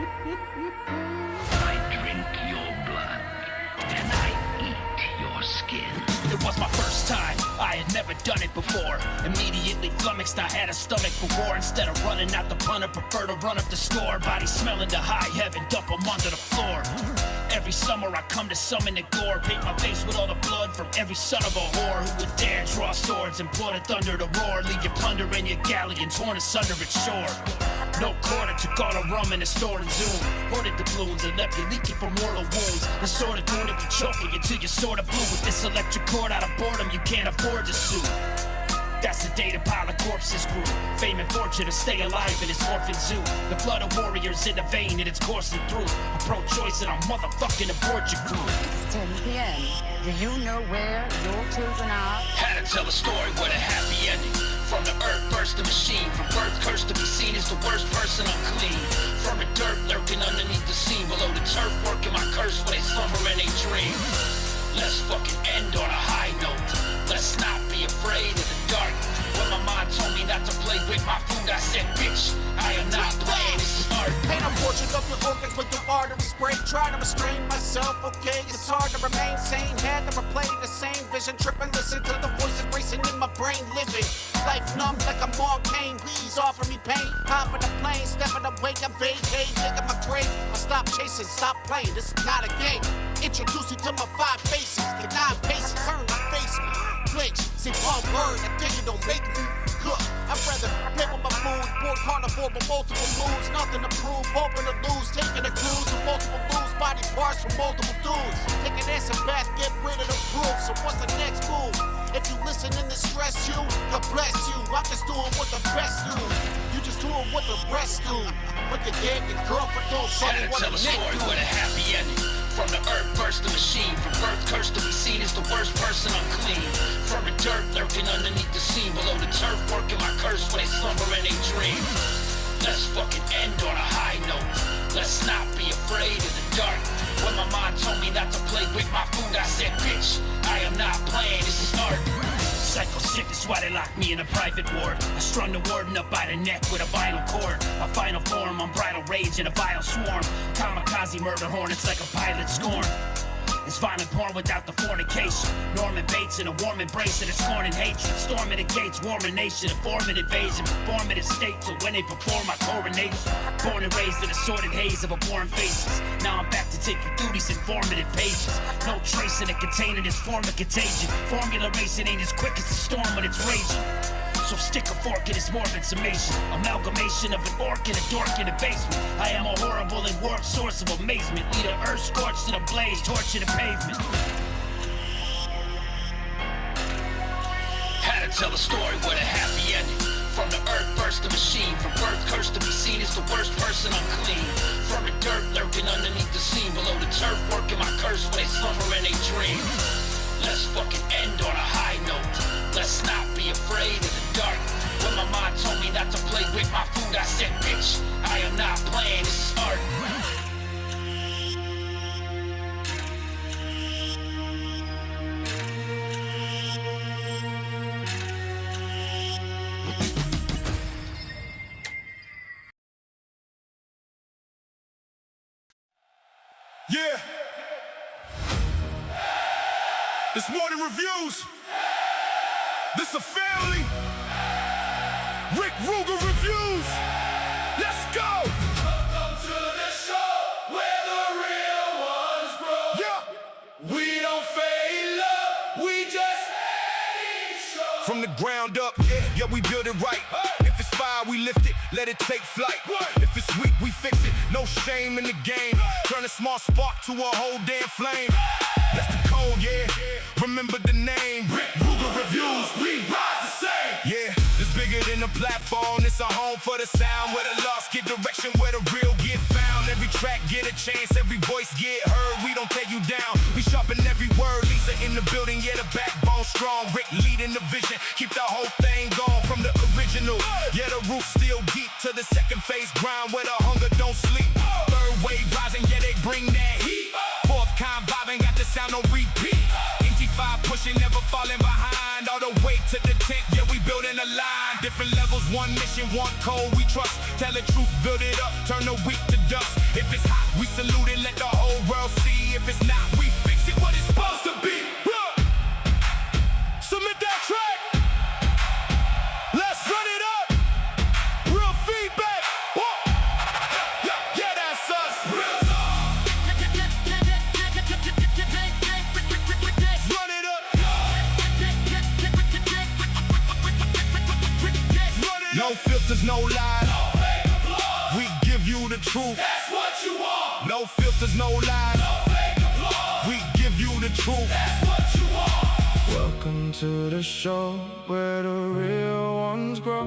I drink your blood, and I eat your skin. It was my first time, I had never done it before. Immediately flummoxed, I had a stomach for war. Instead of running out the punter, prefer to run up the score. Body smelling to high heaven, dump 'em under the floor. Every summer I come to summon the gore. Paint my face with all the blood from every son of a whore who would dare draw swords and pour the thunder to roar. Leave your plunder in your galleon, torn asunder its shore. No quarter, took all the rum in the store and zoom. Hoarded the balloons and left you leaking from mortal wounds. The sort of doing it be choking you till you're sort of blue. With this electric cord out of boredom, you can't afford to sue. That's the day the pile of corpses grew. Fame and fortune to stay alive in this orphan zoo. The blood of warriors in the vein and it's coursing through. I'm pro-choice and I'm motherfucking aboard your crew. It's 10 p.m. Do you know where your children are? Had to tell a story with a happy ending. From the earth burst the machine. From birth cursed to be seen as the worst person unclean. From the dirt lurking underneath the scene. Below the turf working my curse when they slumber and they dream. Let's fucking end on a high note. Let's not be afraid of the dark. When my mind told me not to play with my food, I said, bitch, I am not playing, this is art. Paint a portrait of your organs with your arteries break. Try to restrain myself, okay, it's hard to remain sane. Had to replay the same vision, trip and listen to the voices racing in my brain. Living life numb like I'm on pain. Please offer me pain. Hop in the plane, stepping away, I'm vacate. Digging my grave, I stop chasing, stop playing, this is not a game. Introduce you to my 5 faces, the 9 paces, turn to face me. Glitch, see one word, I think it don't make me cook. I'd rather play with my food, board carnivore with multiple moves. Nothing to prove, hoping to lose, taking a cruise with multiple loose body parts from multiple dudes. Taking acid bath, get rid of the proof. So what's the next move? If you listen and distress you, God bless you. I'm just doing what the best do. You just doing what the rest do. But your dad, your girlfriend don't show me what a neck do. With a happy ending. From the earth burst the machine. From birth cursed to be seen as the worst person unclean. From the dirt lurking underneath the scene. Below the turf working my curse when they slumber and they dream. Let's fucking end on a high note. Let's not be afraid of the dark. When my mind told me not to play with my food, I said, bitch, I am not playing, this is art. Psycho sick, that's why they locked me in a private ward. I strung the warden up by the neck with a vinyl cord. A final form, unbridled rage in a vile swarm. Kamikaze murder hornets like a pilot scorn. It's violent porn without the fornication. Norman Bates in a warm embrace and a scorn and hatred. Storming the gates, warming nation, a forming invasion. Performative state till when they perform my coronation. Born and raised in a sordid haze of abhorrent faces. Now I'm back to take you through these informative pages. No trace in a container, this form of contagion. Formula racing ain't as quick as the storm when it's raging. So stick a fork in its morbid summation. Amalgamation of an orc and a dork in a basement. I am a horrible and warped source of amazement. Lead an earth scorched in a blaze, torch in the pavement. Had to tell a story with a happy ending. From the earth burst the machine. From birth cursed to be seen as the worst person unclean. From the dirt lurking underneath the scene. Below the turf working my curse when they slumber and they dream. Let's fucking end on a high note. Let's not be afraid of the dark. When my mind told me not to play with my food, I said, bitch, I am not playing, this is art. Yeah. This morning reviews. This a family. Rickrugerreviews. Let's go. Welcome to the show where the real ones grow. Yeah. We don't fake love, we just let it show. From the ground up, yeah, we build it right. If it's fire, we lift it, let it take flight. If it's weak, we fix it. No shame in the game. Turn a small spark to a whole damn flame. That's the code, yeah. Remember the name. Rickrugerreviews, we rise the same. Yeah, it's bigger than a platform. It's a home for the sound where the lost get direction, where the real get found. Every track get a chance, every voice get heard. We don't take you down, we sharpen every word. Lisa in the building, yeah, the backbone strong. Rick leading the vision, keep the whole thing going from the original. Yeah, the roots still deep to the second phase grind where the hunger don't sleep. Third wave rising, yeah, they bring that heat. Fourth kind vibing, got the sound on repeat. NT5 push pushing, never falling behind. All the way to the tent, yeah, we building a line. Different levels, one mission, one code we trust. Tell the truth, build it up, turn the weak to dust. If it's hot, we salute it, let the whole world see. If it's not, we fix it what it's supposed to be. Submit that track. Let's run it up. Real feedback. Whoa. Yeah, that's us. Real talk. Run it up. No filters, no lies. No fake applause. We give you the truth. That's what you want. No filters, no lies. No fake applause. We give you the truth. That's what you want. Welcome to the show where the real ones grow.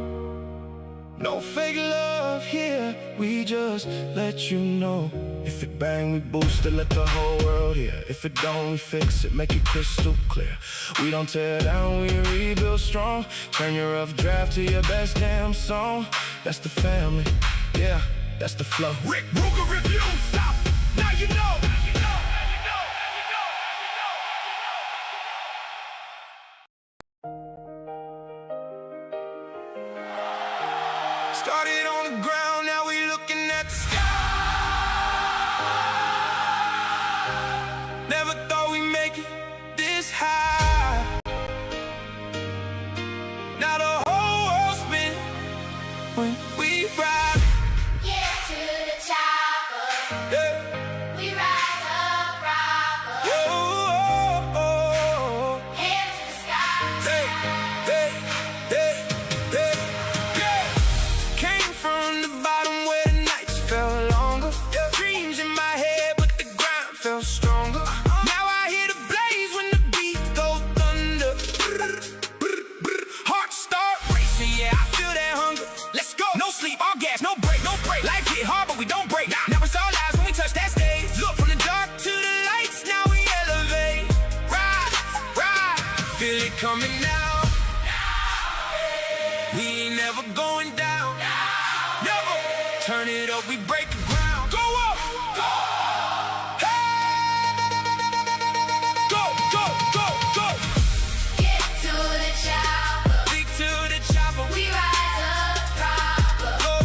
No fake love here, we just let you know. If it bang, we boost it, let the whole world hear. If it don't, we fix it, make it crystal clear. We don't tear down, we rebuild strong. Turn your rough draft to your best damn song. That's the family, yeah, that's the flow. Rickrugerreviews, stop, now you know. Started on the ground, now we looking at the sky. Never thought we'd make it this high. Now the whole world's spinning when we ride. Get to the chopper. Yeah. We rise up proper. Oh, oh, oh. Hands to the sky. Hey, hey, hey, hey, yeah. Came from the bottom where the nights felt longer. Dreams in my head, but the grind felt stronger. Now I hear the blaze when the beat go thunder. Heart start racing, yeah, I feel that hunger. Let's go. No sleep, all gas, no break, no break. Life hit hard, but we don't break. Now it's all lies when we touch that stage. Look from the dark to the lights, now we elevate. Ride, ride, feel it coming now. We ain't never going down. Never. Turn it up, we break the ground. Go up. Hey. Go, go, go, go. Get to the chopper. Big to the chopper. We rise up proper. Go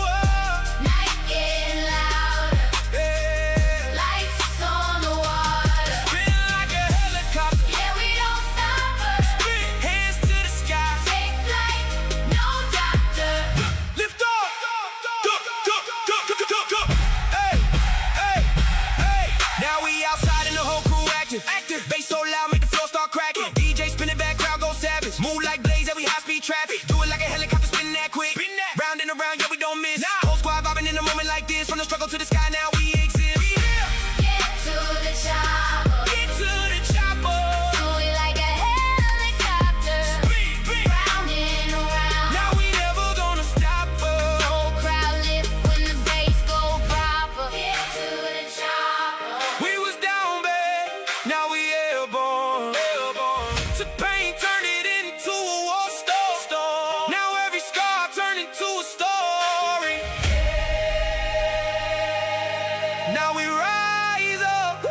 up. Night getting louder. Yeah. Lights on the water. Spin like a helicopter. Yeah, we don't stop us. Spin hands to the sky. Take flight, no doctor. Lift off. Go, go, go, go, go, go. Hey, hey, hey. Now we outside and the whole crew active. Bass so loud, make the floor start cracking. DJ spinning back, crowd go savage. Move like blaze, every high speed traffic. Do it like a helicopter, spin that quick. Round and around, yeah, we don't miss. Whole squad vibing in a moment like this. From the struggle to the sky, now we exist. Get to the chopper. Get to the chopper. Do it like a helicopter. Round and around. Now we never gonna stop us. Whole crowd lift when the bass go proper. Get to the chopper. We was down bad, now we airborne. Took pain, turned it into a war storm. Now every scar turned into a story. Now we rise up,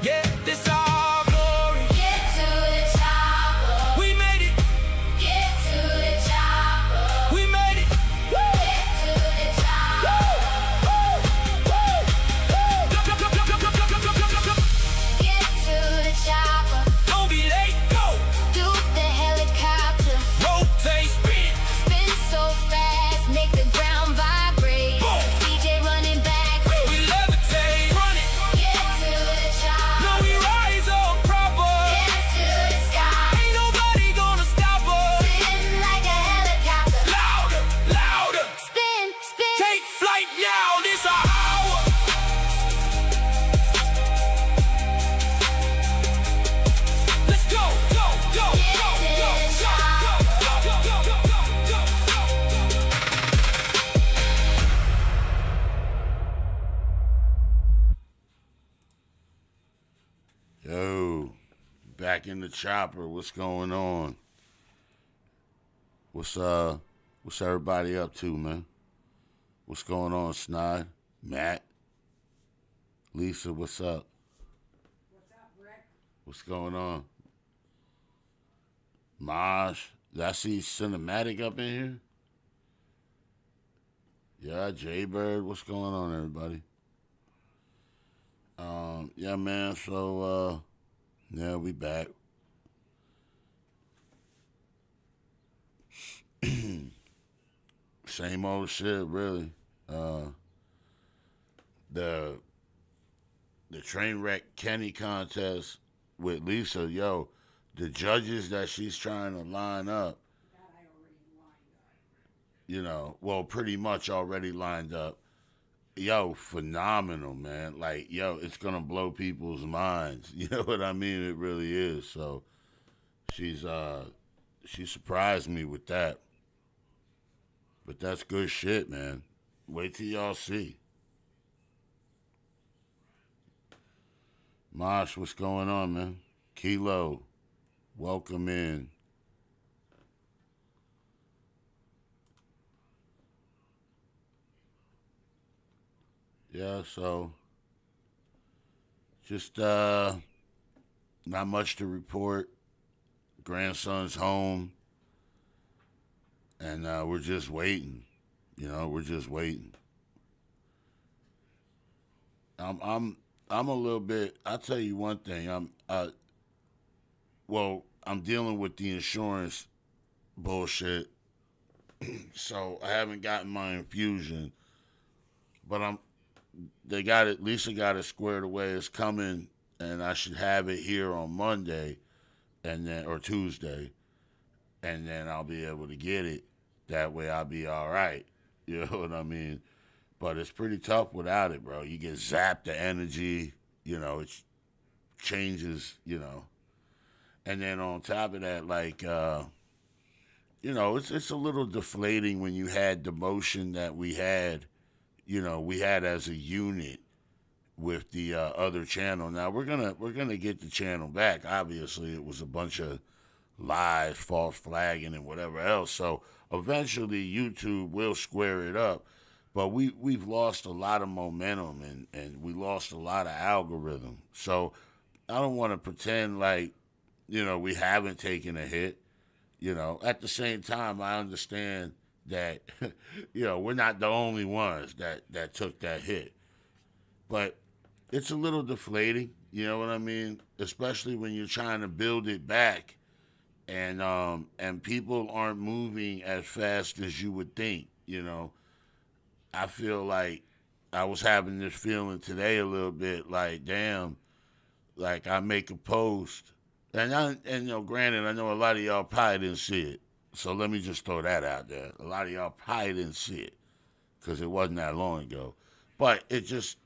yeah, this our glory. Get to the chopper. We made it, Get to the chopper. we made it. Get to the chopper. Get to the chopper. Don't be late, go. Do the helicopter. Rotate, spin. Spin so fast, make the ground vibrate. Boom. DJ running back. We levitate, run it. Get to the chopper. Now we rise up proper. Hands to the sky. Ain't nobody gonna stop us. Spin like a helicopter. Louder, louder. Spin, spin. Take flight now, this our hour. Let's go, go, go, go, go, go, go, go, go, go, go, Yo, back in the chopper. What's going on? What's everybody up to, man? What's going on, Snide? Matt? Lisa, what's up? What's up, Rick? What's going on? Maj, did I see Cinematic up in here? Yeah, Jaybird, what's going on, everybody? Yeah, man. So, yeah, we back. Same old shit, really. The the train wreck Kenny contest with Lisa, yo, the judges that she's trying to line up, well, pretty much already lined up. Yo, phenomenal, man. Like, yo, it's gonna blow people's minds. You know what I mean? It really is. So she's she surprised me with that. But that's good shit, man. Wait till y'all see. Mosh, what's going on, man? Kilo, welcome in. Yeah, so just not much to report. Grandson's home, and we're just waiting. We're just waiting. I'm a little bit. I'll tell you one thing. I'm dealing with the insurance bullshit, so I haven't gotten my infusion, but they got it. Lisa got it squared away. It's coming, and I should have it here on Monday, and then or Tuesday, and then I'll be able to get it. That way, I'll be all right. You know what I mean? But it's pretty tough without it, bro. You get zapped the energy. It changes. And then on top of that, like, it's a little deflating when you had the motion that we had. We had as a unit with the other channel. Now we're gonna get the channel back. Obviously, it was a bunch of lies, false flagging, and whatever else. So eventually, YouTube will square it up. But we've lost a lot of momentum and we lost a lot of algorithm. So I don't want to pretend like we haven't taken a hit. At the same time, I understand that we're not the only ones that took that hit. But it's a little deflating, you know what I mean? Especially when you're trying to build it back and people aren't moving as fast as you would think. I feel like I was having this feeling today a little bit like, damn, like I make a post. And granted, I know a lot of y'all probably didn't see it. So let me just throw that out there. A lot of y'all probably didn't see it because it wasn't that long ago. But it just,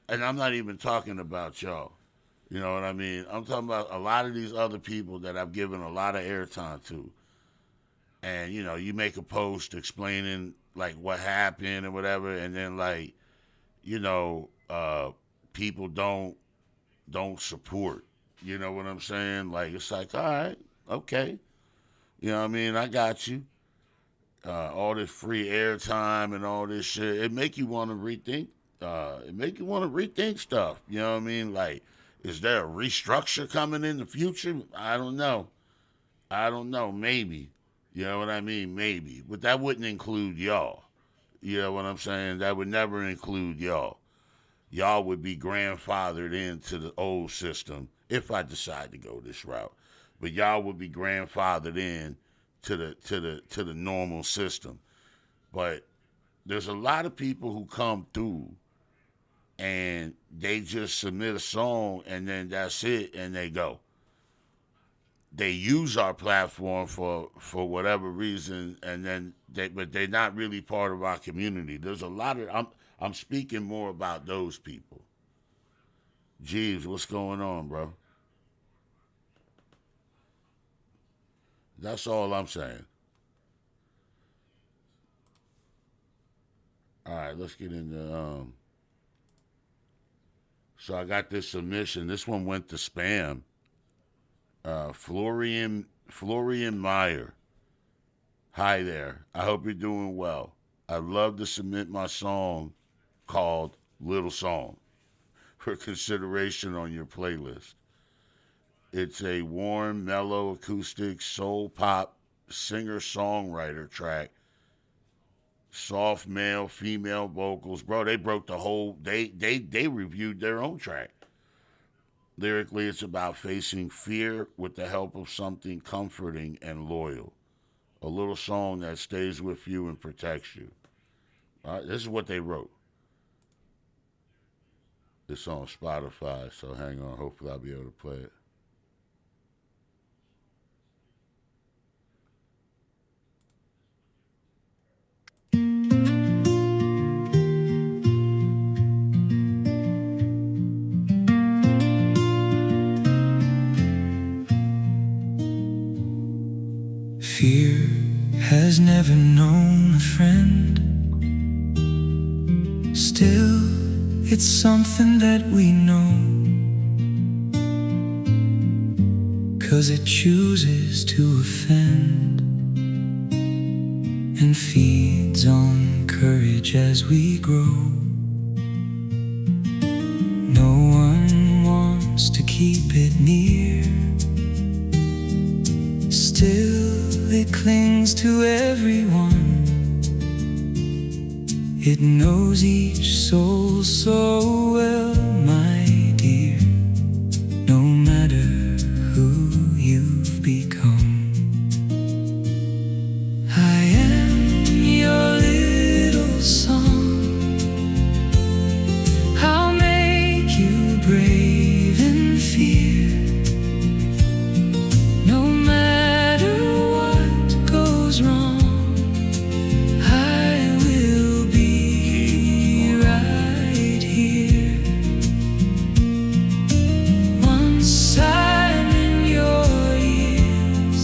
and I'm not even talking about y'all. You know what I mean? I'm talking about a lot of these other people that I've given a lot of airtime to. And, you make a post explaining, like, what happened or whatever, and then, like, people don't support. You know what I'm saying? Like, it's like, all right, okay. You know what I mean? I got you. All this free airtime and all this shit. It make you want to rethink. Stuff. You know what I mean? Like, is there a restructure coming in the future? I don't know. Maybe. You know what I mean? Maybe. But that wouldn't include y'all. You know what I'm saying? That would never include y'all. Y'all would be grandfathered into the old system if I decide to go this route. But y'all would be grandfathered in to the normal system. But there's a lot of people who come through and they just submit a song and then that's it and they go. They use our platform for whatever reason and then but they're not really part of our community. There's a lot of I'm speaking more about those people. Jeeves, what's going on, bro? That's all I'm saying. All right, let's get into so I got this submission. This one went to spam. Florian Meyer. Hi there. I hope you're doing well. I'd love to submit my song called Little Song for consideration on your playlist. It's a warm, mellow, acoustic, soul pop singer-songwriter track. Soft male, female vocals. Bro, they broke the whole, they reviewed their own track. Lyrically, it's about facing fear with the help of something comforting and loyal. A little song that stays with you and protects you. All right, this is what they wrote. It's on Spotify, so hang on. Hopefully I'll be able to play it. Fear has never known a friend. Still, it's something that we know, 'cause it chooses to offend and feeds on courage as we grow. No one wants to keep it near. Still, it clings to everyone. It knows each soul so well, my dear. No matter who you've become, I am your little song. I'll make you brave in fear. No matter what goes wrong, I will be right here. Once I'm in your ears,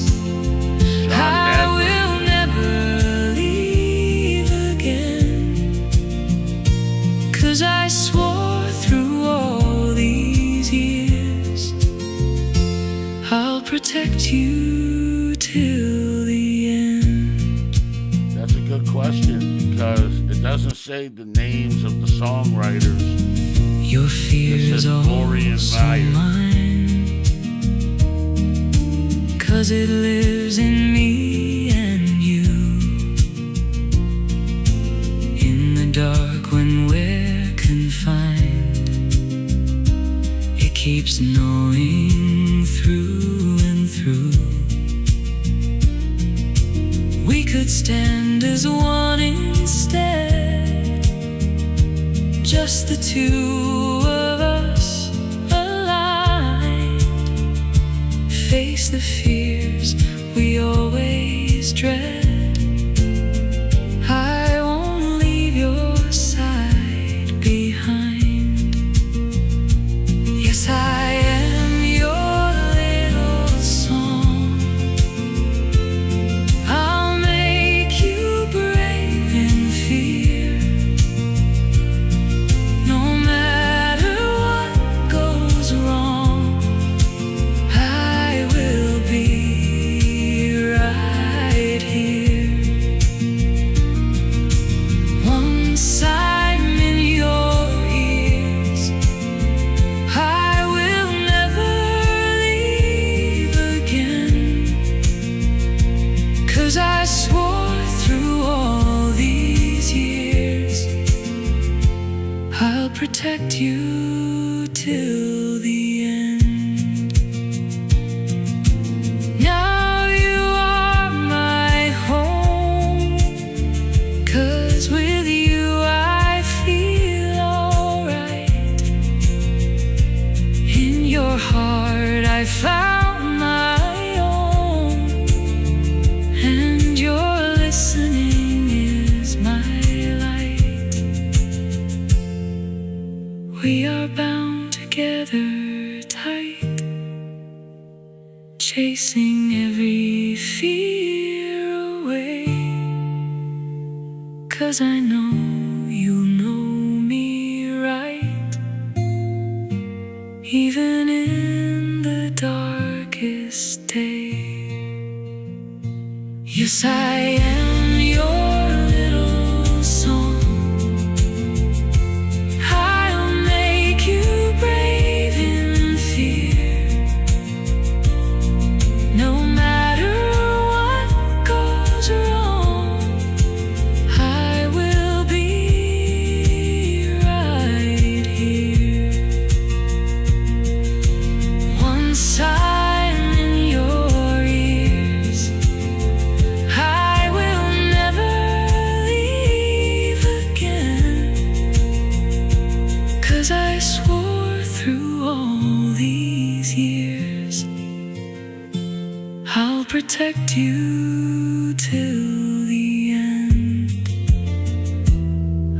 I will never leave again. 'Cause I swore through all these years, I'll protect you till the end. That's a good question because it doesn't say the names of the songwriters. Your fears says are Glory and also Myers. mine, 'cause it lives in me and you. In the dark when we're confined, it keeps knowing through and through. We could stand as one instead, just the two of us aligned. Face the fears we always dread. I won't leave your side behind. Yes, I am your little song. I'll make you brave in fear. No matter what goes wrong, I will be right here. Once I'm in your ears, I will never leave again. 'Cause I swore through all these years, I'll protect you till the end. Now you are my home, 'cause with you I feel alright. In your heart I found my own, and your listening is my light. We are bound together tight, chasing every fear away. 'Cause I know you'll know me right, even in the darkest day. Yes, I am your little song. I'll make you brave in fear. protect you till the end.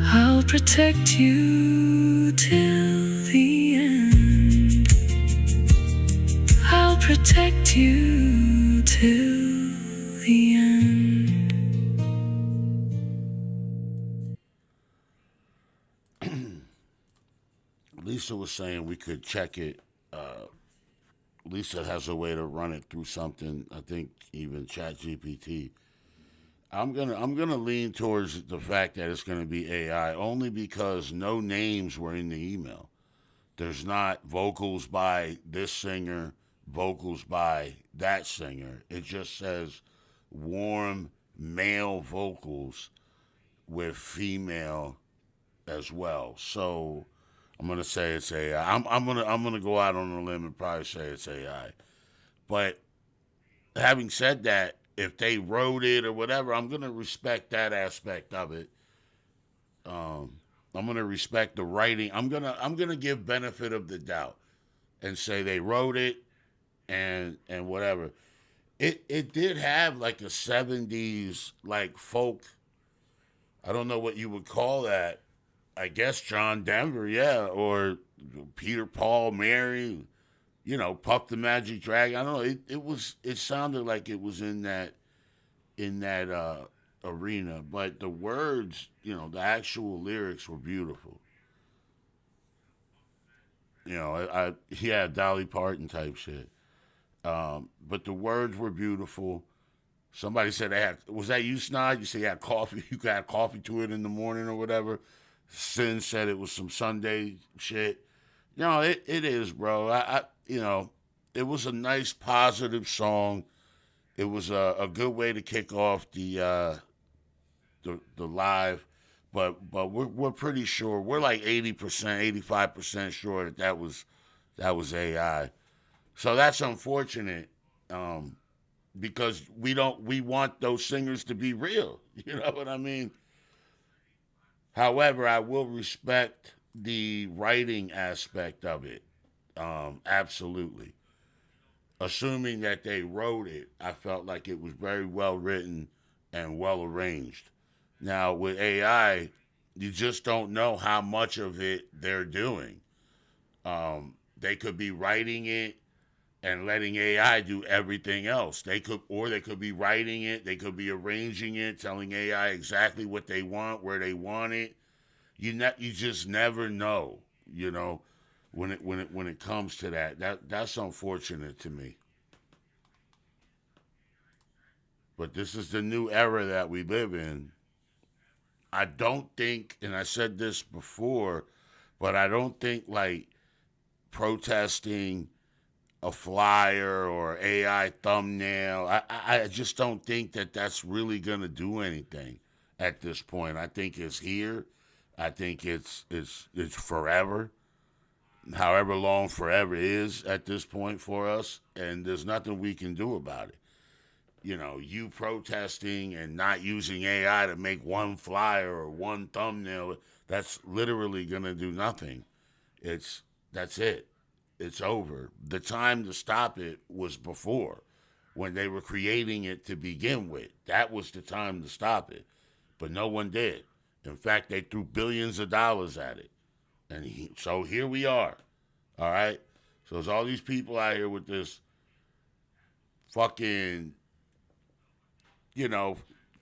I'll protect you till the end. I'll protect you till the end. Lisa was saying we could check it. Lisa has a way to run it through something. I think even ChatGPT. I'm gonna lean towards the fact that it's gonna be AI only because no names were in the email. There's not vocals by this singer, vocals by that singer. It just says warm male vocals with female as well. So I'm gonna say it's AI. I'm gonna go out on a limb and probably say it's AI. But having said that, if they wrote it or whatever, I'm gonna respect that aspect of it. I'm gonna respect the writing. I'm gonna give benefit of the doubt and say they wrote it and whatever. It did have like a 70s like folk. I don't know what you would call that. I guess John Denver, yeah, or Peter Paul, Mary, Puff the Magic Dragon. I don't know. It sounded like it was in that arena, but the words, the actual lyrics were beautiful. Yeah, Dolly Parton type shit. But the words were beautiful. Somebody said was that you, Snod? You said you had coffee. You got coffee to it in the morning or whatever. Sin said it was some Sunday shit. It is, bro. It was a nice, positive song. It was a good way to kick off the live, but we're pretty sure, we're like 80%, 85% sure that was AI. So that's unfortunate, because we want those singers to be real. You know what I mean? However, I will respect the writing aspect of it. Absolutely. Assuming that they wrote it, I felt like it was very well written and well arranged. Now, with AI, you just don't know how much of it they're doing. They could be writing it and letting AI do everything else. They could be writing it, they could be arranging it, telling AI exactly what they want, where they want it. You just never know, when it comes to that's unfortunate to me. But this is the new era that we live in. I don't think, and I said this before, but I don't think like protesting a flyer or AI thumbnail, I just don't think that that's really going to do anything at this point. I think it's here. I think it's forever, however long forever is at this point for us, and there's nothing we can do about it. You protesting and not using AI to make one flyer or one thumbnail, that's literally going to do nothing. That's it. It's over. The time to stop it was before, when they were creating it to begin with. That was the time to stop it. But no one did. In fact, they threw billions of dollars at it. And so here we are. All right? So there's all these people out here with this fucking,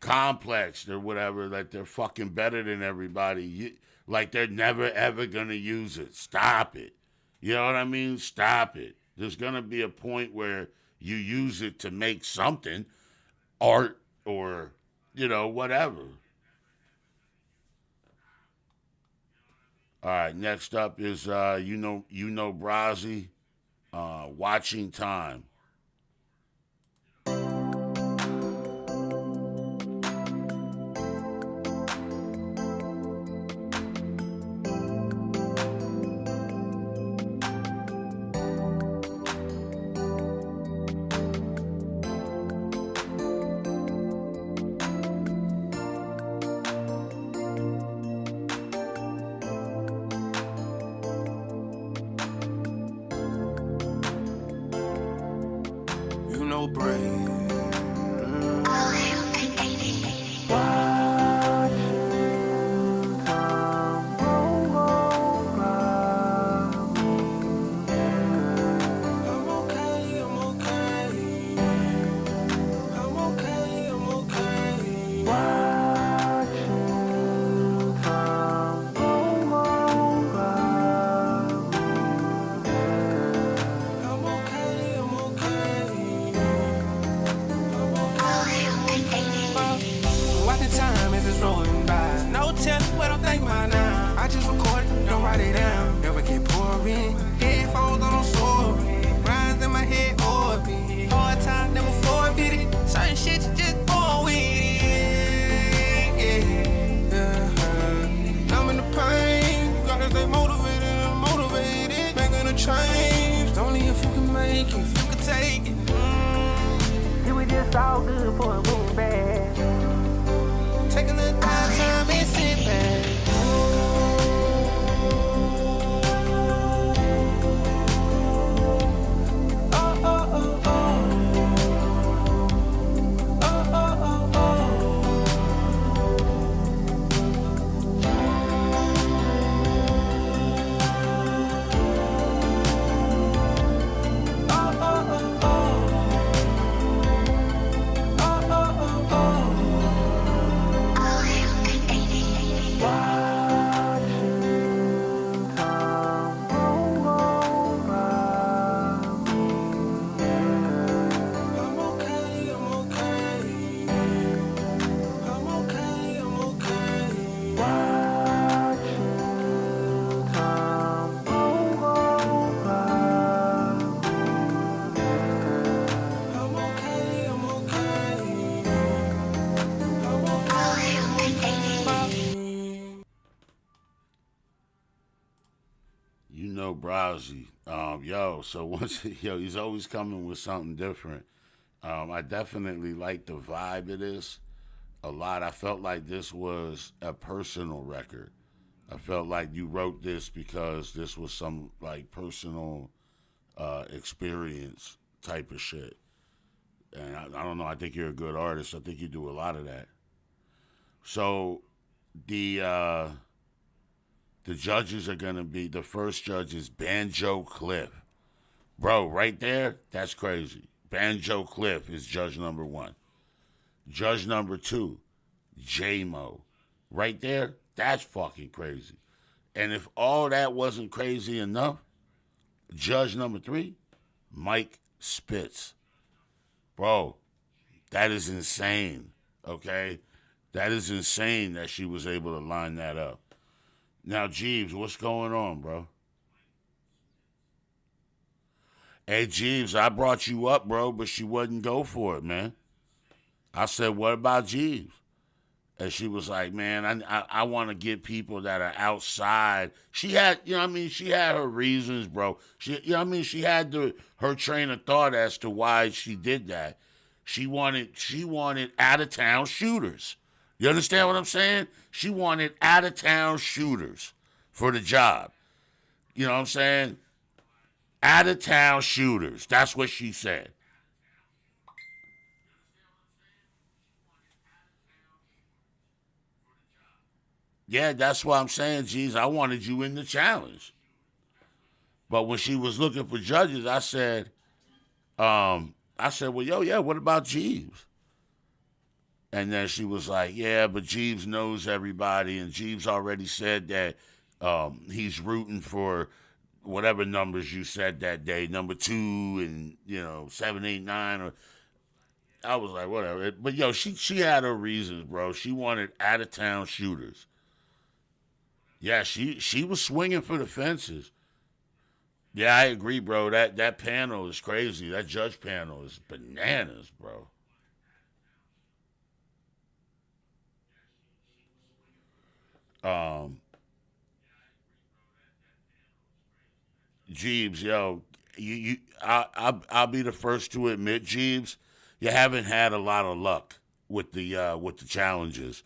complex or whatever, that they're fucking better than everybody. Like they're never, ever going to use it. Stop it. You know what I mean? Stop it. There's going to be a point where you use it to make something, art or, whatever. All right, next up is, Brazi, Watching Time. it's all good for a boom bag. Take a little time and sit back. You know Browsy. So he's always coming with something different. I definitely like the vibe of this a lot. I felt like this was a personal record. I felt like you wrote this because this was some like personal experience type of shit. And I don't know. I think you're a good artist. I think you do a lot of that. So the judges are gonna be, the first judge is Banjo Cliff. Bro, right there, that's crazy. Banjo Cliff is judge number 1. Judge number 2, J-Mo. Right there, that's fucking crazy. And if all that wasn't crazy enough, judge number 3, Mike Spitz. Bro, that is insane, okay? That is insane that she was able to line that up. Now, Jeeves, what's going on, bro? Hey, Jeeves, I brought you up, bro, but she wouldn't go for it, man. I said, what about Jeeves? And she was like, man, I want to get people that are outside. She had, she had her reasons, bro. She had her train of thought as to why she did that. She wanted out-of-town shooters. You understand what I'm saying? She wanted out-of-town shooters for the job. You know what I'm saying? Out-of-town shooters. That's what she said. Yeah, that's what I'm saying, geez. I wanted you in the challenge. But when she was looking for judges, I said, well, what about Jeeves? And then she was like, yeah, but Jeeves knows everybody, and Jeeves already said that he's rooting for whatever numbers you said that day, number 2 and, 7, 8, 9. Or I was like, whatever. But, she had her reasons, bro. She wanted out-of-town shooters. Yeah, she was swinging for the fences. Yeah, I agree, bro. That panel is crazy. That judge panel is bananas, bro. Jeeves, I'll be the first to admit, Jeeves, you haven't had a lot of luck with the challenges,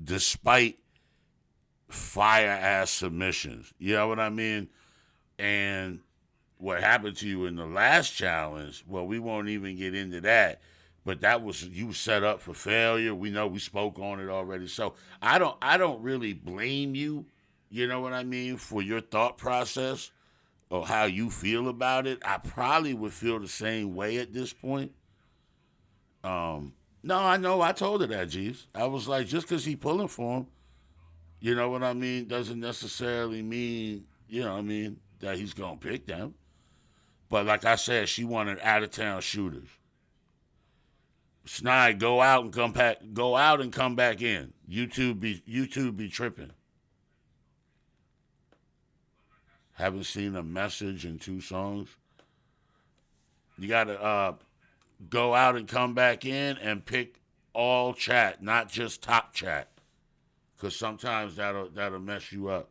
despite fire ass submissions. You know what I mean? And what happened to you in the last challenge? Well, we won't even get into that. But that was, you set up for failure. We know, we spoke on it already. So I don't really blame you. You know what I mean, for your thought process or how you feel about it. I probably would feel the same way at this point. No, I know. I told her that, Jeeves. I was like, just because he pulling for him, you know what I mean, doesn't necessarily mean, that he's going to pick them. But like I said, she wanted out-of-town shooters. Snide, go out and come back in. YouTube be tripping. Haven't seen a message in 2 songs. You got to go out and come back in and pick all chat, not just top chat. Because sometimes that'll mess you up.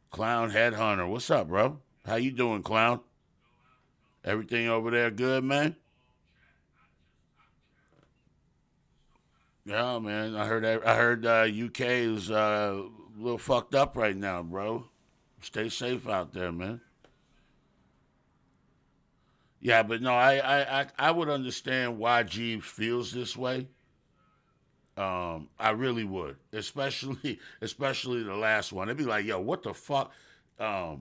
Clown Headhunter, what's up, bro? How you doing, Clown? Everything over there good, man? Yeah, man. I heard UK is a little fucked up right now, bro. Stay safe out there, man. Yeah, but no, I would understand why Jeeves feels this way. I really would, especially the last one. It'd be like, yo, what the fuck? Yeah,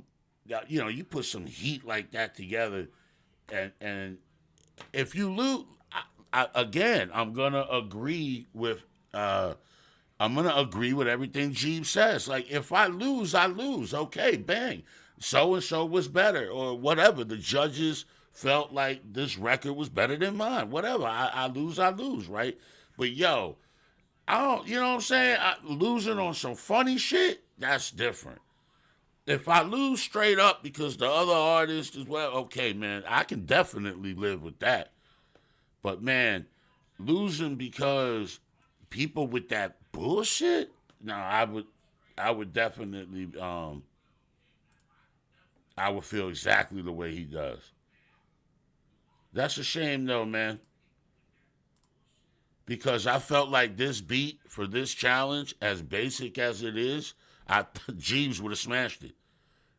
you put some heat like that together, and if you lose, again, I'm gonna agree with everything Jeeves says. Like, if I lose, I lose. Okay, bang. So and so was better, or whatever. The judges felt like this record was better than mine. Whatever. I lose, right? But yo, I don't. You know what I'm saying? Losing on some funny shit, that's different. If I lose straight up because the other artist is, well, okay, man, I can definitely live with that. But man, losing because people with that bullshit, no, I would definitely, I would feel exactly the way he does. That's a shame, though, man, because I felt like this beat for this challenge, as basic as it is, Jeeves would have smashed it.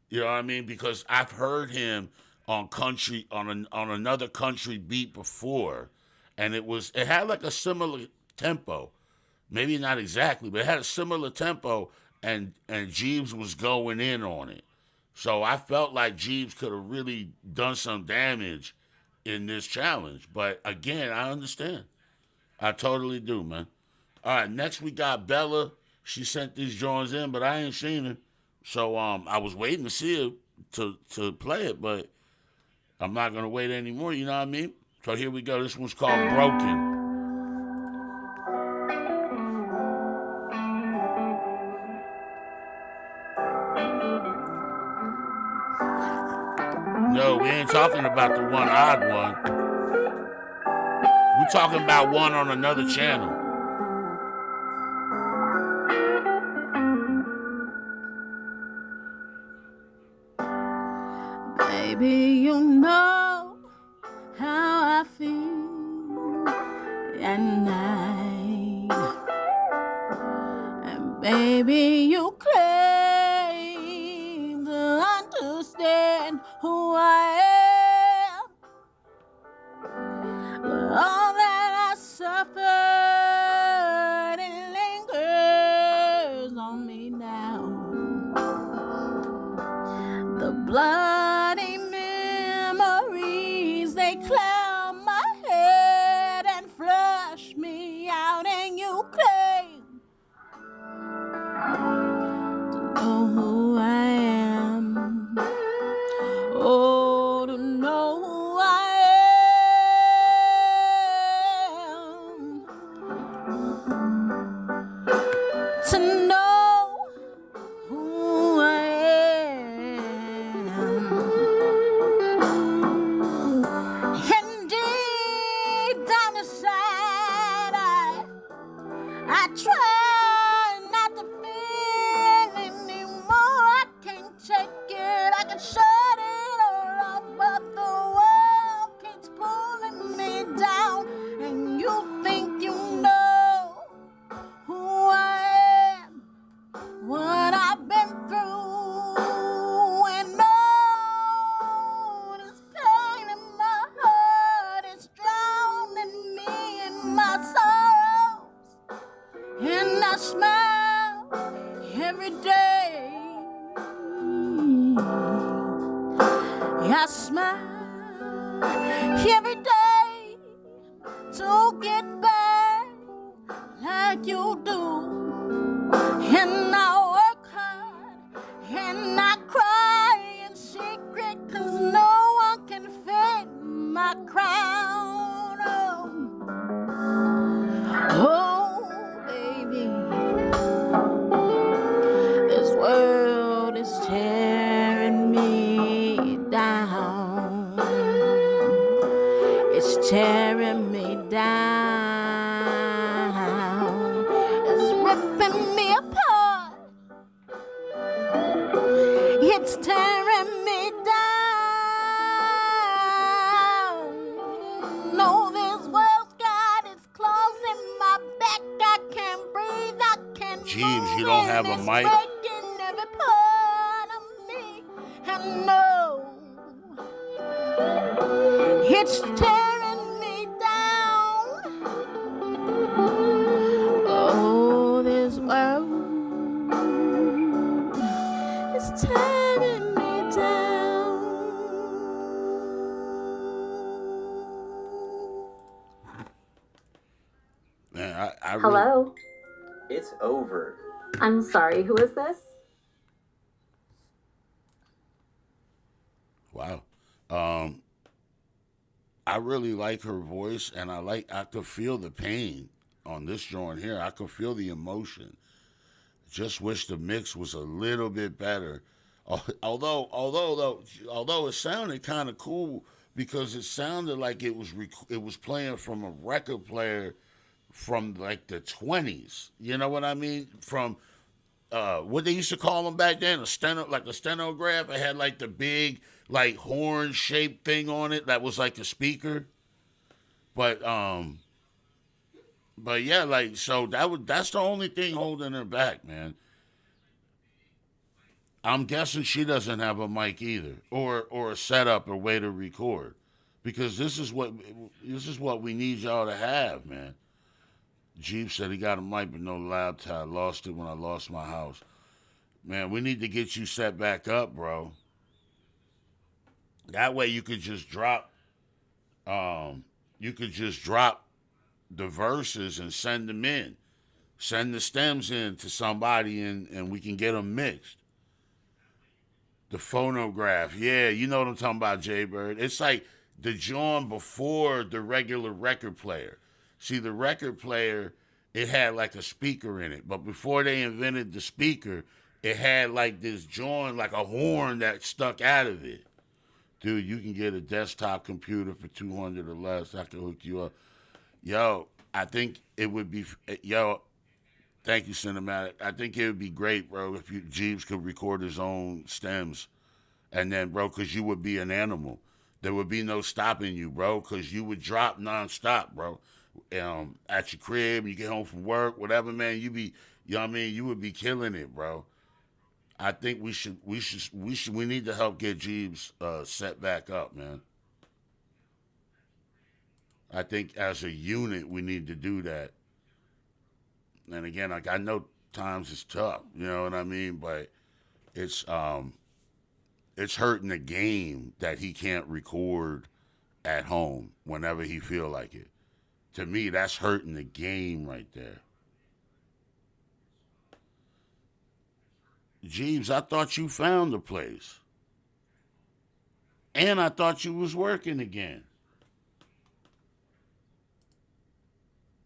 You know what I mean? Because I've heard him on country on another country beat before, and it had like a similar tempo. Maybe not exactly, but it had a similar tempo, and Jeeves was going in on it. So I felt like Jeeves could have really done some damage in this challenge. But again, I understand. I totally do, man. All right, next we got Bella. She sent these drawings in, but I ain't seen her. So I was waiting to see her to play it, but I'm not gonna wait anymore, you know what I mean? So here we go. This one's called Broken. No, we ain't talking about the one odd one. We talking about one on another channel. Baby, you know how I feel at night. And baby, you claim to understand who I am. But all that I suffered, it lingers on me now. The bloody memories, they cloud my head and flush me out, and you claim to know who I am. Oh, to know who I am. To know who I am. And deep down inside, I try not to feel anymore. I can't take it, I can shut it all off, but the world keeps pulling me down. And you think you know who I am, what I've been through, and all this pain in my heart is drowning me in my sorrows. And I smile every day. I smile every day to get back like you do. And I work hard and I cry in secret, 'cause no one can fit my crown. Oh, baby, this world is tearing me down. It's tearing me down. It's ripping me apart. It's tearing me down. No, this world's got its claws in my back, Jeeves, you don't have a mic? Breaking every part of me, and no, it's tearing me down. Oh, this world is tearing me down. Man, I really, Hello? It's over. I'm sorry, who is this? wow. I really like her voice, and I could feel the pain on this joint here. I could feel the emotion. Just wish the mix was a little bit better. Although it sounded kind of cool because it sounded like it was playing from a record player from like the 20s. You know what I mean? From what they used to call them back then, a stenograph. It had like the big like horn shaped thing on it that was like a speaker. But yeah, like so that's the only thing holding her back, man. I'm guessing she doesn't have a mic either, or a setup or way to record, because this is what we need y'all to have, man. Jeep said he got a mic but no laptop. I lost it when I lost my house. Man, we need to get you set back up, bro. That way you could just drop the verses and send them in. Send the stems in to somebody and we can get them mixed. The phonograph. Yeah, you know what I'm talking about, Jay Bird. It's like the joint before the regular record player. See, the record player, it had like a speaker in it. But before they invented the speaker, it had like this joint, like a horn that stuck out of it. Dude, you can get a desktop computer for $200 or less. I can hook you up. Yo, I think it would be, thank you, Cinematic. I think it would be great, bro, if Jeeves could record his own stems. And then, bro, because you would be an animal. There would be no stopping you, bro, because you would drop nonstop, bro. At your crib, you get home from work, whatever, man, you know what I mean? You would be killing it, bro. I think we need to help get Jeeves set back up, man. I think as a unit we need to do that. And again, like I know times is tough, you know what I mean? But it's hurting the game that he can't record at home whenever he feel like it. To me, that's hurting the game right there. Jeeves, I thought you found the place. And I thought you was working again.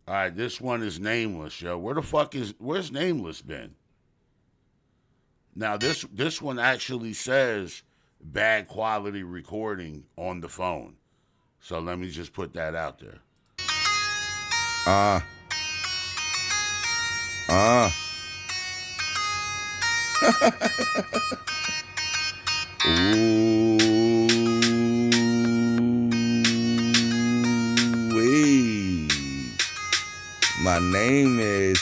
All right, this one is Nameless, yo. Where's Nameless been? Now, this one actually says bad quality recording on the phone. So let me just put that out there. Ooh-wee. My name is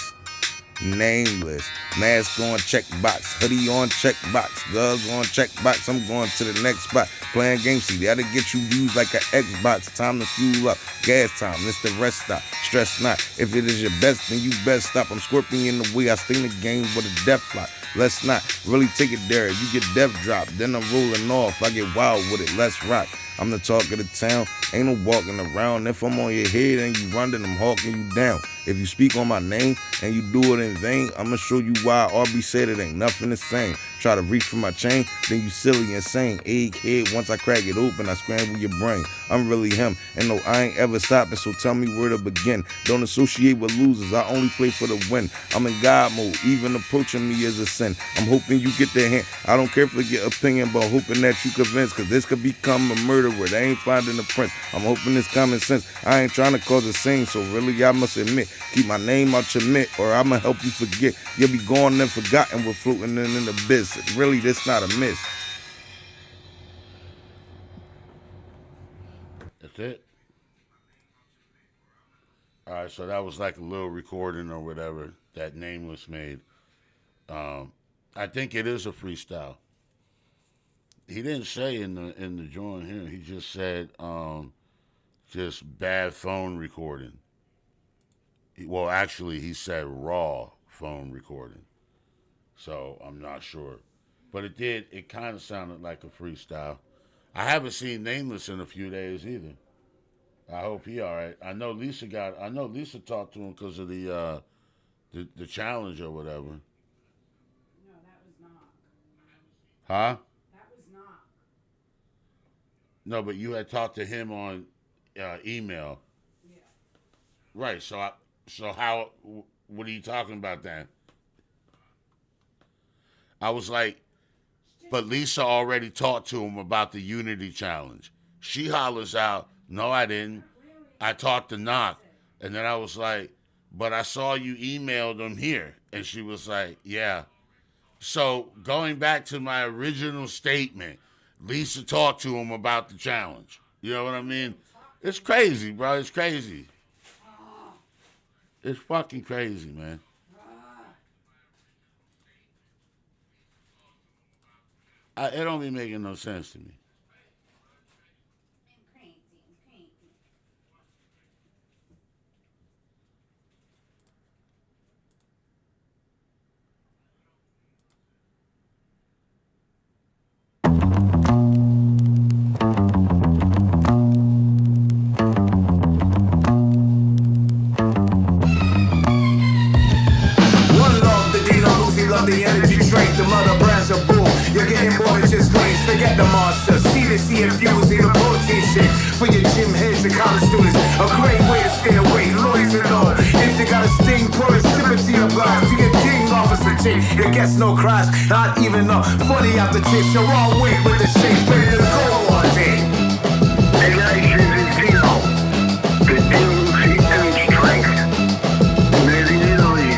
Nameless. Mask on, check box. Hoodie on, check box. Gloves on, check box. I'm going to the next spot. Playing games, see, that'll get you views like an Xbox. Time to fuel up. Gas time, it's the rest stop. Stress not. If it is your best, then you best stop. I'm scorpion in the way. I stay in the game with a death lock. Let's not really take it there. You get death drop, then I'm rolling off. I get wild with it. Let's rock. I'm the talk of the town. Ain't no walking around. If I'm on your head and you run, then I'm hawking you down. If you speak on my name and you do it in vain, I'ma show you why RB said it ain't nothing the same. Try to reach for my chain, then you silly insane. Egghead, once I crack it open, I scramble your brain. I'm really him, and no, I ain't ever stopping, so tell me where to begin. Don't associate with losers, I only play for the win. I'm in God mode, even approaching me is a sin. I'm hoping you get the hint. I don't care for your opinion, but hoping that you convinced, cause this could become a murderer. They ain't finding the prince. I'm hoping it's common sense. I ain't trying to cause a scene, so really I must admit, keep my name out your mitt, or I'ma help you forget. You'll be gone and forgotten, we're floating in the abyss. Really, this not a miss. That's it. All right, so that was like a little recording or whatever that Nameless made. I think it is a freestyle. He didn't say in the drawing here. He just said just bad phone recording. Well, actually, he said raw phone recording. So I'm not sure, but it kind of sounded like a freestyle. I haven't seen Nameless in a few days either. I hope he all right. I know Lisa talked to him because of the challenge or whatever. No, that was not. Huh? That was not. No, but you had talked to him on email. Yeah. Right. So how? What are you talking about then? I was like, but Lisa already talked to him about the Unity Challenge. She hollers out, no, I didn't. I talked to Knock. And then I was like, but I saw you emailed him here. And she was like, yeah. So going back to my original statement, Lisa talked to him about the challenge. You know what I mean? It's crazy, bro. It's crazy. It's fucking crazy, man. It don't be making no sense to me. The energy drink, the mother brands are bull. You're getting more than just lanes. Forget the monster. See the CFUs in the protein shake. For your gym heads and college students, a great way to stay awake. Lawyers and all. If they got a sting, pour a sympathy applies. Do your ding, officer chick. It gets no crash. Not even a funny out the tits. You're wrong way with the shake. Ready to go all day. Hey guys, this is Tino. The Lucy energy drink. Made in Italy.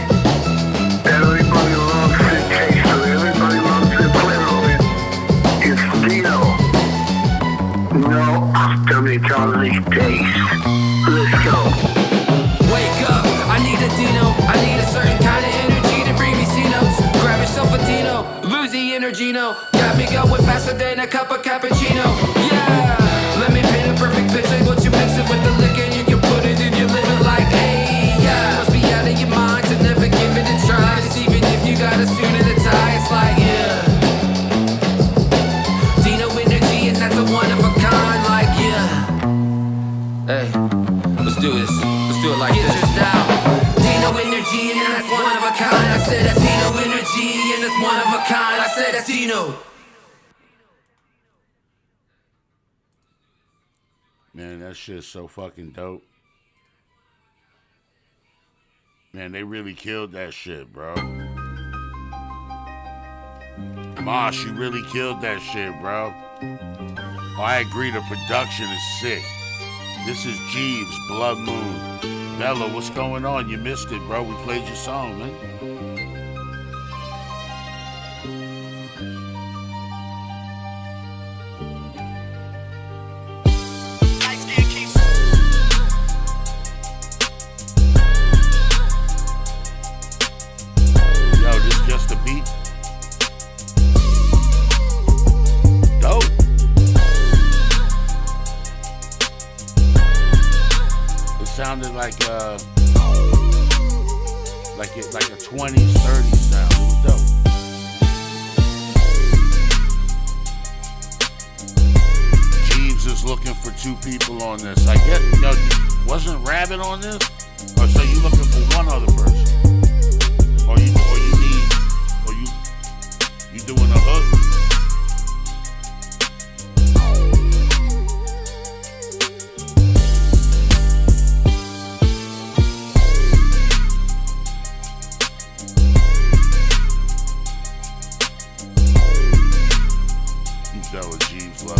Everybody loves it, taste of it. Everybody loves it, play of it. It's Dino. No after-metallic taste. Let's go. Wake up, I need a Dino. I need a certain kind of energy to bring me C-notes. Grab yourself a Dino, lose the energy, no. Got me going faster than a cup of cappuccino. Yeah, let me paint a perfect picture. Once you mix it with the liquor, you can put it in your liver like, hey, yeah. Must be out of your mind to never give it a try. Cause even if you got a suit and a tie, it's like, yeah. Dino energy, and that's a one of a kind, like, yeah. Hey, let's do this. Let's do it like this. Now, Dino energy, and that's one of a kind. I said that's Dino energy, and that's one of a kind. I said that's Dino. Man, that shit's so fucking dope. Man, they really killed that shit, bro. Mosh, you really killed that shit, bro. Oh, I agree, the production is sick. This is Jeeves, Blood Moon. Bella, what's going on? You missed it, bro. We played your song, man. Yo, this just a beat. Dope. It sounded like a 20s, 30s sound. It was dope. Jeeves is looking for two people on this. I get, yo, wasn't Rabbit on this? Or so you looking for one other person? Or you doing a hook? That was Jeeves Love.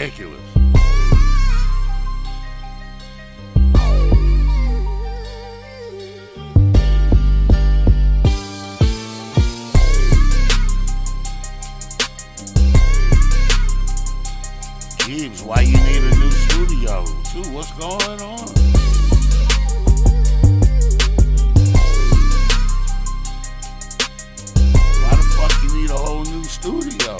ridiculous. Jeeves, why you need a new studio too? What's going on? Why the fuck you need a whole new studio?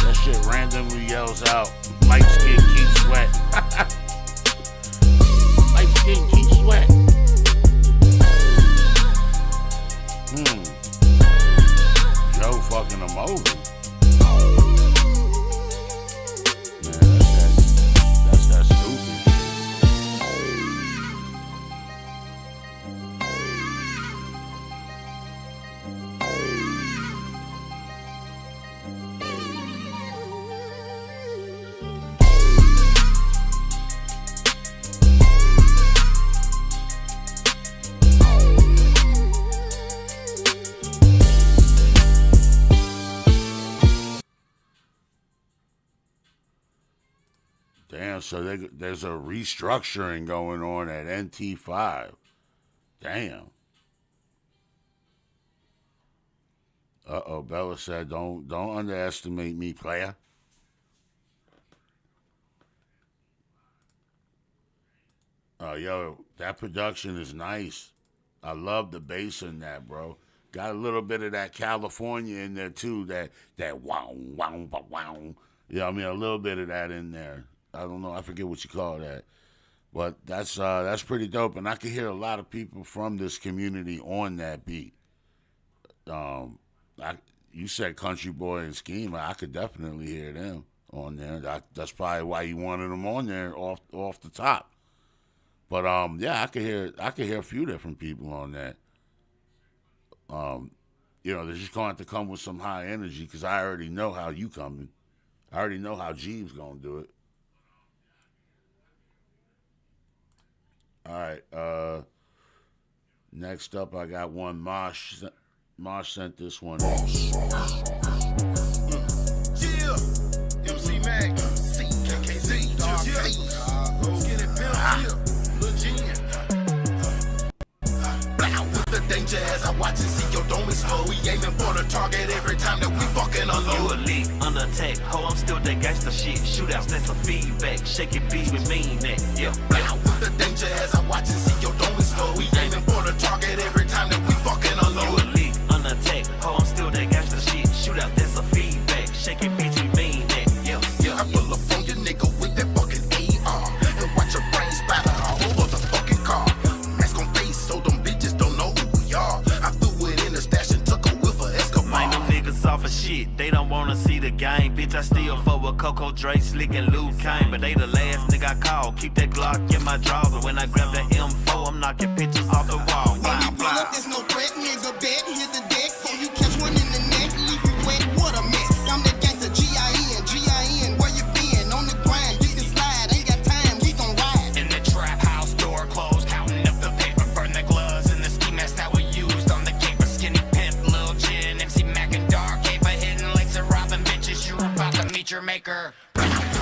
That shit randomly yells out, Mike's skin keeps wet. Mike's skin keeps wet. Joe fucking him over. Man, that's that stupid Damn, so there's a restructuring going on at NT5. Damn. Uh-oh, Bella said, don't underestimate me, player. Oh, yo, that production is nice. I love the bass in that, bro. Got a little bit of that California in there, too. That wow, wow, wow. Yeah, I mean, a little bit of that in there. I don't know. I forget what you call that. But that's pretty dope. And I can hear a lot of people from this community on that beat. You said Country Boy and Scheme. I could definitely hear them on there. That's probably why you wanted them on there off the top. But yeah, I could hear a few different people on that. They're just going to have to come with some high energy because I already know how you coming. I already know how Jeeves gonna do it. All right. Next up, I got one. Mosh sent this one in. Yeah, MC Mac, CKKZ, Dog Let's get it built here. Lil Genius. With the danger as I watch and see your dome explode. We aiming for the target every time that we fucking unload. You a leak, under attack, ho, I'm still that gangsta shit. Shootouts, that's a feedback. Shake it, beat with mean that, yeah. With the danger as I watch and see your dome explode. We aiming for the target every time that we fucking unload. You a leak, under attack, ho, I'm still that gangsta shit. Shootout, that's a feedback. Shake it, bitch, we mean that, yeah. I pull up on your nigga with that fucking AR and watch your brains splatter all over the fucking car. Mask on face so them bitches don't know who we are. I threw it in the stash and took a whiff of Escobar. Man, them niggas off of shit, they don't wanna see the game. Bitch, I still fuck with Coco Dre, Slick and Luke Kane. But they the last nigga I call. Keep that Glock in my drawers. And when I grab that M4, I'm knocking pictures off the wall. When you pull up, there's no threat, nigga. Bet hit the deck before you catch one in the neck. Leave you wet, what a mess. I'm the gangster, G-I-N, where you been? On the grind, you can slide, ain't got time, we gon' ride. In the trap house, door closed, counting up the paper, burn the gloves, and the ski mask that we used on the caper. Skinny pimp, Lil Gin, MC Mac and Dark, caper hidden legs and robbing bitches. You about to meet your maker.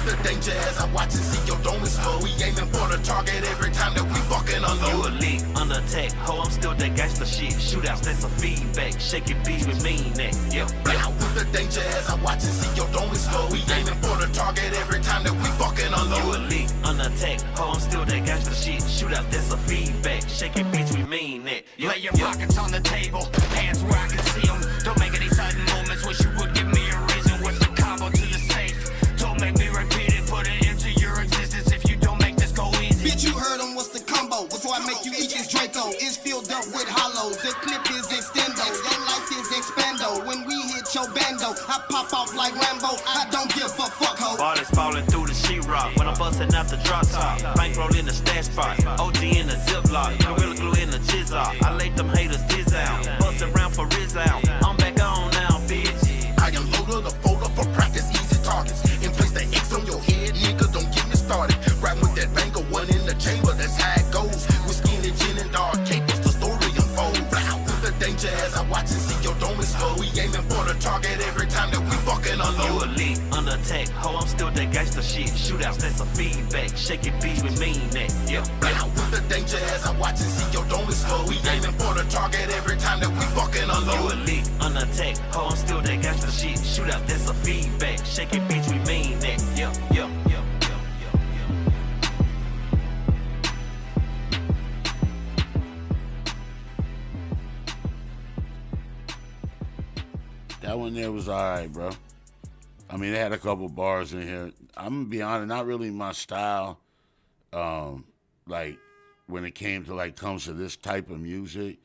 The danger as I watch and see your dome explode. We aiming for the target every time that we fucking unload. You a leak, under attack, ho, I'm still that gangsta shit. Shootouts, that's a feedback. Shake it, beat with mean that, yeah. With the danger as I watch and see your dome explode. We aiming for the target every time that we fucking unload. You a leak, under attack, ho, I'm still that gangsta shit. Shootout, that's a feedback. Shake it, bitch, we mean that, yeah. Lay your pockets on the table, hands where I can see them. Don't make any sudden movements, wish you would give me a reason. What's the combo to the safe? Don't make me repeat it, put it into your existence. If you don't make this go easy. Bitch, you heard him, what's the combo? Before I make you eat this Draco, it's filled up with hollows. The clip is extendo, your life is expando. When we hit your bando, I pop off like Rambo. I don't give a fuck, ho. Bodies falling through the sheetrock when I'm busting out the drop top. Bankroll in the stash spot, OG in the ziplock, Gorilla Glue in the chisel. I laid them haters diz out, bust around for Riz out. I'm back on now, bitch. I am loaded the folder for practice, easy targets. In place the X on your head, nigga, don't get me started. Right with that banger, one in the chamber, that's how it goes. With skinny gin and dark attack. Ho, I'm still that gangster shit. Shootouts, that's a feedback. Shake it, beats, we mean that. Yeah. Now with the danger as I watch and see your don't explode. We aiming for the target every time that we fucking unload. You elite, under attack. Ho, I'm still that gangster shit. Shootout, that's a feedback. Shake it, bitch, we mean that. Yeah, yeah, yeah. That one there was all right, bro. I mean, they had a couple bars in here. I'm gonna be honest, not really my style. Like when it came to comes to this type of music,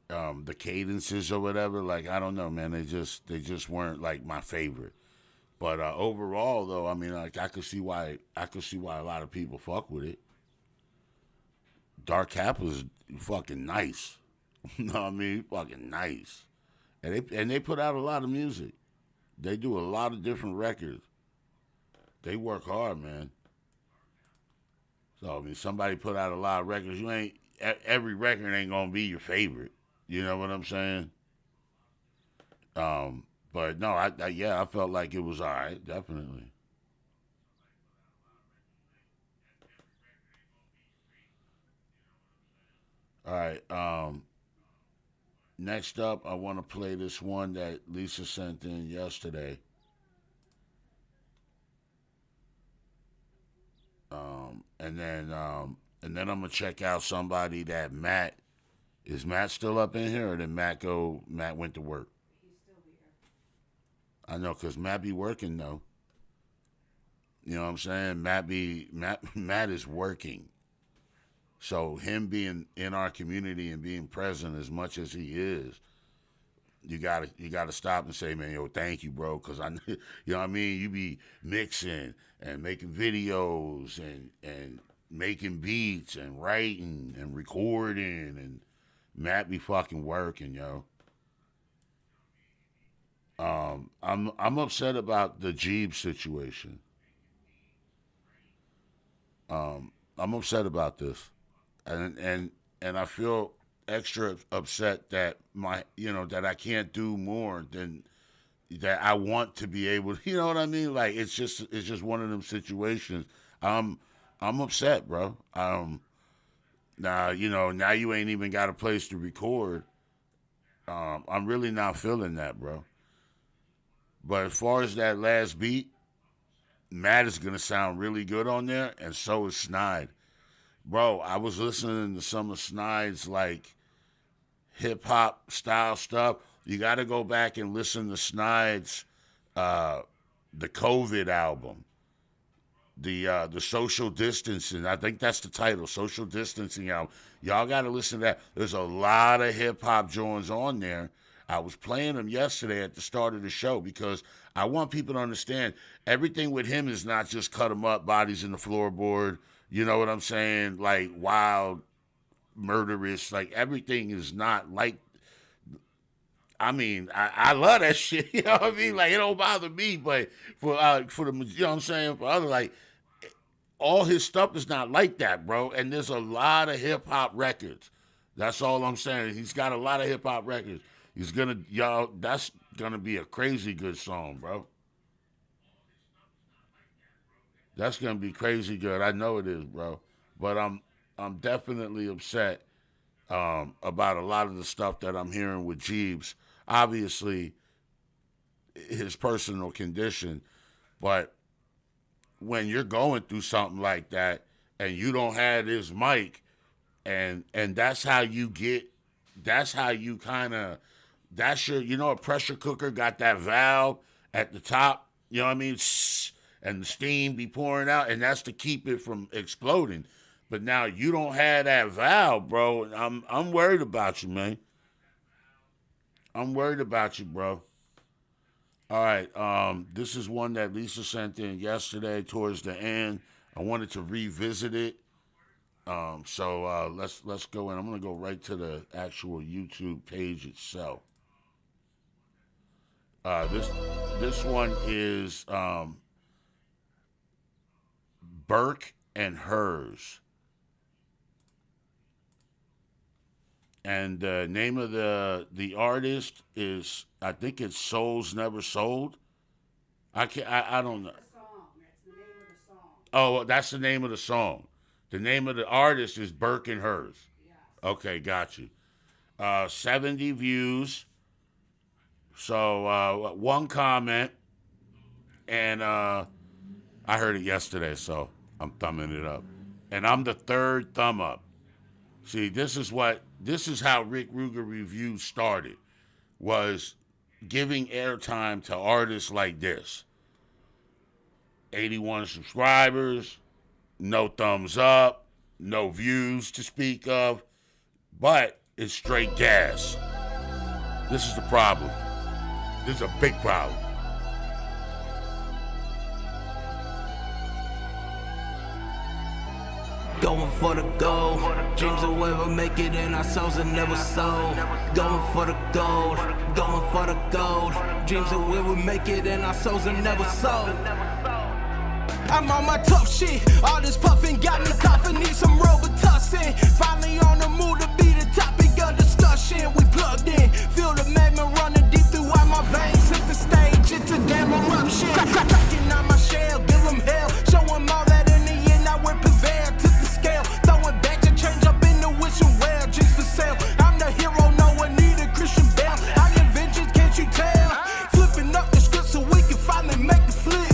the cadences or whatever. Like I don't know, man. They just weren't like my favorite. But overall, though, I mean, like I could see why a lot of people fuck with it. Dark Cap was fucking nice. You know what I mean? Fucking nice. And they put out a lot of music. They do a lot of different records. They work hard, man. So I mean, somebody put out a lot of records. Every record ain't gonna be your favorite. You know what I'm saying? But no, I felt like it was all right, definitely. All right. Next up, I want to play this one that Lisa sent in yesterday. And then I'm gonna check out somebody that Matt is. Matt still up in here, or did Matt go? Matt went to work. He's still here. I know, cause Matt be working though. You know what I'm saying? Matt is working. So him being in our community and being present as much as he is, you gotta stop and say, man, yo, thank you, bro, because you know what I mean. You be mixing and making videos and making beats and writing and recording, and Matt be fucking working, yo. I'm upset about the Jeeves situation. I'm upset about this. And I feel extra upset that that I can't do more than that. I want to be able to, you know what I mean? Like it's just one of them situations. I'm upset, bro. Now you ain't even got a place to record. I'm really not feeling that, bro. But as far as that last beat, Matt is gonna sound really good on there, and so is Snide. Bro, I was listening to some of Snide's like hip hop style stuff. You got to go back and listen to Snide's the COVID album, the social distancing. I think that's the title, social distancing album. Y'all got to listen to that. There's a lot of hip hop joints on there. I was playing them yesterday at the start of the show because I want people to understand everything with him is not just cut him up, bodies in the floorboard. You know what I'm saying? Like wild, murderous. Like everything is not like. I mean, I love that shit. You know what I mean? Like it don't bother me, but for the, you know what I'm saying, for other, like all his stuff is not like that, bro. And there's a lot of hip hop records. That's all I'm saying. He's got a lot of hip hop records. That's gonna be a crazy good song, bro. That's gonna be crazy good. I know it is, bro. But I'm definitely upset about a lot of the stuff that I'm hearing with Jeeves. Obviously, his personal condition, but when you're going through something like that and you don't have his mic, and that's how you kind of, that's your, a pressure cooker got that valve at the top, you know what I mean? And the steam be pouring out, and that's to keep it from exploding. But now you don't have that valve, bro. I'm worried about you, man. I'm worried about you, bro. All right, this is one that Lisa sent in yesterday towards the end. I wanted to revisit it. So let's go in. I'm gonna go right to the actual YouTube page itself. This one is Burke and Hers. And the name of the artist is, I think it's Souls Never Sold. I can't. I don't know. Oh, that's the name of the song. The name of the artist is Burke and Hers. Okay, got you. 70 views. So one comment, and I heard it yesterday, so I'm thumbing it up. And I'm the third thumb up. See, this is how Rickrugerreviews started, was giving airtime to artists like this. 81 subscribers, no thumbs up, no views to speak of, but it's straight gas. This is the problem. This is a big problem. Going for the gold, dreams will ever make it and our souls are never sold. Going for the gold, going for the gold, dreams will ever make it and our souls are never sold. I'm on my tough shit, all this puffing got me coughing, need some Robitussin. Finally on the move to be the topic of discussion. We plugged in, feel the magma running deep throughout my veins. Hit the stage, it's a damn eruption. Cracking out my shell, give them hell, show them all that in the end I will prevail. Took the scale, throwing back to change up in the wishing well, just for sale. I'm the hero, no one need a Christian Bale. I get vengeance, can't you tell? Flipping up the script so we can finally make the flip.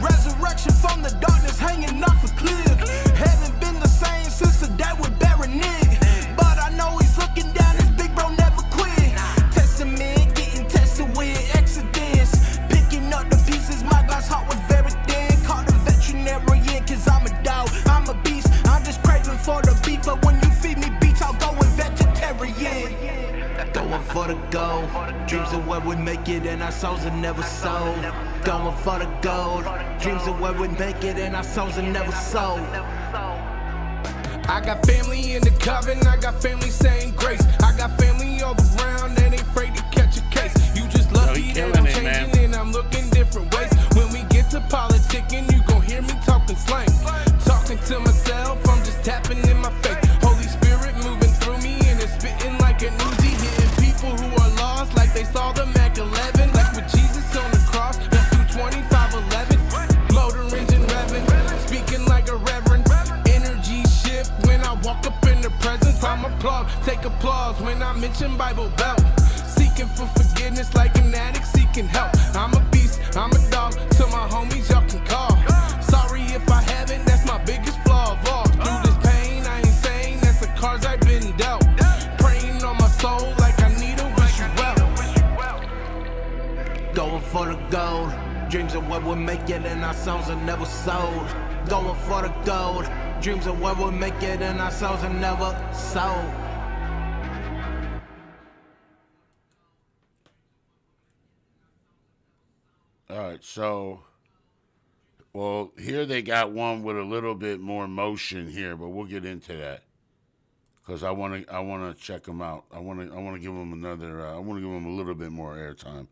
Resurrection from the darkness, hanging off a cliff. Haven't been the same since the day with Baronet. But I know he's looking down, his big bro never quit. Testament, getting tested with Exodus. Picking up the pieces, my glass heart was very thin. Called a veterinarian, cause I'm a dog, I'm a beast. I'm just craving for the beef, but when you feed me beats, I'll go with vegetarian. Going for the gold, dreams of where we make it and our souls are never sold. Going for the gold, dreams of where we make it and our souls are never sold. I got family in the coven, I got family saying grace. I got family all around that ain't afraid to catch a case. You just lucky that I'm changing and I'm looking different ways. When we get to politicking, you gon' hear me talking slang. Talking to myself, I'm just tapping in my faith. Holy Spirit moving through me and it's spitting like an Uzi, hitting people who are lost like they saw the Mac 11. Like with Jesus on the cross, up through 2511. Motor engine revving, speaking like a reverend. Energy shift when I walk up in the presence. I'm applaud, take applause when I mention Bible Belt. Seeking for forgiveness like an addict seeking help. I'm a beast, I'm a dog, to my homies y'all can call. Sorry if I haven't, that's my biggest flaw of all. Through this pain, I ain't saying that's the cards I've been dealt. Praying on my soul like I need to wish you well. Going for the gold, dreams of where we'll make it and our souls are never sold. Going for the gold, dreams of where we'll make it and our souls are never sold. All right, so, well, here they got one with a little bit more motion here, but we'll get into that because I want to check them out. I want to give them another. I want to give them a little bit more airtime.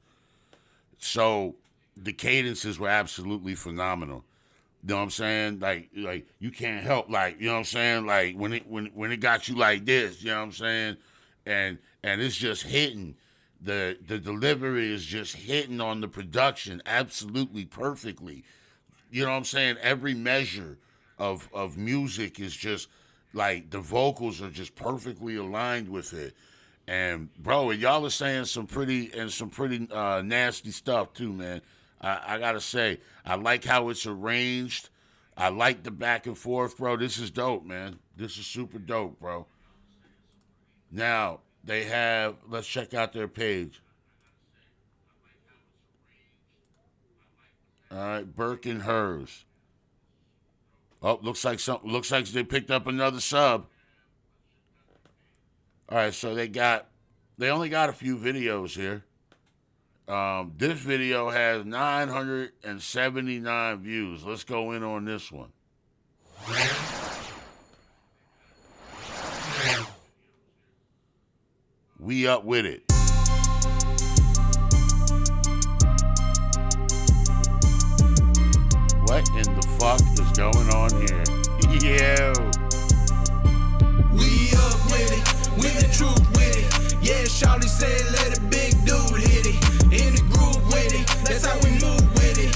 So the cadences were absolutely phenomenal. You know what I'm saying? Like you can't help, like, you know what I'm saying? Like when it got you like this, you know what I'm saying? And it's just hitting. The delivery is just hitting on the production absolutely perfectly. You know what I'm saying? Every measure of music is just like the vocals are just perfectly aligned with it. And bro, y'all are saying some pretty nasty stuff too, man. I gotta say, I like how it's arranged. I like the back and forth, bro. This is dope, man. This is super dope, bro. Now, they have, let's check out their page. All right, Burke and Hers. Oh, looks like they picked up another sub. All right, so they only got a few videos here. This video has 979 views. Let's go in on this one. We up with it. What in the fuck is going on here? Yo. We up with it, we the truth with it. Yeah, shawty said let a big dude hit it. In the groove with it, that's how we move with it.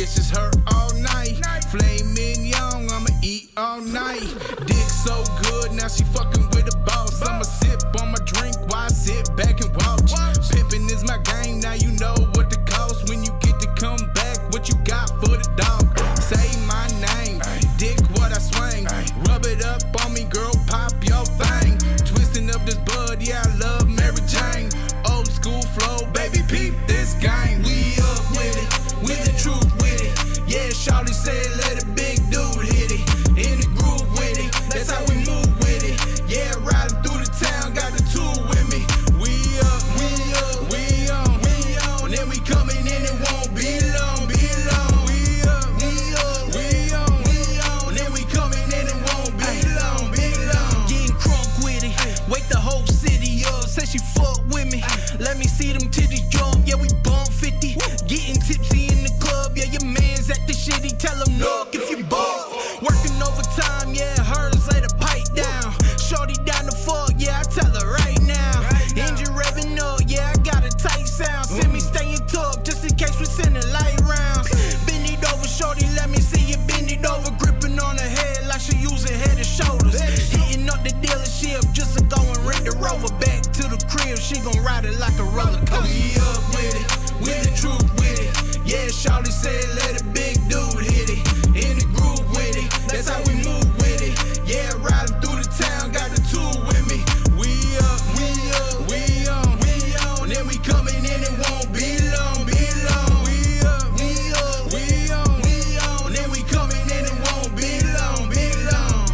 This is her all night. Flaming young, I'ma eat all night. Dick so good, now she fucking with the boss. I'ma sip on my drink while I sit back and watch. Pimpin' is my game, now you know what the cost. When you get to come back, what you got for the dog? Say my name, dick what I swing. Rub it up on me, girl, pop your thing. Twisting up this bud, yeah, I love Mary Jane. Old school flow, baby, peep this game. We up with it, with the truth with it. Yeah, shawty said let a big dude hit it. In the groove with it, that's how we move with it. Yeah, riding through the town, got the tool with me. We up, we up, we on, we on. Then we coming in, it won't be long, be long. We up, we up, we on, we on. Then we coming in, it won't be long, be long. Getting crunk with it, wake the whole city up. Say she fuck with me, let me see them titties jump. Yeah, we bump 50, getting tipsy in the club. Yeah, your man's at the shitty, tell him no if you bought. Working overtime, yeah, hers lay the pipe down. Shorty down the fuck, yeah, I tell her right now. Engine revving up, yeah, I got a tight sound. Send me staying tucked, just in case we send a light rounds. Bend it over, shorty, let me see you bend it over. Gripping on her head like she using head and shoulders. Hitting up the dealership just to go and rent the Rover. Back to the crib, she gon' ride it like a roller coaster. We up with it, with the truth with it. Yeah, shawty said let a big dude hit it. In the groove with it, that's how we move with it. Yeah, riding through the town, got the tool with me. We up, we up, we on, we on. Then we coming in, it won't be long, be long. We up, we up, we on, we on. Then we coming in, it won't be long, be long.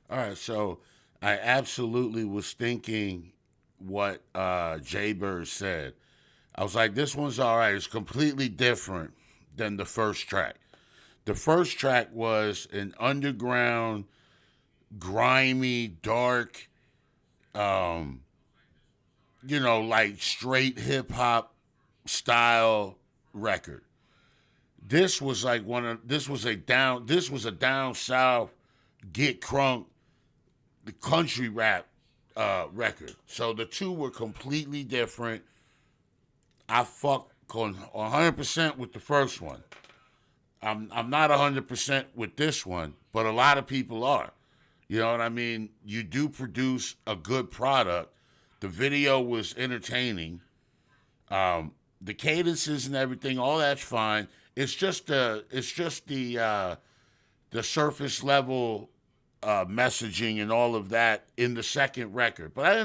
All right, so I absolutely was thinking what Jay Bird said. I was like, this one's all right. It's completely different than the first track. The first track was an underground, grimy, dark, like straight hip hop style record. This was like this was a down south, get crunk, the country rap record. So the two were completely different. I fuck 100% with the first one. I'm not 100% with this one, but a lot of people are. You know what I mean? You do produce a good product. The video was entertaining. The cadences and everything, all that's fine. It's just the surface level messaging and all of that in the second record. But I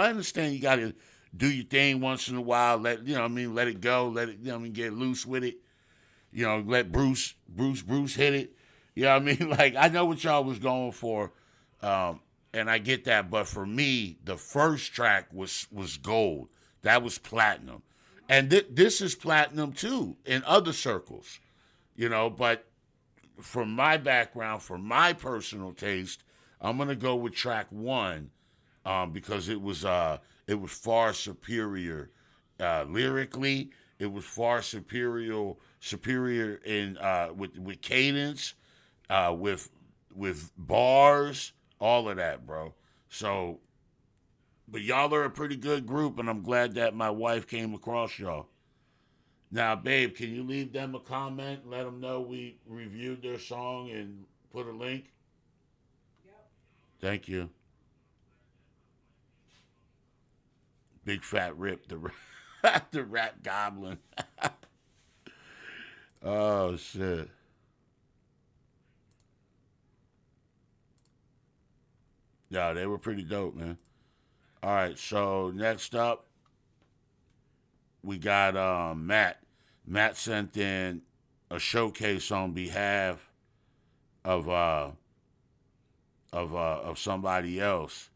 understand you got to do your thing once in a while. Let it go. Let it, get loose with it. Let Bruce hit it. You know what I mean? Like, I know what y'all was going for, and I get that. But for me, the first track was gold. That was platinum. And this is platinum, too, in other circles. But from my background, for my personal taste, I'm going to go with track one because it was far superior lyrically. It was far superior in with cadence, with bars, all of that, bro. So, but y'all are a pretty good group, and I'm glad that my wife came across y'all. Now, babe, can you leave them a comment and let them know we reviewed their song and put a link? Yep. Thank you. Big Fat Rip, the rap goblin. Oh, shit. Yeah, they were pretty dope, man. All right, so next up, we got Matt. Matt sent in a showcase on behalf of somebody else,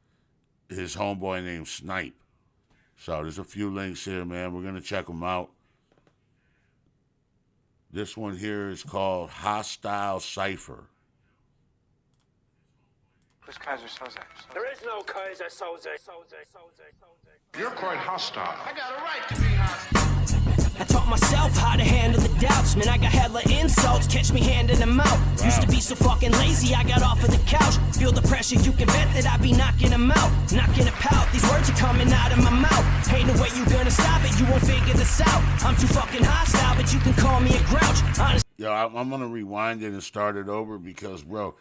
his homeboy named Snipe. So there's a few links here, man. We're gonna check them out. This one here is called Hostile Cipher. Who's Kaiser Soze? There is no Kaiser Soze. You're quite hostile. I got a right to be hostile. I taught myself how to handle the doubts. Man, I got hella insults, catch me handing them out. Wow. Used to be so fucking lazy, I got off of the couch. Feel the pressure, you can bet that I be knocking them out. Knocking a pout, these words are coming out of my mouth. Ain't no way you gonna stop it, you won't figure this out. I'm too fucking hostile, but you can call me a grouch. Honest. Yo, I'm gonna rewind it and start it over because, bro,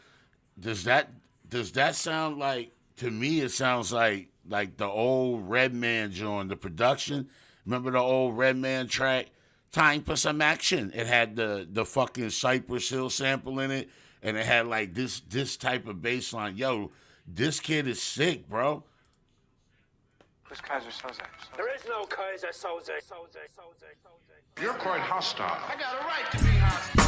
does that sound like, to me it sounds like the old Redman joint, the production. Remember the old Redman track, Time for Some Action? It had the fucking Cypress Hill sample in it, and it had like this type of bass line. Yo, this kid is sick, bro. Who's Kaiser Soze? There is no Kaiser Soze. You're quite hostile. I got a right to be hostile.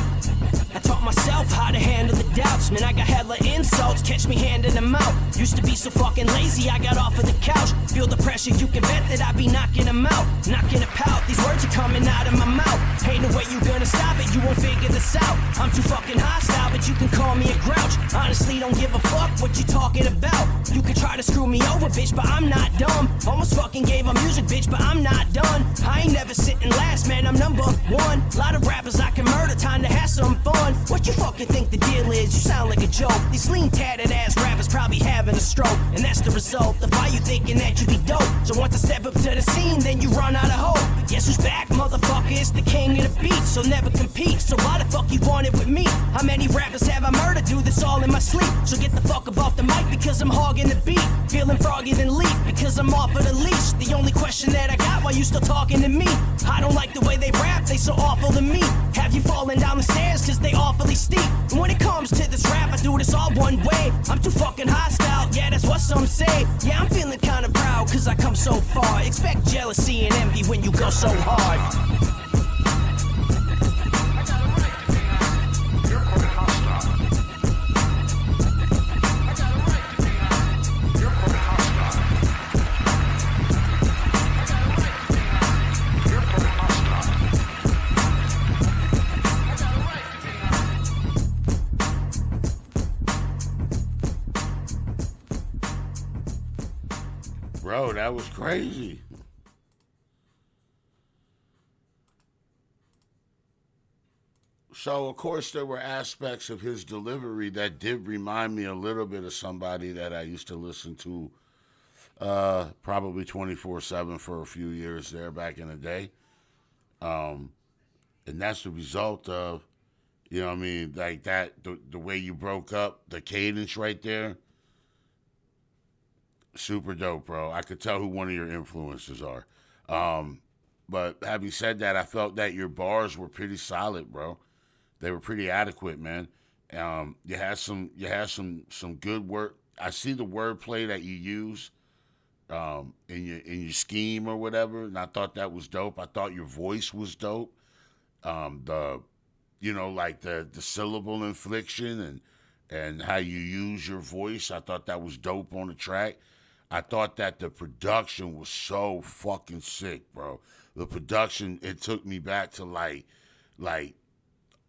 I taught myself how to handle the doubts. Man, I got hella insults, catch me handing them out. Used to be so fucking lazy, I got off of the couch. Feel the pressure, you can bet that I be knocking them out. Knocking a pout, these words are coming out of my mouth. Ain't no way you gonna stop it, you won't figure this out. I'm too fucking hostile, but you can call me a grouch. Honestly, don't give a fuck what you talking about. You can try to screw me over, bitch, but I'm not dumb. Almost fucking gave up music, bitch, but I'm not done. I ain't never sitting last, man, I'm number one. Lot of rappers I can murder, time to have some fun. What you fucking think the deal is? You sound like a joke. These lean tatted ass rappers probably having a stroke, and that's the result of why you thinking that you be dope. So once I step up to the scene, then you run out of hope. But guess who's back, motherfucker? It's the king of the beat, so never compete. So why the fuck you want it with me? How many rappers have I murdered? Do this all in my sleep. So get the fuck up off the mic because I'm hogging the beat. Feeling froggy than leap because I'm off of the leash. The only question that I got, why you still talking to me? I don't like the way they rap, they so awful to me. Have you fallen down the stairs cause they awfully steep? And when it comes to this rap, I do this all one way. I'm too fucking hostile, yeah, that's what some say. Yeah, I'm feeling kinda proud cause I come so far. Expect jealousy and envy when you go so hard. Bro, that was crazy. So, of course, there were aspects of his delivery that did remind me a little bit of somebody that I used to listen to probably 24/7 for a few years there back in the day. And that's the result of, you know what I mean, like that, the way you broke up, the cadence right there. Super dope, bro. I could tell who one of your influences are. But having said that, I felt that your bars were pretty solid, bro. They were pretty adequate, man. You had some good work. I see the wordplay that you use in your scheme or whatever, and I thought that was dope. I thought your voice was dope. The syllable infliction and how you use your voice, I thought that was dope on the track. I thought that the production was so fucking sick, bro. The production, it took me back to like, you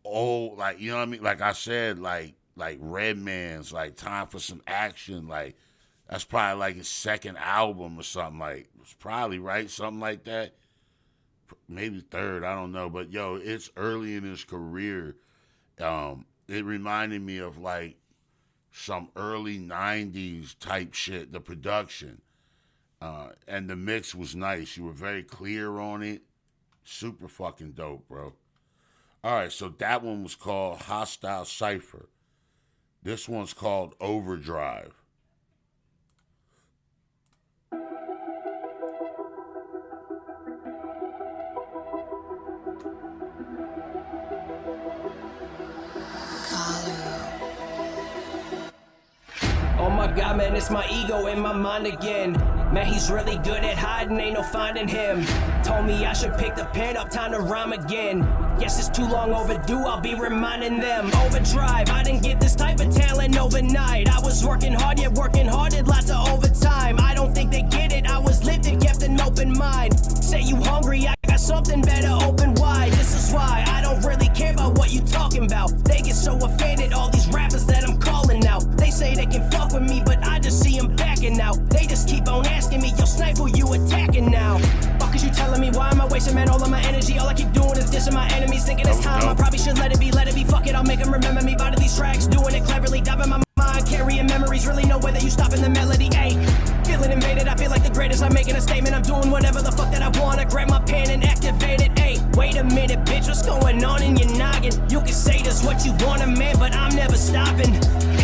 know what I mean? Like I said, like Redman's, like Time for Some Action, like that's probably like his second album or something, like it's probably right, something like that. Maybe third, I don't know. But yo, it's early in his career. It reminded me of like some early 90s type shit, the production. And the mix was nice. You were very clear on it. Super fucking dope, bro. All right, so that one was called Hostile Cypher. This one's called Overdrive. Oh my god, man, it's my ego in my mind again. Man, he's really good at hiding, ain't no finding him. Told me I should pick the pen up, time to rhyme again. Guess it's too long overdue, I'll be reminding them. Overdrive, I didn't get this type of talent overnight. I was working hard, yet working hard, did lots of overtime. I don't think they get it, I was lifted, kept an open mind. Say you hungry, I got something better, open wide. This is why I don't really care about what you talking about. They get so offended, all these rappers that I'm calling out. They say they can fuck with me, but should let it be, fuck it, I'll make them remember me. By these tracks, doing it cleverly, diving my mind, carrying memories, really no way that you stopping the melody, ayy. Feeling invaded, I feel like the greatest, I'm making a statement, I'm doing whatever the fuck that I wanna, grab my pen and activate it, ayy. Wait a minute, bitch, what's going on in your noggin? You can say this what you wanna, man, but I'm never stopping.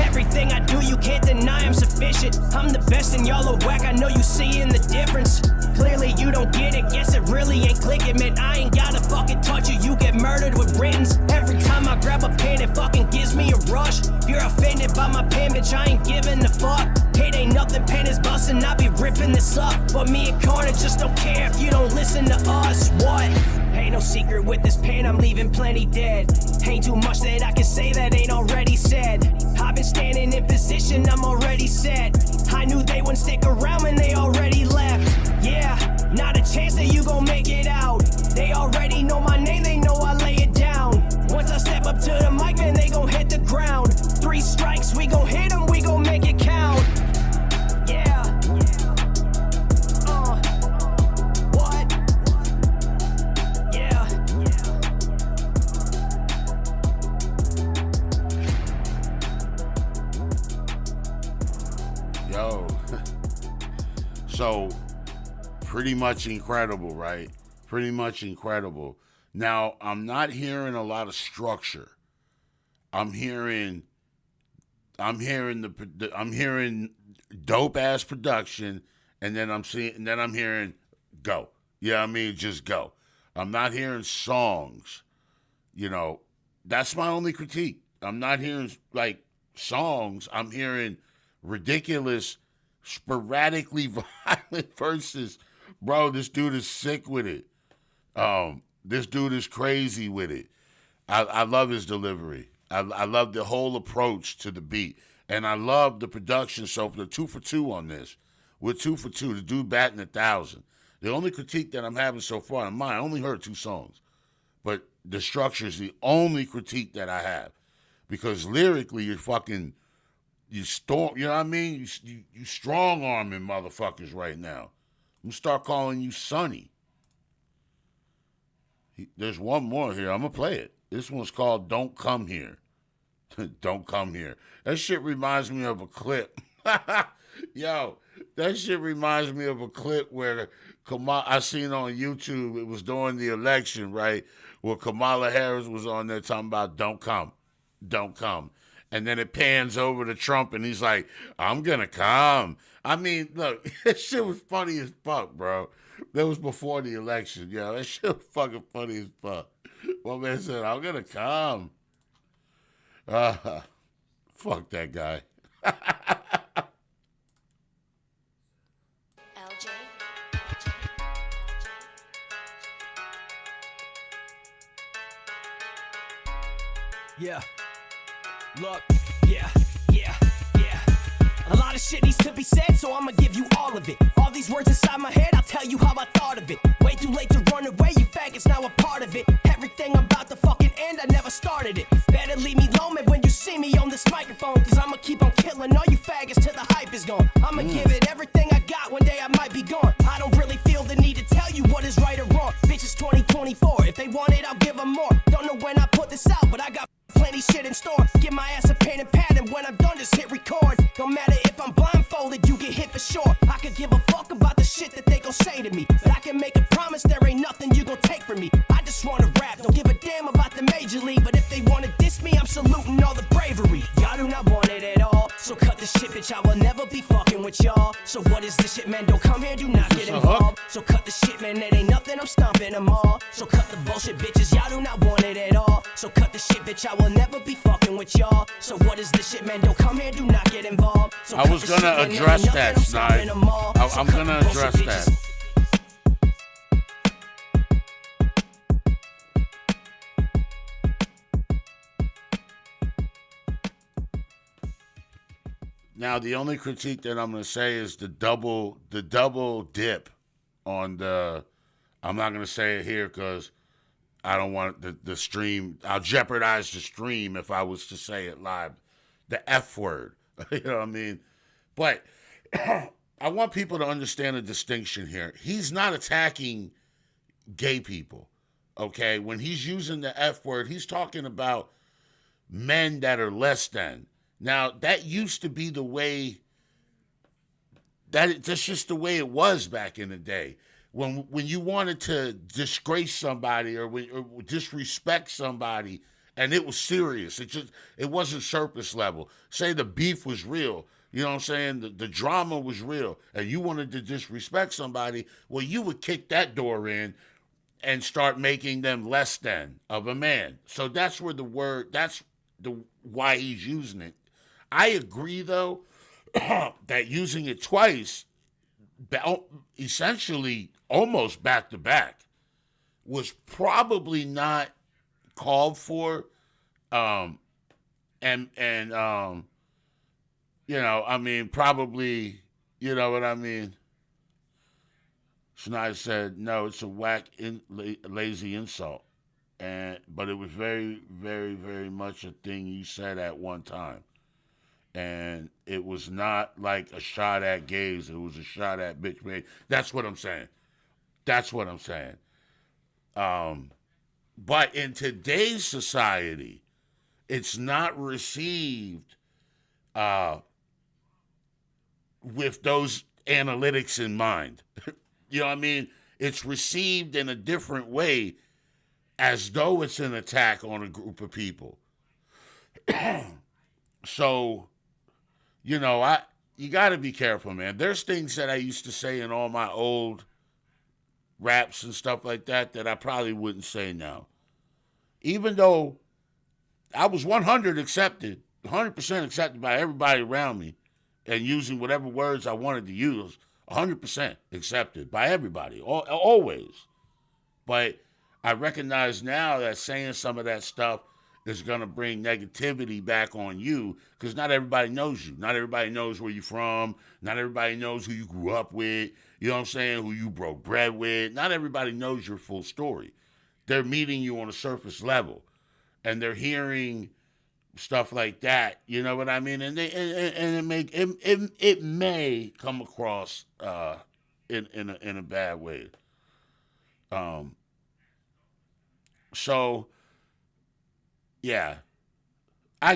Everything I do, you can't deny I'm sufficient. I'm the best and y'all are whack, I know you seeing the difference. Clearly you don't get it, guess it really ain't clicking, man. I ain't gotta fucking touch you, you get murdered with writtens. Every time I grab a pen, it fucking gives me a rush. If you're offended by my pen, bitch, I ain't giving a fuck. It ain't nothing, pen is bustin', I be ripping this up. But me and Corner just don't care if you don't listen to us, what? Ain't no secret with this pen, I'm leaving plenty dead. Ain't too much that I can say that ain't already said. I've been standing in position, I'm already set. I knew they wouldn't stick around when they already left. Yeah, not a chance that you gon' make it out. They already know my name, they know I lay it down. Once I step up to the mic, man, they gon' hit the ground. 3 strikes, we gon' hit them, we gon' make it count. Yeah. What? Yeah. Yo. So, pretty much incredible, right? Pretty much incredible. Now, I'm not hearing a lot of structure. I'm hearing dope ass production, and then I'm hearing go. Yeah, I mean, just go. I'm not hearing songs. You know, that's my only critique. I'm not hearing like songs. I'm hearing ridiculous, sporadically violent verses. Bro, this dude is sick with it. This dude is crazy with it. I love his delivery. I love the whole approach to the beat. And I love the production. So for the 2 for 2 on this, we're 2 for 2. The dude batting 1,000. The only critique that I'm having so far, and I only heard 2 songs, but the structure is the only critique that I have. Because lyrically, you know what I mean? You strong-arming motherfuckers right now. I'm gonna start calling you Sonny. There's one more here. I'm gonna play it. This one's called Don't Come Here. Don't Come Here. That shit reminds me of a clip. Yo, that shit reminds me of a clip where I seen on YouTube. It was during the election, right? Where Kamala Harris was on there talking about don't come. Don't come. And then it pans over to Trump, and he's like, I'm going to come. I mean, look, that shit was funny as fuck, bro. That was before the election. Yeah, that shit was fucking funny as fuck. One man said, I'm going to come. Fuck that guy. Yeah. Look, yeah. A lot of shit needs to be said, so I'ma give you all of it. All these words inside my head, I'll tell you how I thought of it. Way too late to run away, you faggots now a part of it. Everything about the fucking end, I never started it. Better leave me alone, man, when you see me on this microphone. Cause I'ma keep on killing all you faggots till the hype is gone. I'ma give it everything I got, one day I might be gone. I don't really feel the need to tell you what is right or wrong. Bitch, it's 2024, if they want it, I'll give them more. Don't know when I put this out, but I got plenty shit in store. Give my ass a pen and pad, and when I'm done, just hit record. Don't matter if I'm blindfolded, you get hit for sure. I could give a fuck about the shit that they gon' say to me, but I can make a promise there ain't nothing you gon' take from me. I just wanna rap, don't give a damn about the major league, but if they wanna diss me, I'm saluting all the bravery. Y'all do not want it at all, so cut the shit, bitch, I will never be fucking with y'all. So what is this shit, man? Don't come here, do not get involved. So cut the shit, man, it ain't nothing, I'm stomping them all. So cut the bullshit, bitches, y'all do not want it at all. So cut the shit, bitch, I will never be fucking with y'all. So what is this shit, man? Don't come here, do not get involved. So I was gonna address that, Snide. I'm gonna address that. Now, the only critique that I'm gonna say is the double dip on the. I'm not gonna say it here because I don't want the stream. I'll jeopardize the stream if I was to say it live. The F word. You know what I mean? But I want people to understand the distinction here. He's not attacking gay people. Okay, when he's using the F word, he's talking about men that are less than. Now, that used to be the way, that's just the way it was back in the day. When you wanted to disgrace somebody or disrespect somebody, and it was serious, it wasn't surface level. Say the beef was real, you know what I'm saying? The drama was real, and you wanted to disrespect somebody, well, you would kick that door in and start making them less than of a man. So that's where the word, that's the why he's using it. I agree though that using it twice, essentially almost back to back, was probably not called for. And you know, I mean, probably, you know what I mean. Schneider said, "No, it's a whack, lazy insult." But it was very, very, very much a thing you said at one time, and it was not like a shot at gays. It was a shot at bitch made. That's what I'm saying. That's what I'm saying. But in today's society, it's not received with those analytics in mind. You know what I mean? It's received in a different way, as though it's an attack on a group of people. So, you know, you got to be careful, man. There's things that I used to say in all my old raps and stuff like that I probably wouldn't say now. Even though I was 100% accepted by everybody around me, and using whatever words I wanted to use, 100% accepted by everybody, always. But I recognize now that saying some of that stuff is going to bring negativity back on you, because not everybody knows you. Not everybody knows where you're from. Not everybody knows who you grew up with. You know what I'm saying? Who you broke bread with. Not everybody knows your full story. They're meeting you on a surface level, and they're hearing stuff like that. You know what I mean? And it may come across in a bad way. So yeah, I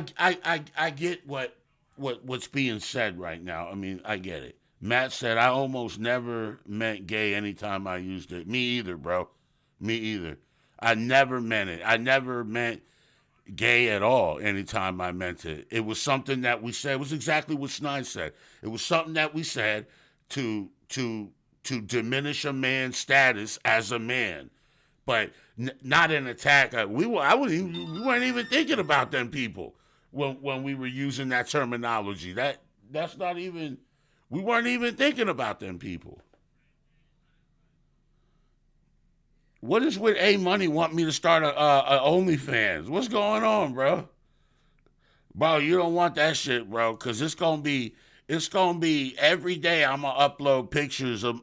get what's being said right now. I mean, I get it. Matt said, I almost never meant gay anytime I used it. Me either, bro. Me either. I never meant it. I never meant gay at all anytime I meant it. It was something that we said. It was exactly what Snide said. It was something that we said to diminish a man's status as a man, but not an attack. We weren't even thinking about them people when we were using that terminology. That's not even. We weren't even thinking about them people. What is with A Money want me to start a OnlyFans? What's going on, bro? Bro, you don't want that shit, bro, because it's gonna be every day. I'm gonna upload pictures of.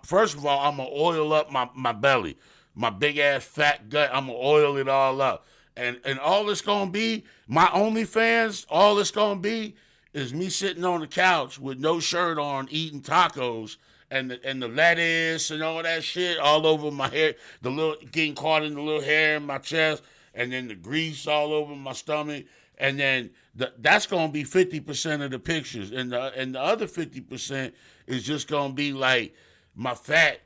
First of all, I'm gonna oil up my belly, my big ass fat gut. I'm gonna oil it all up, and all it's gonna be, my OnlyFans. All it's gonna be is me sitting on the couch with no shirt on, eating tacos. And the lettuce and all that shit all over my hair, getting caught in the little hair in my chest, and then the grease all over my stomach, and then that's gonna be 50% of the pictures, and the other 50% is just gonna be like my fat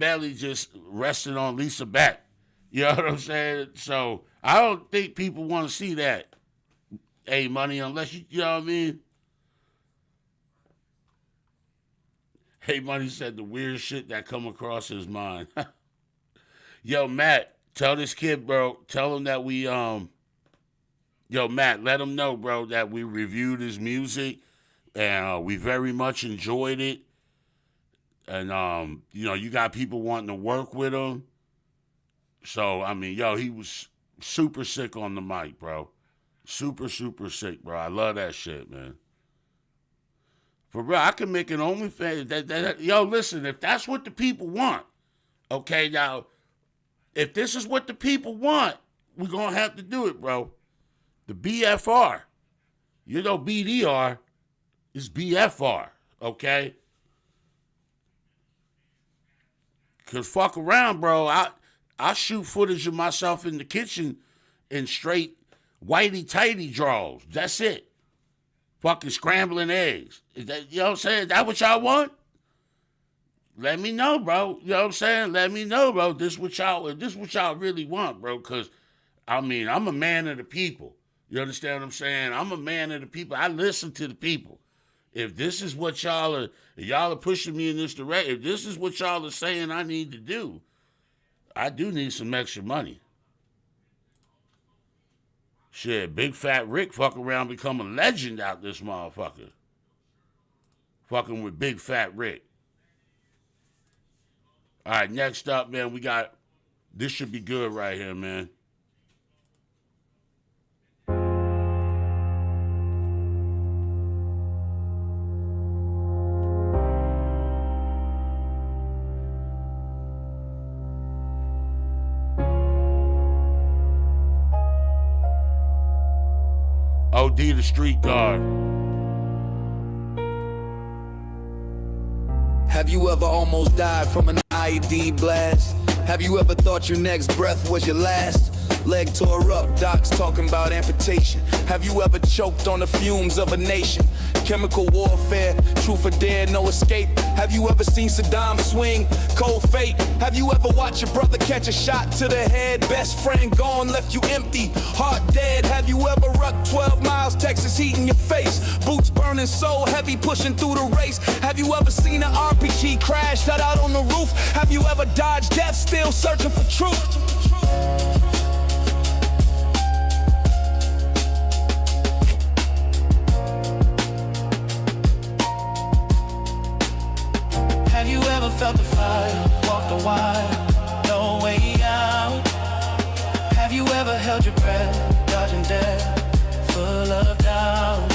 belly just resting on Lisa's back. You know what I'm saying? So I don't think people want to see that, A Money, unless you know what I mean. Hey Money said the weird shit that come across his mind. Yo, Matt, tell this kid, bro. Tell him that we Yo, Matt, let him know, bro, that we reviewed his music and we very much enjoyed it. And you know, you got people wanting to work with him. So I mean, yo, he was super sick on the mic, bro. Super, super sick, bro. I love that shit, man. For real, I can make an OnlyFans. Yo, listen, if that's what the people want, okay, now, if this is what the people want, we're going to have to do it, bro. The BFR, you know, BDR is BFR, okay? Because fuck around, bro. I shoot footage of myself in the kitchen in straight whitey tighty drawers. That's it. Fucking scrambling eggs. Is that, you know what I'm saying? Is that what y'all want? Let me know, bro. You know what I'm saying? Let me know, bro. This is what y'all really want, bro. Cause I mean, I'm a man of the people. You understand what I'm saying? I'm a man of the people. I listen to the people. If this is what y'all are pushing me in this direction, if this is what y'all are saying I need to do, I do need some extra money. Shit, Big Fat Rick fuck around, become a legend out this motherfucker. Fucking with Big Fat Rick. All right, next up, man, we got, this should be good right here, man. OD the Street Guard. Have you ever almost died from an IED blast? Have you ever thought your next breath was your last? Leg tore up, docs talking about amputation. Have you ever choked on the fumes of a nation? Chemical warfare, truth or dare, no escape. Have you ever seen Saddam swing? Cold fate. Have you ever watched your brother catch a shot to the head? Best friend gone, left you empty, heart dead. Have you ever rucked 12 miles, Texas heat in your face? Boots burning so heavy, pushing through the race. Have you ever seen an RPG crash that out on the roof? Have you ever dodged death, still searching for truth? Have you ever felt the fire, walked a while, no way out? Have you ever held your breath, dodging death, full of doubt?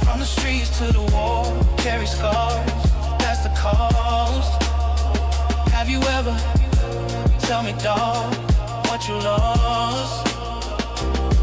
From the streets to the war, carry scars, that's the cost. Have you ever, tell me dawg, what you lost?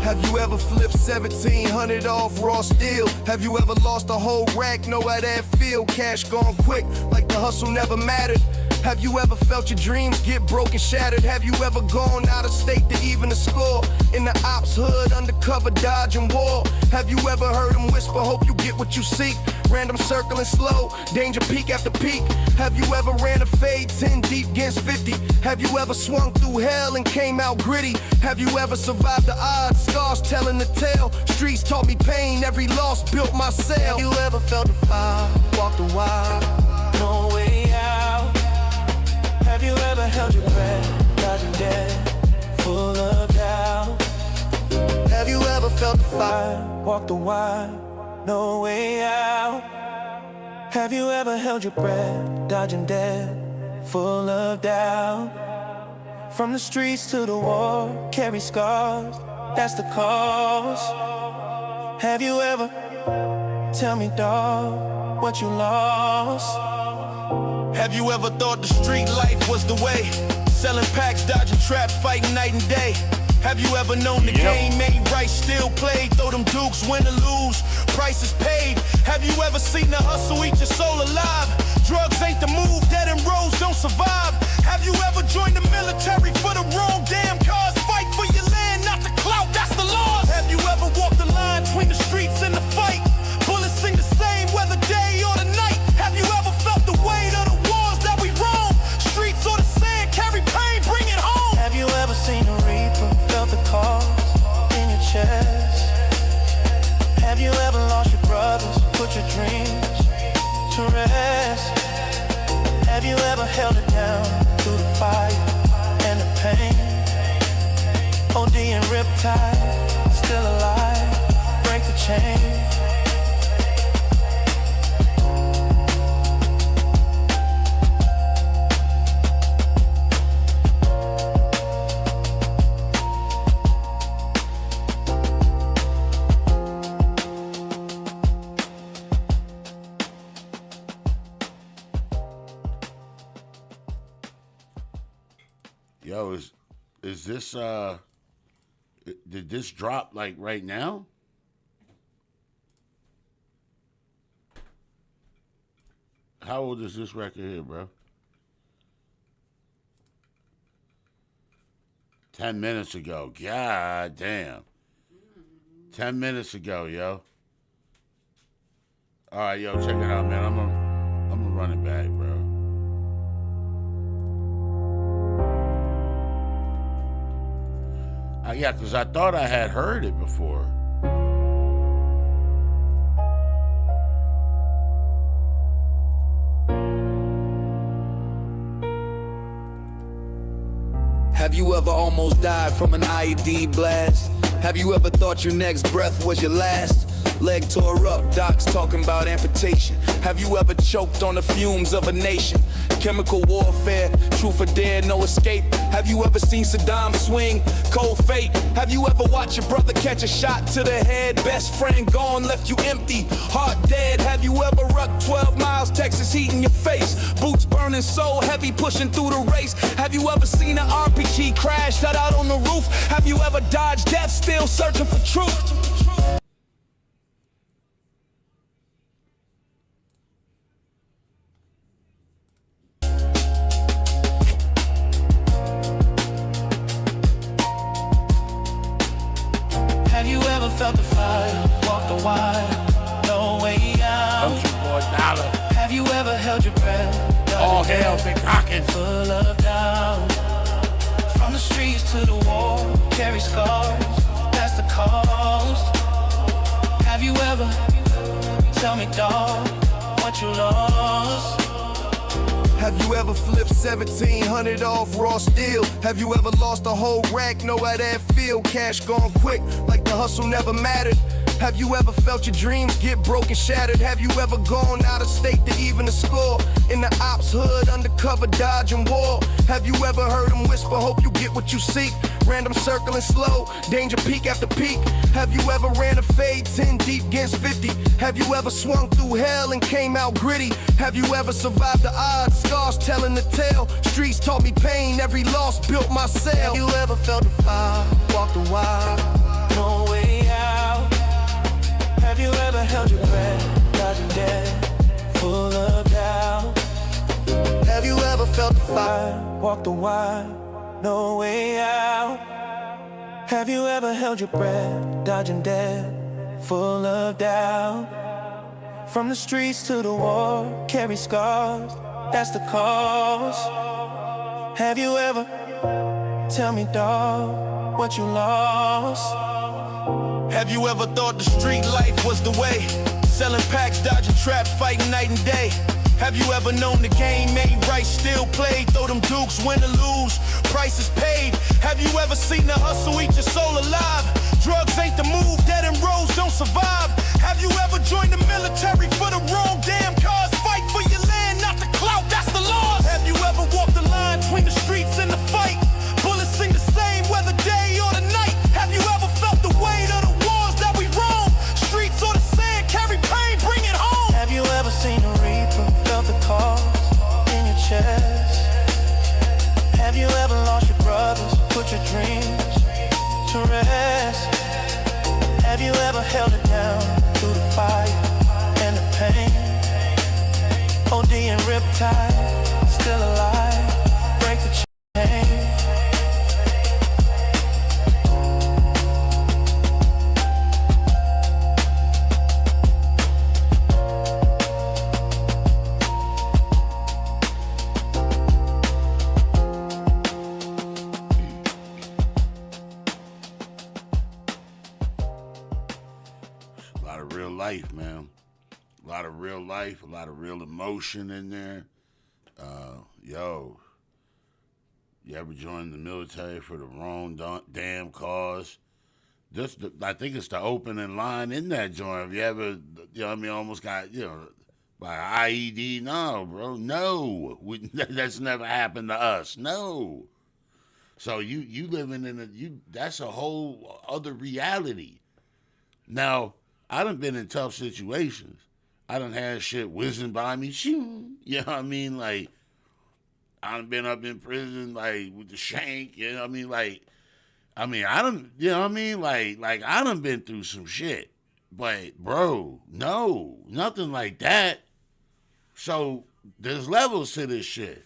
Have you ever flipped 1700 off raw steel? Have you ever lost a whole rack? Know how that feel? Cash gone quick, like the hustle never mattered. Have you ever felt your dreams get broken, shattered? Have you ever gone out of state to even a score? In the ops hood, undercover, dodging war. Have you ever heard them whisper, hope you get what you seek? Random circling slow, danger peak after peak. Have you ever ran a fade 10 deep against 50? Have you ever swung through hell and came out gritty? Have you ever survived the odds, scars telling the tale? Streets taught me pain, every loss built my cell. Have you ever felt the fire, walked a while, no way out? Have you ever held your breath, dodging death, full of doubt? Have you ever felt the fire, walked a while, no way out? Have you ever held your breath, dodging death, full of doubt? From the streets to the war, carry scars, that's the cost. Have you ever, tell me dawg, what you lost? Have you ever thought the street life was the way? Selling packs, dodging traps, fighting night and day. Have you ever known the game ain't right, still played? Throw them dukes, win or lose, price is paid. Have you ever seen the hustle eat your soul alive? Drugs ain't the move, dead and roads don't survive. Have you ever joined the military for the wrong damn cause? Fight for your land, not the clout, that's the laws. Have you ever walked the line between the streets and the fight? Bullets sing the same whether day or the night. Have you ever felt the weight of the wars that we roam? Streets or the sand, carry pain, bring it home. Have you ever seen a reaper, felt the cause in your chest? Have you ever lost your brothers, put your dreams to rest? Have you ever held it down through the fire and the pain? OD and riptide, still alive, break the chain. Yo, is this did this drop like right now? How old is this record here, bro? 10 minutes ago. God damn. 10 minutes ago, yo. All right, yo, check it out, man. I'm gonna run it back, bro. Yeah, because I thought I had heard it before. Have you ever almost died from an IED blast? Have you ever thought your next breath was your last? Leg tore up, docs talking about amputation. Have you ever choked on the fumes of a nation? Chemical warfare, truth or dare, no escape. Have you ever seen Saddam swing? Cold fate. Have you ever watched your brother catch a shot to the head? Best friend gone, left you empty, heart dead. Have you ever rucked 12 miles, Texas heat in your face? Boots burning so heavy, pushing through the race. Have you ever seen an RPG crash shut out on the roof? Have you ever dodged death, still searching for truth? Felt the fire, walked a while, no way out. Have you ever held your breath? All hell been cocking. Full of doubt. From the streets to the war, carry scars. That's the cost. Have you ever? Tell me, dog, what you lost. Have you ever flipped 1700 off raw steel? Have you ever lost a whole rack? Know how that feel? Cash gone quick, like the hustle never mattered. Have you ever felt your dreams get broken, shattered? Have you ever gone out of state to even a score? In the ops hood, undercover, dodging war. Have you ever heard them whisper, hope you get what you seek? Random circling slow, danger peak after peak. Have you ever ran a fade 10 deep against 50? Have you ever swung through hell and came out gritty? Have you ever survived the odds, scars telling the tale? Streets taught me pain, every loss built my cell. Have you ever felt the fire, walked a while, no way out? Have you ever held your breath, dodging death, full of doubt? Have you ever felt the fire, walked a while, no way out? Have you ever held your breath, dodging death, full of doubt? From the streets to the war, carry scars, that's the cost. Have you ever, tell me, dog, what you lost? Have you ever thought the street life was the way? Selling packs, dodging traps, fighting night and day. Have you ever known the game ain't right, still played? Throw them dukes, win or lose, price is paid. Have you ever seen the hustle eat your soul alive? Drugs ain't the move, dead and roads don't survive. Have you ever joined the military for the wrong damn cause? Fight for your land, not the clout, that's the law. Have you ever walked the line between the streets and the fight? Bullets sing the same whether day or the night. Have you ever felt the weight of the wars that we roam? Streets or the sand, carry pain, bring it home. Have you ever seen a reaper, felt the call in your chest? Have you ever lost your brothers, put your dreams to rest? Have you ever held it down through the fire and the pain? OD and riptide, still alive, break the chain. Life, man. A lot of real life, a lot of real emotion in there. Yo, you ever joined the military for the wrong damn cause? I think it's the opening line in that joint. Have you ever, you know what I mean, almost got, by IED? No, bro, no. That's never happened to us. No. So you living in that's a whole other reality. Now, I done been in tough situations. I done had shit whizzing by me. You know what I mean? Like, I done been up in prison, like, with the shank. You know what I mean? Like, I done, you know what I mean? Like I done been through some shit. But, bro, no, nothing like that. So, there's levels to this shit.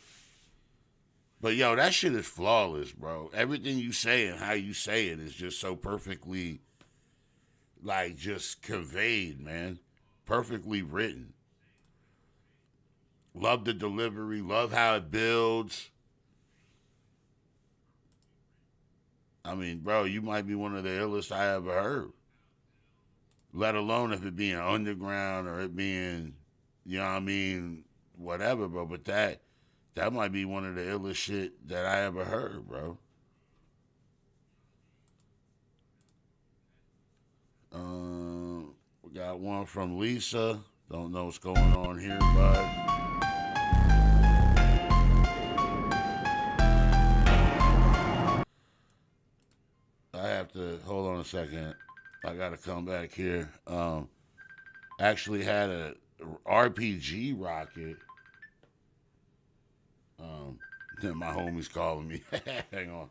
But yo, that shit is flawless, bro. Everything you say and how you say it is just so perfectly, like, just conveyed, man. Perfectly written. Love the delivery. Love how it builds. I mean, bro, you might be one of the illest I ever heard. Let alone if it being underground or it being, you know what I mean, whatever, bro. But that might be one of the illest shit that I ever heard, bro. We got one from Lisa. Don't know what's going on here, bud. I have to hold on a second. I gotta come back here. Actually had a RPG rocket. Then my homie's calling me. Hang on.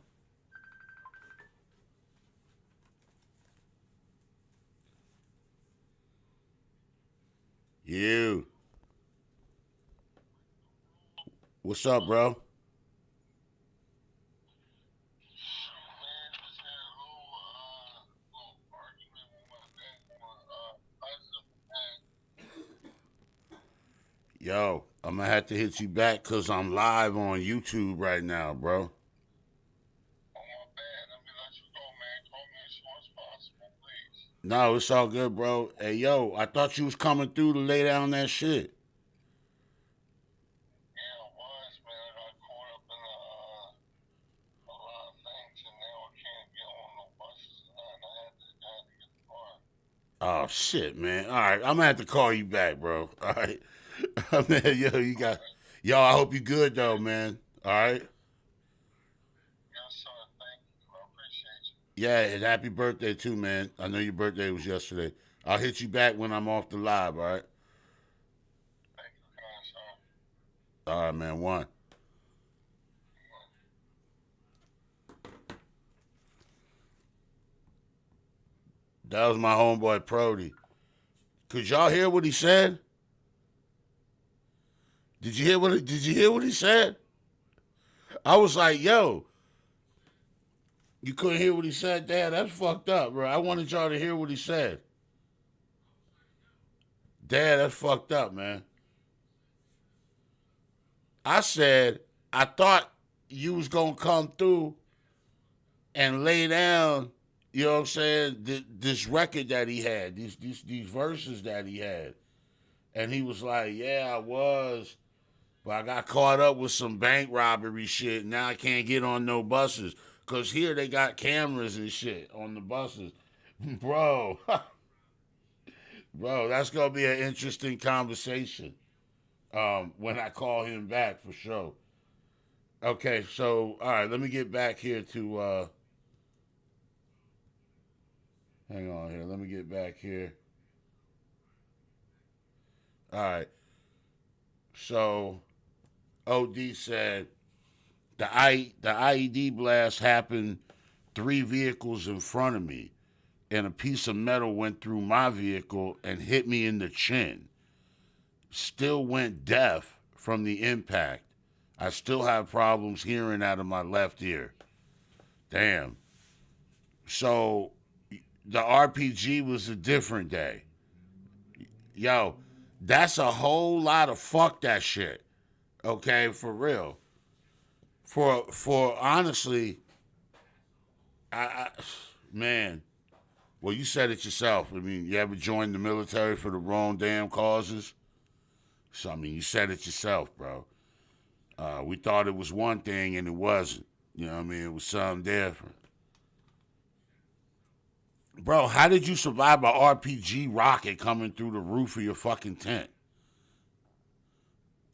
You. What's up, bro? Yo, I'm gonna have to hit you back because I'm live on YouTube right now, bro. No, it's all good, bro. Hey, yo, I thought you was coming through to lay down that shit. Oh shit, man. All right, I'm gonna have to call you back, bro. All right, man. I hope you good though, man. All right. Yeah, and happy birthday too, man. I know your birthday was yesterday. I'll hit you back when I'm off the live. All right. All right, man. One. That was my homeboy Prody. Could y'all hear what he said? Did you hear what he said? I was like, yo, you couldn't hear what he said, Dad? That's fucked up, bro. I wanted y'all to hear what he said. Dad, that's fucked up, man. I said, I thought you was gonna come through and lay down, you know what I'm saying, this record that he had, these verses that he had. And he was like, yeah, I was, but I got caught up with some bank robbery shit. Now I can't get on no buses. Because here they got cameras and shit on the buses. Bro. Bro, that's going to be an interesting conversation when I call him back for sure. Okay, so, all right, let me get back here to... hang on here. Let me get back here. All right. So, OD said... The IED blast happened 3 vehicles in front of me, and a piece of metal went through my vehicle and hit me in the chin. Still went deaf from the impact. I still have problems hearing out of my left ear. Damn. So the RPG was a different day. Yo, that's a whole lot of fuck that shit. Okay, for real. For honestly, man, well, you said it yourself. I mean, you ever joined the military for the wrong damn causes? So, I mean, you said it yourself, bro. We thought it was one thing and it wasn't. You know what I mean? It was something different. Bro, how did you survive an RPG rocket coming through the roof of your fucking tent?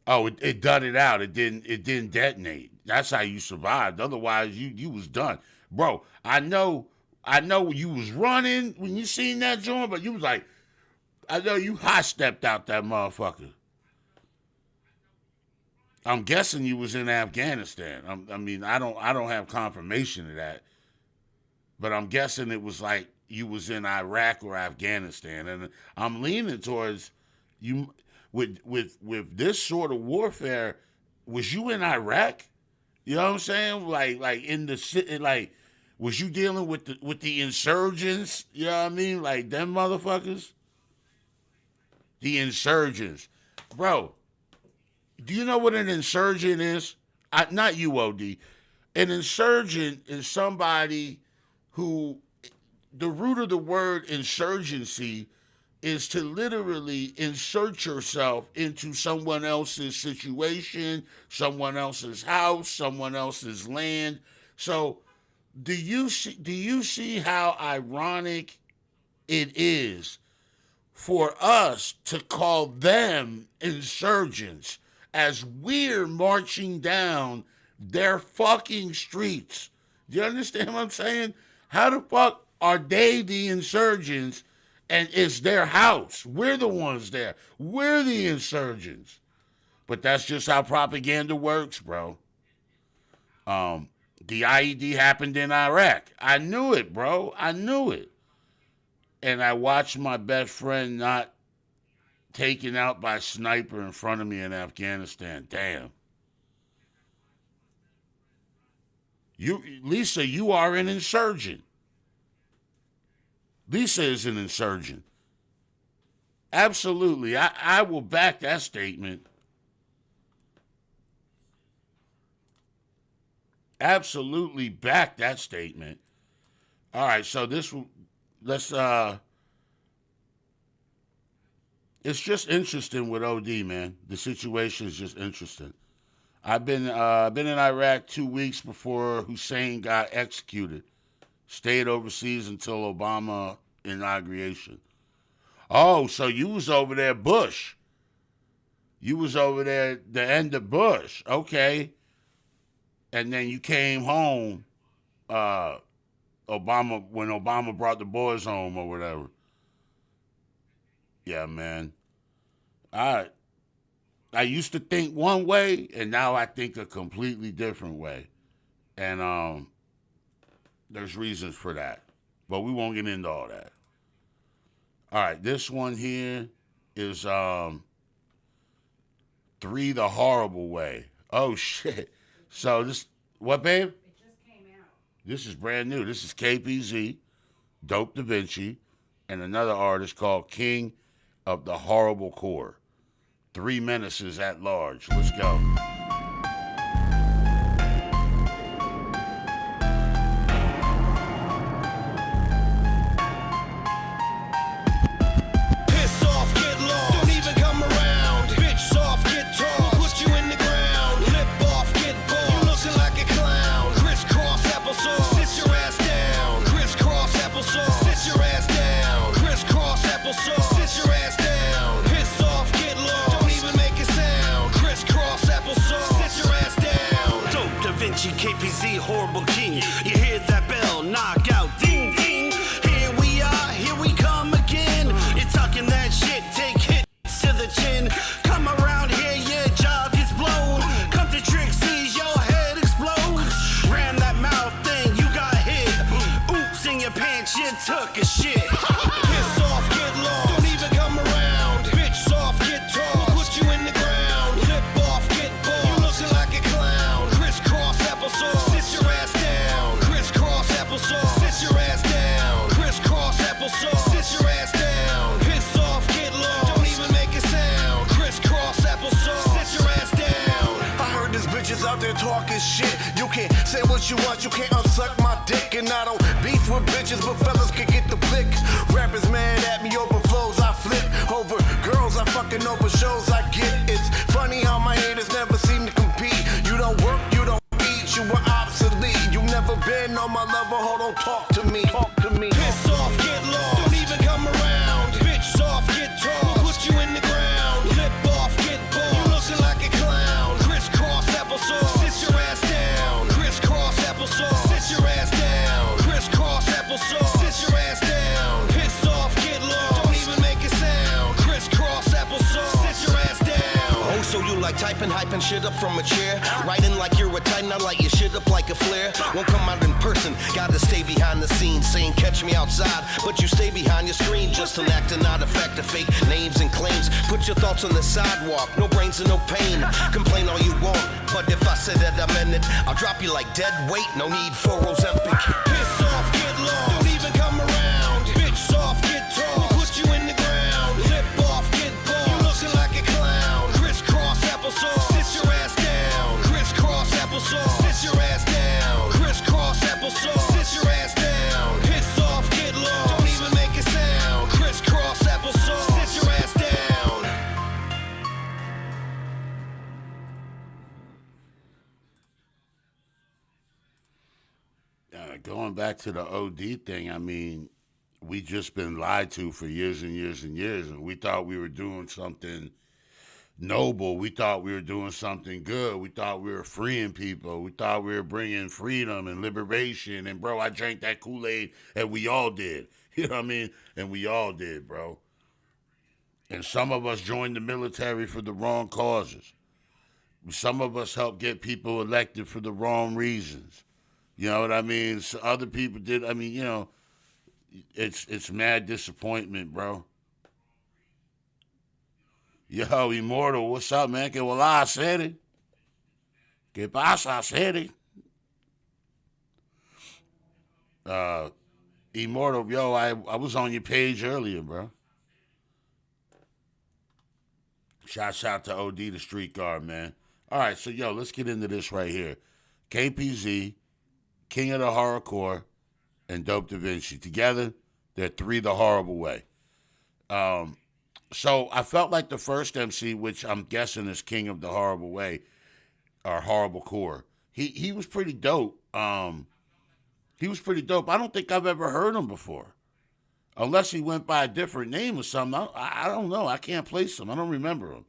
Oh, it dudded out. It didn't detonate. That's how you survived. Otherwise, you was done. Bro, I know you was running when you seen that joint, but you was like, I know you hot stepped out that motherfucker. I'm guessing you was in Afghanistan. I mean, I don't have confirmation of that, but I'm guessing it was like you was in Iraq or Afghanistan, and I'm leaning towards you. With this sort of warfare, was you in Iraq? You know what I'm saying? Like in the city, like, was you dealing with the insurgents? You know what I mean? Like them motherfuckers? The insurgents. Bro, do you know what an insurgent is? Not you, OD. An insurgent is somebody who, the root of the word insurgency is to literally insert yourself into someone else's situation, someone else's house, someone else's land. So do you see how ironic it is for us to call them insurgents as we're marching down their fucking streets? Do you understand what I'm saying? How the fuck are they the insurgents and it's their house? We're the ones there. We're the insurgents. But that's just how propaganda works, bro. The IED happened in Iraq. I knew it, bro. I knew it. And I watched my best friend not taken out by a sniper in front of me in Afghanistan. Damn. Lisa, you are an insurgent. Lisa is an insurgent. Absolutely. I will back that statement. Absolutely back that statement. All right, so it's just interesting with OD, man. The situation is just interesting. I've been in Iraq 2 weeks before Hussein got executed. Stayed overseas until Obama inauguration. Oh, so you was over there, Bush. You was over there the end of Bush. Okay. And then you came home, when Obama brought the boys home or whatever. Yeah, man. I used to think one way, and now I think a completely different way. And there's reasons for that. But we won't get into all that. All right, this one here is 3 the Horrible Way. Oh, shit. So this, what, babe? It just came out. This is brand new. This is KPZ, Dope Da Vinci, and another artist called King of the Horrible Core. 3 menaces at large. Let's go. KPZ, horrible king. You hear that bell, knock out, ding, ding. Here we are, here we come again. You're talking that shit, take hits to the chin. Come around here, your jaw gets blown. Come to Trixie's, your head explodes. Ran that mouth thing, you got hit. Oops, in your pants, you took a shit. Piss off, get lost. Don't even come around. Bitch soft, get tall. Put you in the ground. Lip off, get bald. You looking like a clown. Crisscross applesauce. Sit your ass down. Crisscross applesauce. Sit your ass down. Crisscross applesauce. Sit your ass down. Piss off, get lost. Don't even make a sound. Crisscross applesauce. Sit your ass down. I heard there's bitches out there talking shit. You can't say what you want, you can't unsuck my dick. And I don't beef with bitches, but fellas can get the blick. Rappers mad at me over flows, I flip. Over girls, I fucking over shows I get. It's funny how my haters never seem to compete. You don't work, you don't eat, you were obsolete. You never been on my level, hold on, talk to me. Talk to me. Piss off, get lost. Don't even come around. Bitch soft, get tall. Put you in the ground. Lip off, get bald. You looking like a clown. Crisscross applesauce. Sit your ass down. Crisscross applesauce. Sit your ass down. Crisscross applesauce. Sit your ass down. Piss off, get lost. Don't even make a sound. Crisscross applesauce. Sit your ass down. Oh, so you like type Rapping, hyping shit up from a chair. Writing like you're a titan, I light your shit up like a flare. Won't come out in person, gotta stay behind the scenes. Saying catch me outside, but you stay behind your screen. Just an actor, not a factor, fake names and claims. Put your thoughts on the sidewalk, no brains and no pain. Complain all you want, but if I said that I meant it, I'll drop you like dead weight, no need for Ozempic. Piss off, get lost, don't even come around. Bitch soft, get tall, we'll put you in the ground. Lip off, get bald, you looking like a clown. Crisscross applesauce, sit your ass down. Crisscross applesauce, sit your ass down. Crisscross applesauce, sit your ass down. Piss off, get lost, don't even make a sound. Crisscross applesauce, sit your ass down. Going back to the OD thing, I mean, we just been lied to for years and years and years, and we thought we were doing something noble. We thought we were doing something good. We thought we were freeing people. We thought we were bringing freedom and liberation. And, bro, I drank that Kool-Aid, and we all did. You know what I mean? And we all did, bro. And some of us joined the military for the wrong causes. Some of us helped get people elected for the wrong reasons. You know what I mean? So other people did. I mean, you know, it's mad disappointment, bro. Yo, Immortal, what's up, man? Que hola, Seri. Que pasa, Seri? Immortal, yo, I was on your page earlier, bro. Shouts out to OD, the street guard, man. All right, so, yo, let's get into this right here. KPZ, King of the Horrorcore, and Dope Da Vinci. Together, they're three the horrible way. So I felt like the first MC, which I'm guessing is King of the Horrible Way, or Horrible Core, he was pretty dope. He was pretty dope. I don't think I've ever heard him before. Unless he went by a different name or something. I don't know. I can't place him. I don't remember him.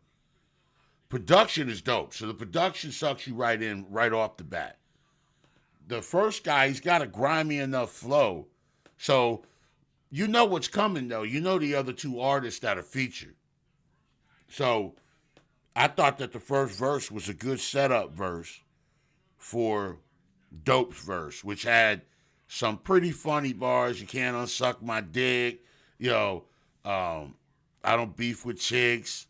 Production is dope. So the production sucks you right in, right off the bat. The first guy, he's got a grimy enough flow. So you know what's coming, though. You know the other two artists that are featured. So I thought that the first verse was a good setup verse for Dope's verse, which had some pretty funny bars. You can't unsuck my dick. Yo, I don't beef with chicks,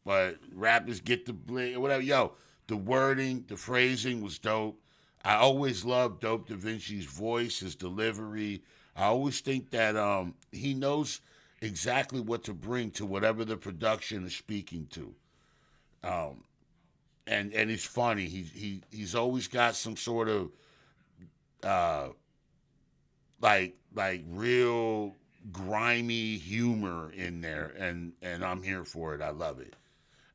but rappers get the bling, whatever. Yo, the wording, the phrasing was dope. I always loved Dope Da Vinci's voice, his delivery. I always think that he knows exactly what to bring to whatever the production is speaking to. And he's funny. He's always got some sort of like real grimy humor in there, and I'm here for it. I love it.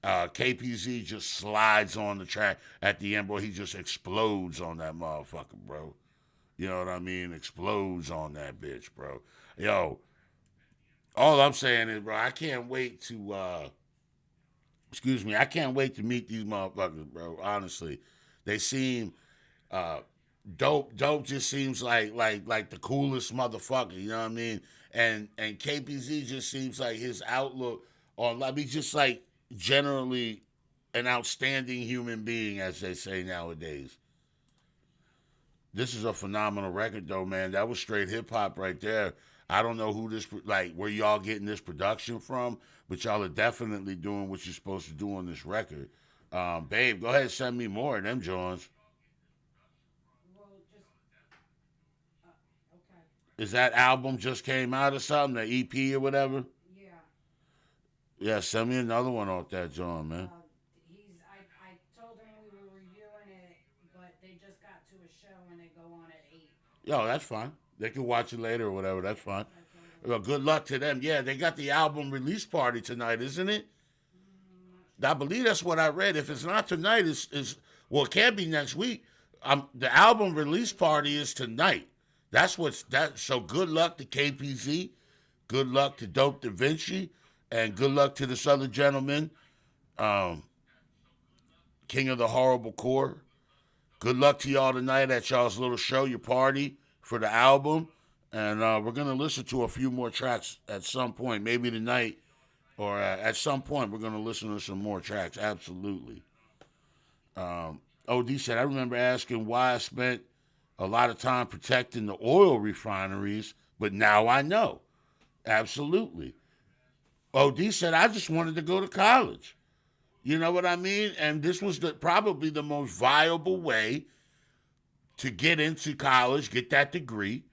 KPZ just slides on the track at the end, bro. He just explodes on that motherfucker, bro. You know what I mean? Explodes on that bitch, bro. Yo, all I'm saying is, bro, I can't wait to, I can't wait to meet these motherfuckers, bro. Honestly, they seem, Dope just seems like the coolest motherfucker, you know what I mean? And KPZ just seems like his outlook on life, he's just like generally an outstanding human being, as they say nowadays. This is a phenomenal record, though, man. That was straight hip-hop right there. I don't know who this, where y'all getting this production from, but y'all are definitely doing what you're supposed to do on this record. Babe, go ahead and send me more of them joints. Is that album just came out or something, the EP or whatever? Yeah, send me another one off that joint, man. I told him we were reviewing it, but they just got to a show and they go on at 8. Yo, that's fine. They can watch it later or whatever. That's fine. Well, good luck to them. Yeah, they got the album release party tonight, isn't it? I believe that's what I read. If it's not tonight, it can't be next week. The album release party is tonight. So good luck to KPZ. Good luck to Dope Da Vinci. And good luck to this other gentleman, King of the Horrible Core. Good luck to y'all tonight at y'all's little show, your party for the album. And we're going to listen to a few more tracks at some point, maybe tonight or at some point we're going to listen to some more tracks, absolutely. OD said, I remember asking why I spent a lot of time protecting the oil refineries, but now I know. Absolutely. OD said, I just wanted to go to college. You know what I mean? And this was probably the most viable way to get into college, get that degree,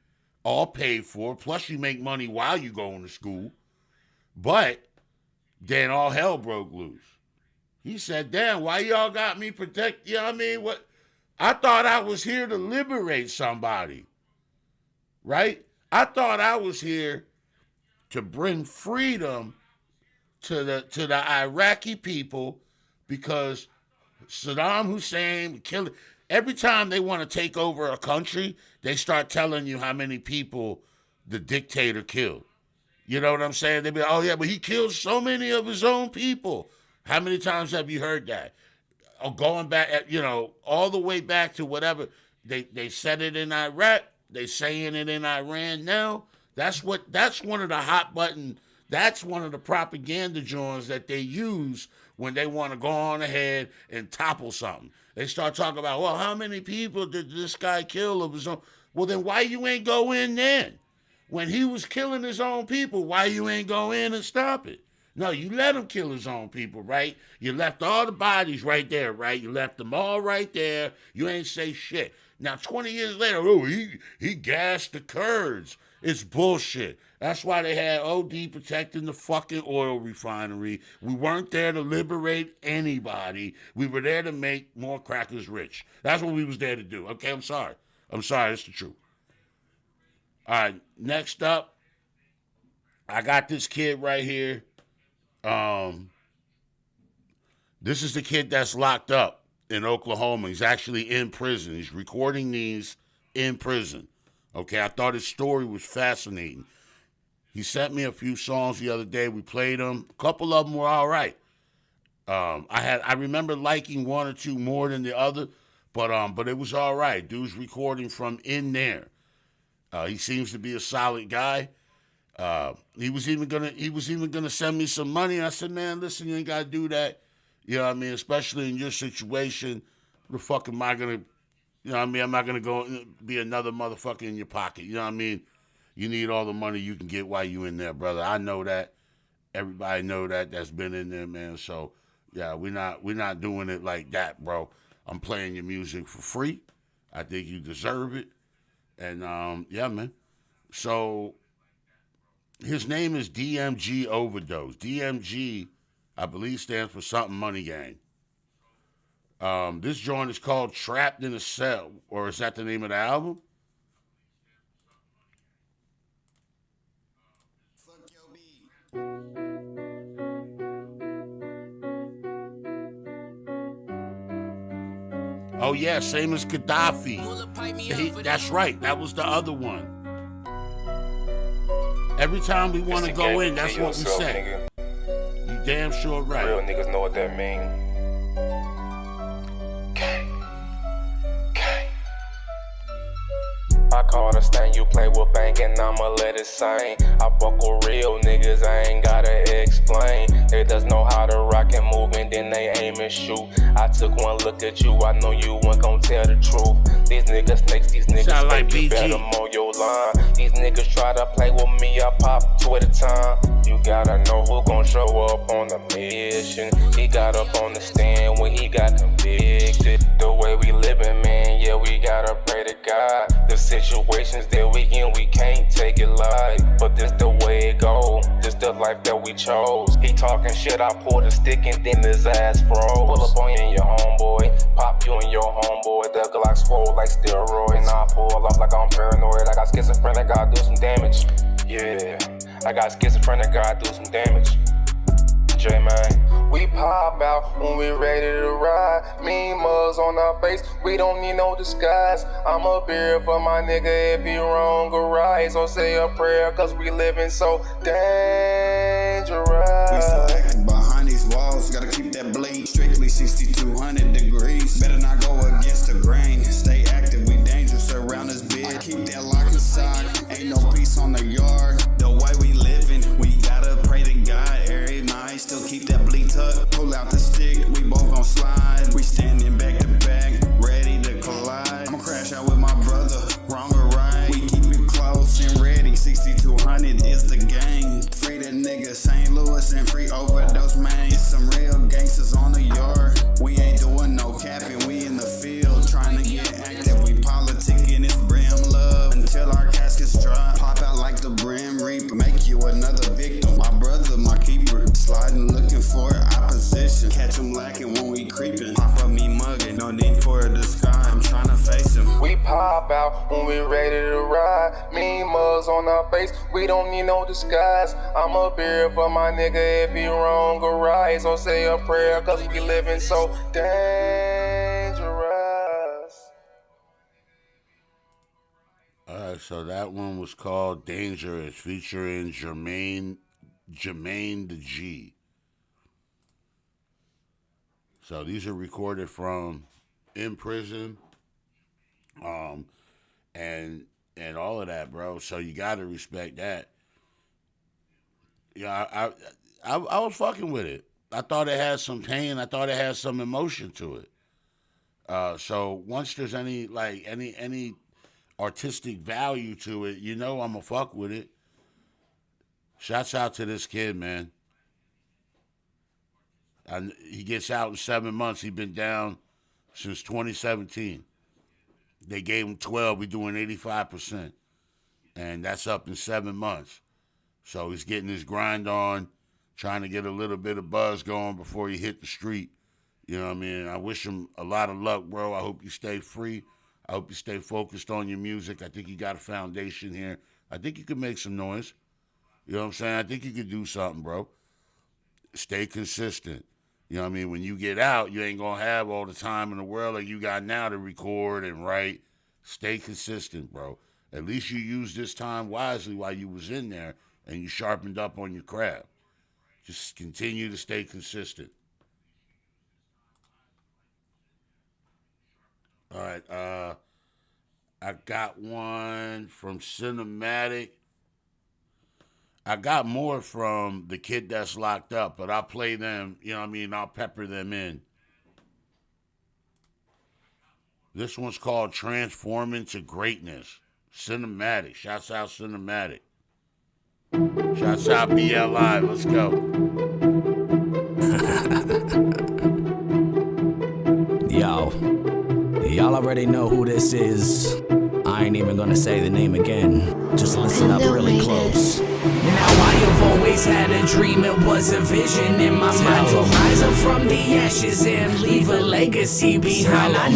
all paid for, plus you make money while you going to school. But then all hell broke loose. He said, damn, why y'all got me protect? You know what I mean? What? I thought I was here to liberate somebody, right? I thought I was here to bring freedom to the Iraqi people because Saddam Hussein killed. Every time they want to take over a country, they start telling you how many people the dictator killed. You know what I'm saying? They be like, oh yeah, but he killed so many of his own people. How many times have you heard that? Or going back, all the way back to whatever. They said it in Iraq. They saying it in Iran now. That's one of the hot button. That's one of the propaganda joints that they use when they want to go on ahead and topple something. They start talking about, well, how many people did this guy kill of his own? Well, then why you ain't go in then? When he was killing his own people, why you ain't go in and stop it? No, you let him kill his own people, right? You left all the bodies right there, right? You left them all right there. You ain't say shit. Now, 20 years later, he gassed the Kurds. It's bullshit. That's why they had OD protecting the fucking oil refinery. We weren't there to liberate anybody. We were there to make more crackers rich. That's what we was there to do. Okay, I'm sorry. It's the truth. All right, next up, I got this kid right here. This is the kid that's locked up in Oklahoma. He's actually in prison. He's recording these in prison. Okay, I thought his story was fascinating. He sent me a few songs the other day. We played them. A couple of them were all right. I remember liking one or two more than the other, but it was all right. Dude's recording from in there. He seems to be a solid guy. He was even gonna send me some money. I said, man, listen, you ain't gotta do that. You know what I mean? Especially in your situation. The fuck am I gonna, you know what I mean? I'm not gonna go be another motherfucker in your pocket. You know what I mean? You need all the money you can get while you in there, brother. I know that. Everybody know that. That's been in there, man. So yeah, we're not doing it like that, bro. I'm playing your music for free. I think you deserve it. And yeah, man. So his name is DMG Overdose. DMG, I believe, stands for something Money Gang. This joint is called Trapped in a Cell, or is that the name of the album? Oh yeah, same as Gaddafi. That's right, that was the other one. Every time we want to go in, that's what we say. Nigga. You damn sure right. Real niggas know what that mean. I call the stain, you play with bank and I'ma let it sing. I fuck with real niggas, I ain't gotta explain. They just know how to rock and move and then they aim and shoot. I took one look at you, I know you weren't gon' tell the truth. These niggas snakes, these niggas sound like fake, you better mow your line. These niggas try to play with me, I pop two at a time. You gotta know who gon' show up on the mission. He got up on the stand when he got convicted. The way we living, man, yeah, we gotta pray to God. The situations that we in, we can't take it light. But this the way it go, this the life that we chose. He talking shit, I pulled a stick and then his ass froze. Pull up on you and your homeboy, pop you and your homeboy. The Glock swole like steroid, and I pull up like I'm paranoid. I got schizophrenic, gotta do some damage. Yeah, I got schizophrenic, gotta do some damage. J-Man. We pop out when we ready to ride. Mean mugs on our face, we don't need no disguise. I'm up here for my nigga if he wrong or right. So say a prayer cause we living so dangerous. We still acting behind these walls, gotta keep that blade strictly 6200 degrees. Better not go against the grain, stay active, we dangerous around this bitch. I keep that lock inside, ain't no peace on the yard. The way we living, we gotta pray to God every night. Still keep that bleed tucked, pull out the stick, we both gon' slide. We standing back pop out when we ready to ride. Mean mugs on our face, we don't need no disguise. I'm up here for my nigga if he wrong or right. So say a prayer, cause we living so dangerous. Alright, so that one was called Dangerous, featuring Jermaine the G. So these are recorded from in prison, and all of that, bro. So you gotta respect that. Yeah, I was fucking with it. I thought it had some pain. I thought it had some emotion to it. So once there's any artistic value to it, you know I'ma fuck with it. Shouts out to this kid, man. He gets out in 7 months. He's been down since 2017. They gave him 12. We're doing 85%. And that's up in 7 months. So he's getting his grind on, trying to get a little bit of buzz going before he hit the street. You know what I mean? I wish him a lot of luck, bro. I hope you stay free. I hope you stay focused on your music. I think you got a foundation here. I think you could make some noise. You know what I'm saying? I think you could do something, bro. Stay consistent. You know what I mean? When you get out, you ain't going to have all the time in the world like you got now to record and write. Stay consistent, bro. At least you used this time wisely while you was in there and you sharpened up on your craft. Just continue to stay consistent. All right. I got one from Cinematic. I got more from the kid that's locked up, but I'll play them, you know what I mean? I'll pepper them in. This one's called Transforming to Greatness. Cinematic. Shouts out Cinematic. Shouts out BLI. Let's go. Yo, y'all already know who this is. I ain't even gonna say the name again. Just listen up really close. Now I have always had a dream, it was a vision in my mind to rise up from the ashes and leave a legacy behind. I knew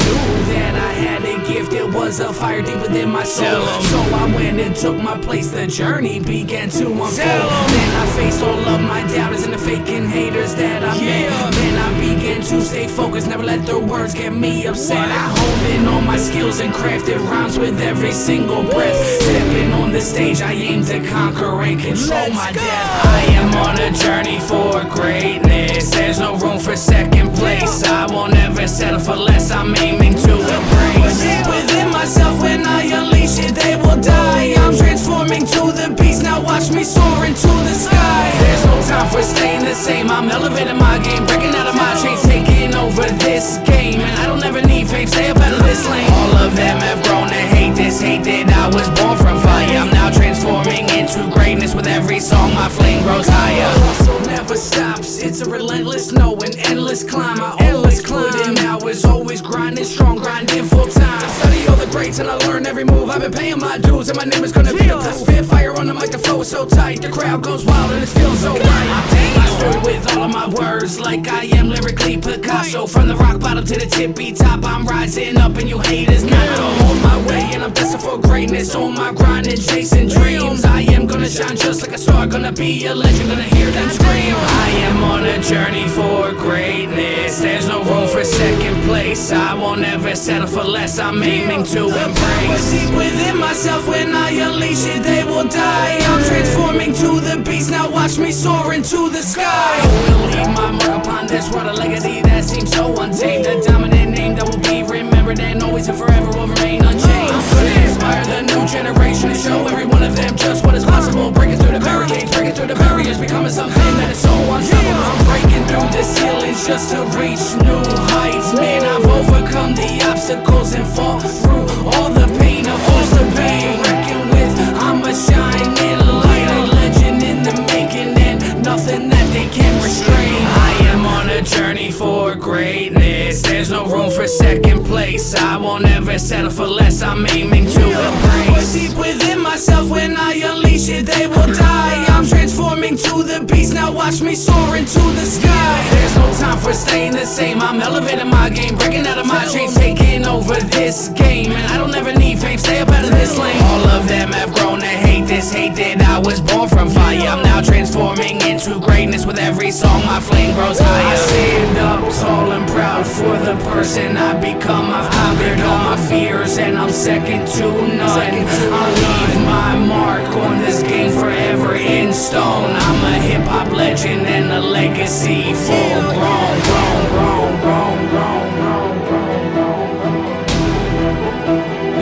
that I had a gift, it was a fire deep within my soul. So I went and took my place, the journey began to unfold. Then I faced all of my doubters and the faking haters that I met. Then I began to stay focused, never let their words get me upset. I honed in on my skills and crafted rhymes with every single breath. Stepping on the stage, I aim to conquer and control my death. I am on a journey for greatness. There's no room for second place. I won't ever settle for less. I'm aiming to embrace within myself. When I unleash it, they will die. I'm transforming to the beast. Now watch me soar into the sky. There's no time for staying the same. I'm elevating my game, breaking out of my chains, taking over this game. And I don't ever need fame. Stay up out of this lane. All of them have grown to hate this hate that I was born from fire. I'm now transforming into greatness. With every song my flame grows higher. Hustle never stops, it's a relentless, no, an endless climb. I always put in hours, always grinding strong, grinding full time. Study all the greats and I learn every move. I've been paying my dues and my name is gonna be the proof. Spit fire on the mic, the flow is so tight, the crowd goes wild and it feels so right. I stood with all of my words like I am lyrically Picasso. From the rock bottom to the tippy top, I'm rising up and you haters not gonna hold my way. And I'm destined for greatness, on my grind and chasing dreams. I am gonna shine just like a star, gonna be a legend, gonna hear them scream. I am on a journey for greatness. There's no room for second place. I won't ever settle for less. I'm aiming to embrace. Deep within myself, when I unleash it, they will die. I'm transforming to the beast. Now watch me soar into the sky. I will leave my mark upon this world, a legacy that seems so untamed. A dominant name that will be remembered and always and forever will remain unchanged. I'm gonna inspire the new generation to show every one of them just what is possible. Breaking through the barricades, breaking through the barriers, becoming something that is so unstoppable. I'm breaking through the ceilings just to reach new heights. Man, I've overcome the obstacles and fought through all the pain of forced to pain. Reckon with, I'm a shining light, a legend in the making, and nothing that they can restrain. I am on a journey for greatness. There's no room for second place. I won't ever settle for less. I'm aiming to embrace. Deep within myself, when I unleash it, they will die. I'm transforming to the beast. Now watch me soar into the sky. There's no time for staying the same. I'm elevating my game, breaking out of my chains, taking over for this game, and I don't ever need fame, stay up out of this lane. All of them have grown to hate this hate that I was born from fire. I'm now transforming into greatness with every song, my flame grows higher. I stand up tall and proud for the person I've become. I've conquered all my fears and I'm second to none. I'll leave my mark on this game forever in stone. I'm a hip-hop legend and a legacy full grown,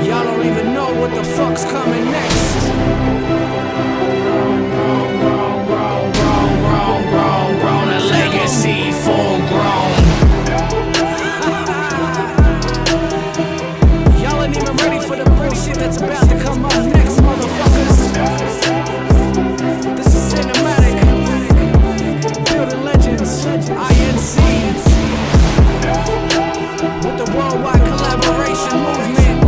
Y'all don't even know what the fuck's coming next. Grown, a legacy full grown. Y'all ain't even ready for the bullshit that's about to come up next, motherfuckers. This is cinematic. Building legends, INC. With the worldwide collaboration movement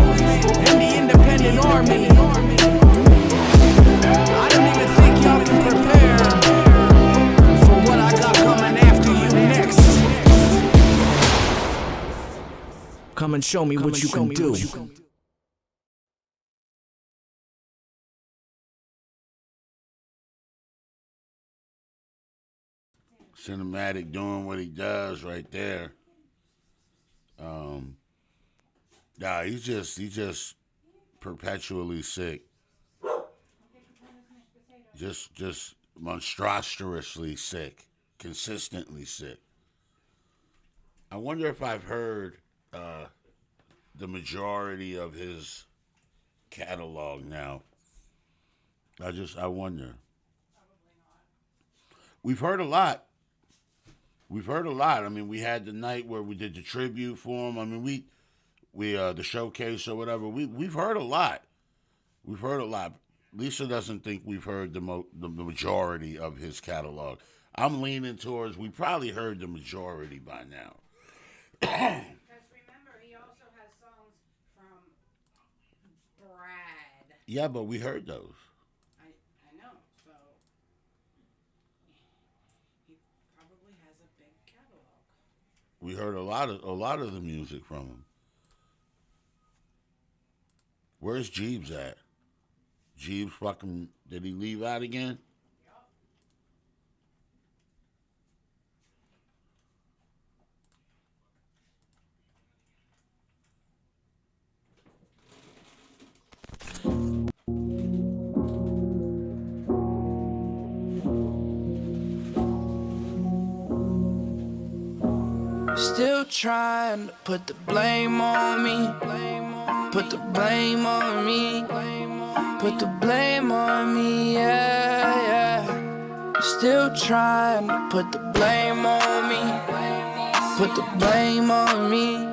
and the independent army. I don't even think y'all can prepare for what I got coming after you next. Come and show me what you can do. Cinematic doing what he does right there. Nah, he's just perpetually sick. Just monstrously sick. Consistently sick. I wonder if I've heard the majority of his catalog now. I wonder. We've heard a lot. I mean, we had the night where we did the tribute for him. I mean, we the showcase or whatever. We've heard a lot. Lisa doesn't think we've heard the majority of his catalog. I'm leaning towards we probably heard the majority by now. Because remember, he also has songs from Brad. Yeah, but we heard those. I know, so he probably has a big catalog. We heard a lot of the music from him. Where's Jeeves at? Jeeves fucking, did he leave out again? Still trying to put the blame on me. Put the blame on me. Put the blame on me, yeah. Still trying to put the blame on me. Put the blame on me.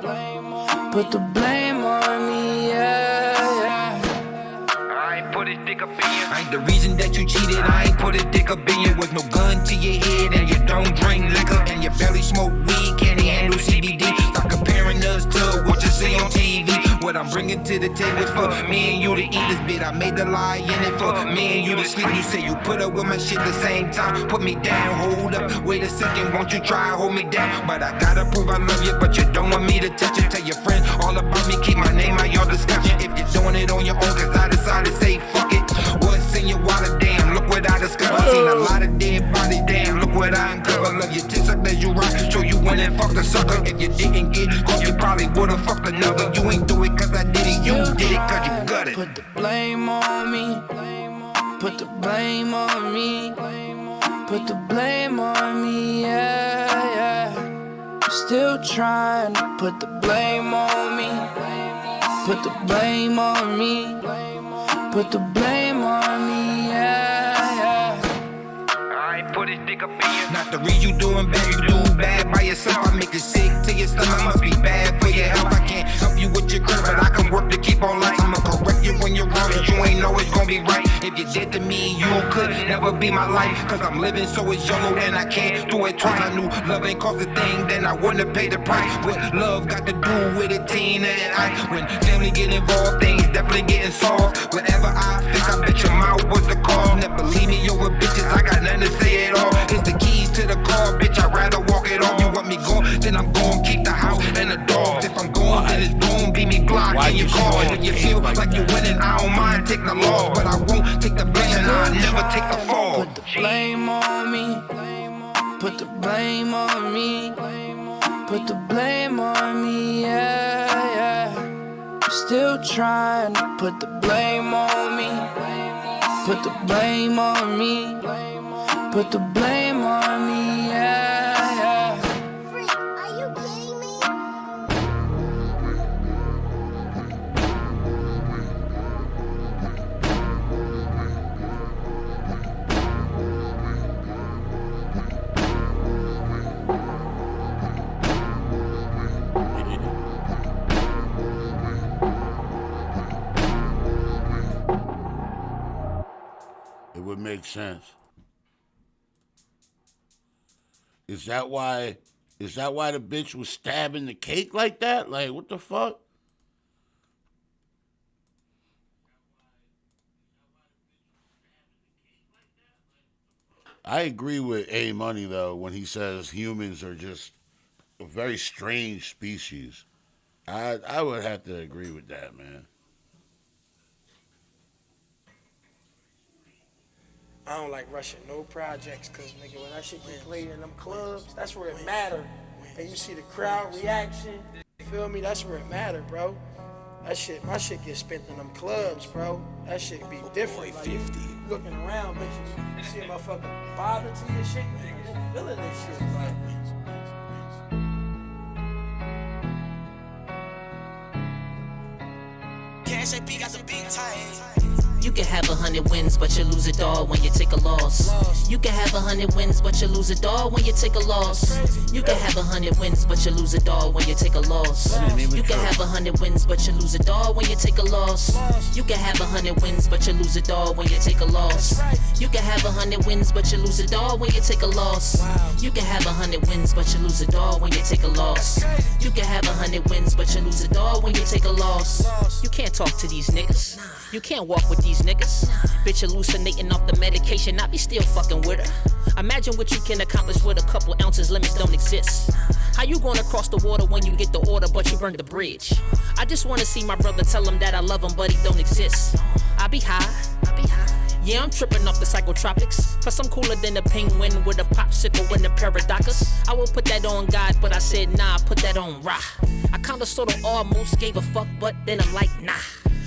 Put the blame on me, yeah. I ain't put it dick up in you. I ain't the reason that you cheated. I ain't put it dick up in you. With no gun to your head and you don't drink liquor and you barely smoke weed. Can't handle CBD. Stop comparing us to what you see on TV. What I'm bringing to the table is for me and you to eat this bit. I made the lie in it for me and you to sleep. You say you put up with my shit the same time. Put me down, hold up, wait a second, won't you try hold me down? But I gotta prove I love you, but you don't want me to touch it. Tell your friends all about me, keep my name out your discussion. If you're doing it on your own, cause I decided to say fuck it. What's in your wallet, damn, look what I discovered. Seen a lot of dead bodies, damn, look what I uncovered. Love your tits up as you rock, show you when and fuck the sucker. If you didn't get caught, you probably would've fucked another. You ain't do it cause I did it, you did it cause you got it. Put the blame on me. Put the blame on me. Put the blame on me, yeah. Still trying to put the blame on me. Put the blame on me. Put the blame on me, yeah. I ain't put it dick up in you. Not the reason you doing bad, you do bad by yourself. I make you sick to your stomach, must be bad for your health. I can't help you with your crib, but I can work to keep on life. I'ma correct you when you're wrong, cause you ain't always gonna be right. If you did to me, you could never be my life. Cause I'm living so it's YOLO and I can't do it twice. I knew love ain't cost a thing, then I wouldn't have paid the price. What love got to do with a teen and I. When family get involved, things definitely getting soft. Whatever I think, I bet your mouth was the call. Never leave me over bitches, I got nothing to say at all. It's the keys to the car, bitch, I'd rather walk it off. You want me gone, then I'm gone, keep the house and the dogs. If I'm gone, then this boom, beat me block in your car. And if you feel like you're winning, I don't mind taking the loss, but I won't take the blame and I'll never take the fall. Put the blame on me. Put the blame on me. Put the blame on me, yeah, yeah. I'm still trying to put the blame on me. Put the blame on me. Put the blame on me, yeah, yeah. Freak, are you kidding me? It would make sense. Is that why the bitch was stabbing the cake like that? Like, what the fuck? I agree with A Money though when he says humans are just a very strange species. I would have to agree with that, man. I don't like rushing no projects, cause nigga, when that shit get played in them clubs, that's where it matter. And you see the crowd reaction, you feel me? That's where it matter, bro. That shit, my shit get spent in them clubs, bro. That shit be different. Like, 50. Looking around, bitch, you see a motherfucker bother to your shit, nigga, you feeling this shit, like. Cash AP got the beat tight. You can have 100 wins, but you lose it all when you take a loss. You can have 100 wins, but you lose it all when you take a loss. You can have 100 wins, but you lose it all when you take a loss. You can have 100 wins, but you lose it all when you take a loss. You can have 100 wins, but you lose it all when you take a loss. You can have 100 wins, but you lose it all when you take a loss. You can have 100 wins, but you lose it all when you take a loss. You can have 100 wins, but you lose it all when you take a loss. You can't talk to these niggas. You can't walk with these niggas. Bitch hallucinating off the medication, I be still fucking with her. Imagine what you can accomplish with a couple ounces, limits don't exist. How you gonna cross the water when you get the order but you burn the bridge? I just wanna see my brother, tell him that I love him but he don't exist. I be high. Yeah, I'm tripping off the psychotropics. Plus I'm cooler than a penguin with a popsicle and a pair of Dockers. I will put that on God, but I said nah, put that on Ra. I kinda sorta almost gave a fuck, but then I'm like nah.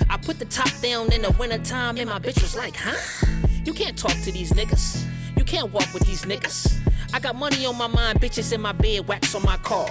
I put the top down in the wintertime and my bitch was like, huh? You can't talk to these niggas. You can't walk with these niggas. I got money on my mind, bitches in my bed, wax on my car.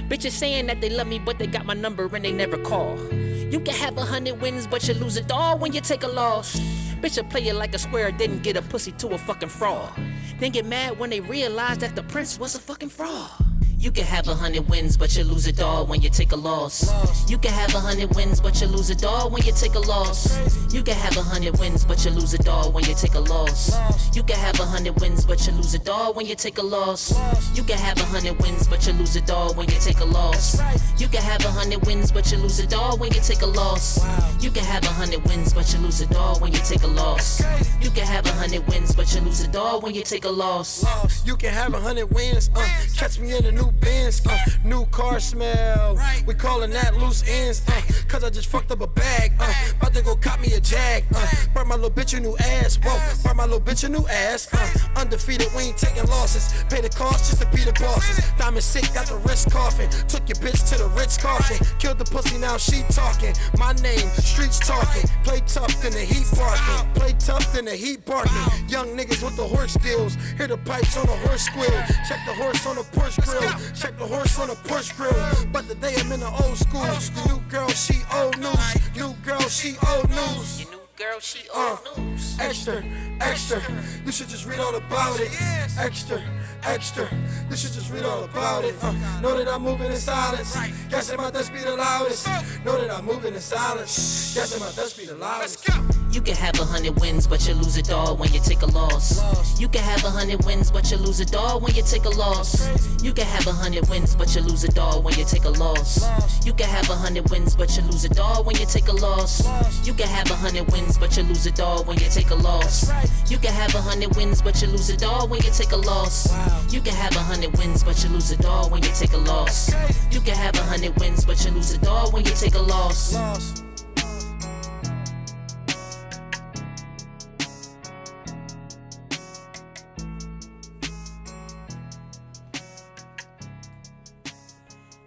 Bitches saying that they love me, but they got my number and they never call. You can have 100 wins, but you lose it all when you take a loss. Bitch will play it like a square, didn't get a pussy to a fucking fraud. Then get mad when they realize that the prince was a fucking fraud. You can have 100 wins, but you lose it all when you take a loss. You can have 100 wins, but you lose it all when you take a loss. You can have 100 wins, but you lose it all when you take a loss. You can have 100 wins, but you lose it all when you take a loss. You can have 100 wins, but you lose it all when you take a loss. You can have 100 wins, but you lose it all when you take a loss. You can have 100 wins, but you lose it all when you take a loss. You can have 100 wins, but you lose it all when you take a loss. You can have 100 wins, catch me in a new Benz, new car smell. We calling that loose ends, cause I just fucked up a bag. About to go cop me a Jag. Brought my little bitch a new ass. Whoa, brought my little bitch a new ass. Undefeated, we ain't taking losses. Pay the cost just to be the bosses. Diamond sick, got the wrist coughing. Took your bitch to the Ritz Carlton. Killed the pussy, now she talking. My name, streets talking. Play tough, then the heat barking. Play tough, then the heat barking. Young niggas with the horse deals. Hear the pipes on the horse squeal. Check the horse on the Porsche grill. Check the horse on the Porsche grill. But today I'm in the old school. The new girl, she old news. New girl, she old news. Girl, she old news. Extra, extra, you should just read all about it. Extra, extra, you should just read all about it. Know that I'm moving in silence. Guessing my dust be the loudest. Know that I'm moving in silence. Guessing my dust be the loudest. You can have 100 wins, but you lose it all when you take a loss. You can have 100 wins, but you lose it all when you take a loss. You can have 100 wins, but you lose it all when you take a loss. You can have 100 wins, but you lose it all when you take a loss. You can have 100 wins, but you lose it all when you take a loss. You can have 100 wins, but you lose it all when you take a loss. You can have 100 wins, but you lose it all when you take a loss. You can have 100 wins, but you lose it all when you take a loss.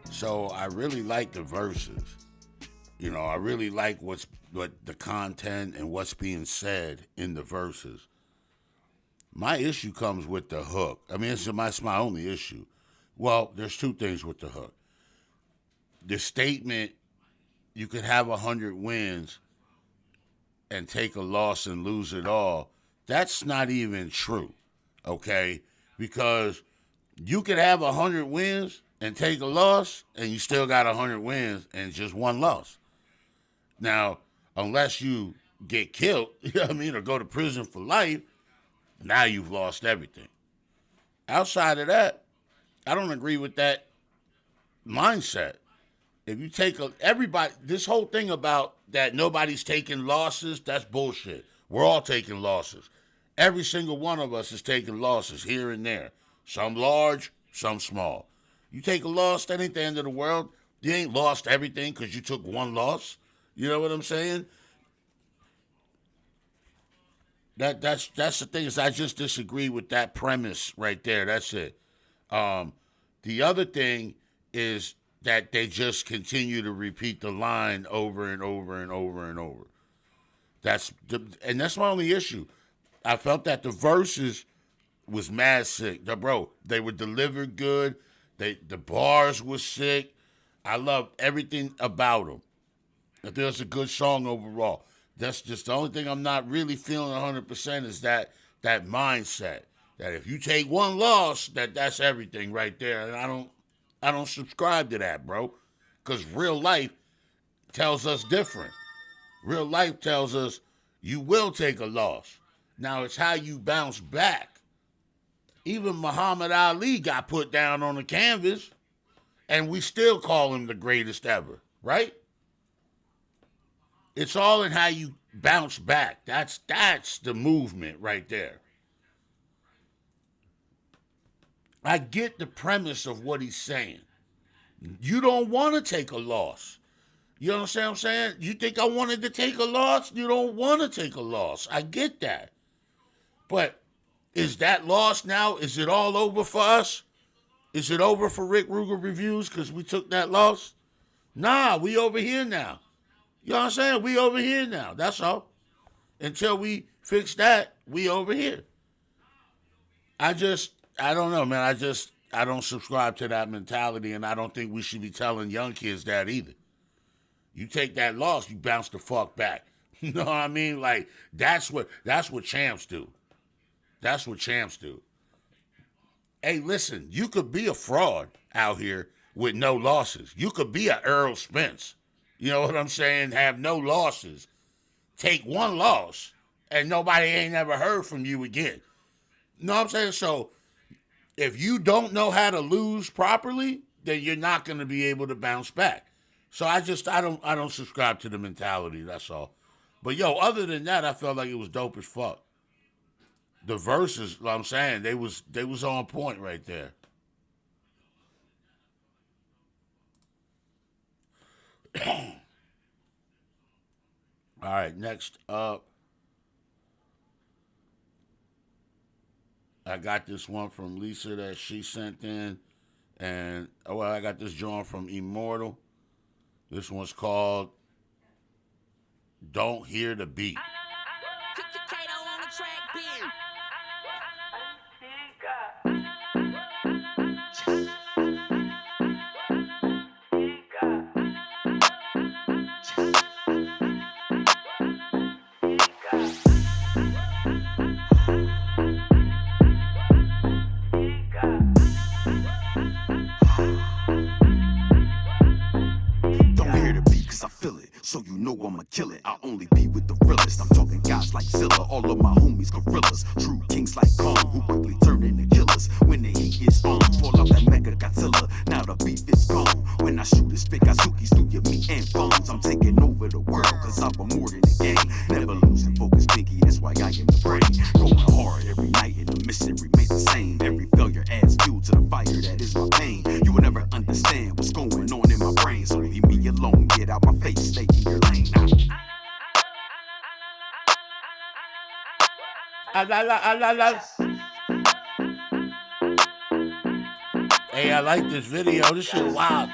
So I really like the verses. You know, I really like what the content and what's being said in the verses. My issue comes with the hook. I mean, it's my only issue. Well, there's two things with the hook. The statement, you could have 100 wins and take a loss and lose it all, that's not even true, okay? Because you could have 100 wins and take a loss, and you still got 100 wins and just one loss. Now, unless you get killed, you know what I mean, or go to prison for life, now you've lost everything. Outside of that, I don't agree with that mindset. If you take everybody, this whole thing about that nobody's taking losses, that's bullshit. We're all taking losses. Every single one of us is taking losses here and there. Some large, some small. You take a loss, that ain't the end of the world. You ain't lost everything because you took one loss. You know what I'm saying? That's the thing, is I just disagree with that premise right there. That's it. The other thing is that they just continue to repeat the line over and over and over and over. That's my only issue. I felt that the verses was mad sick. Bro, they were delivered good. The bars were sick. I loved everything about them. If there's a good song overall. That's just the only thing I'm not really feeling 100% is that mindset. That if you take one loss, that's everything right there. And I don't subscribe to that, bro. Because real life tells us different. Real life tells us you will take a loss. Now it's how you bounce back. Even Muhammad Ali got put down on the canvas, and we still call him the greatest ever, right? It's all in how you bounce back. That's the movement right there. I get the premise of what he's saying. You don't want to take a loss. You understand what I'm saying? You think I wanted to take a loss? You don't want to take a loss. I get that. But is that loss now? Is it all over for us? Is it over for Rickrugerreviews because we took that loss? Nah, we over here now. You know what I'm saying? We over here now. That's all. Until we fix that, we over here. I don't know, man. I don't subscribe to that mentality, and I don't think we should be telling young kids that either. You take that loss, you bounce the fuck back. You know what I mean? Like, that's what champs do. That's what champs do. Hey, listen, you could be a fraud out here with no losses. You could be a Earl Spence. You know what I'm saying? Have no losses. Take one loss, and nobody ain't ever heard from you again. You know what I'm saying? So, if you don't know how to lose properly, then you're not going to be able to bounce back. So I don't subscribe to the mentality, that's all. But yo, other than that, I felt like it was dope as fuck. The verses, I'm saying, they was on point right there. All right, next up, I got this one from Lisa that she sent in, and I got this joint from Immortal. This one's called Don't Hear the Beat. Don't hear the beat 'cause I feel it. so you know I'ma kill it. I only be with the realest. I'm talking guys like Zilla, all of my homies gorillas. True kings like Kong, who quickly turn into killers. When the heat is on, pull out that Mega Godzilla. Now the beef is gone. When I shoot it, spit Gazookies through your meat and bones. I'm taking over the world, cause I'm more than a game. Never losing focus, Biggie, that's why I am the brain. Going hard every night and the mission remains the same. Every failure adds fuel to the fire that is my pain. You will never understand what's going on in my brain, so leave me alone, get out my face, stay in your lane. Hey, I like this video. This shit wild.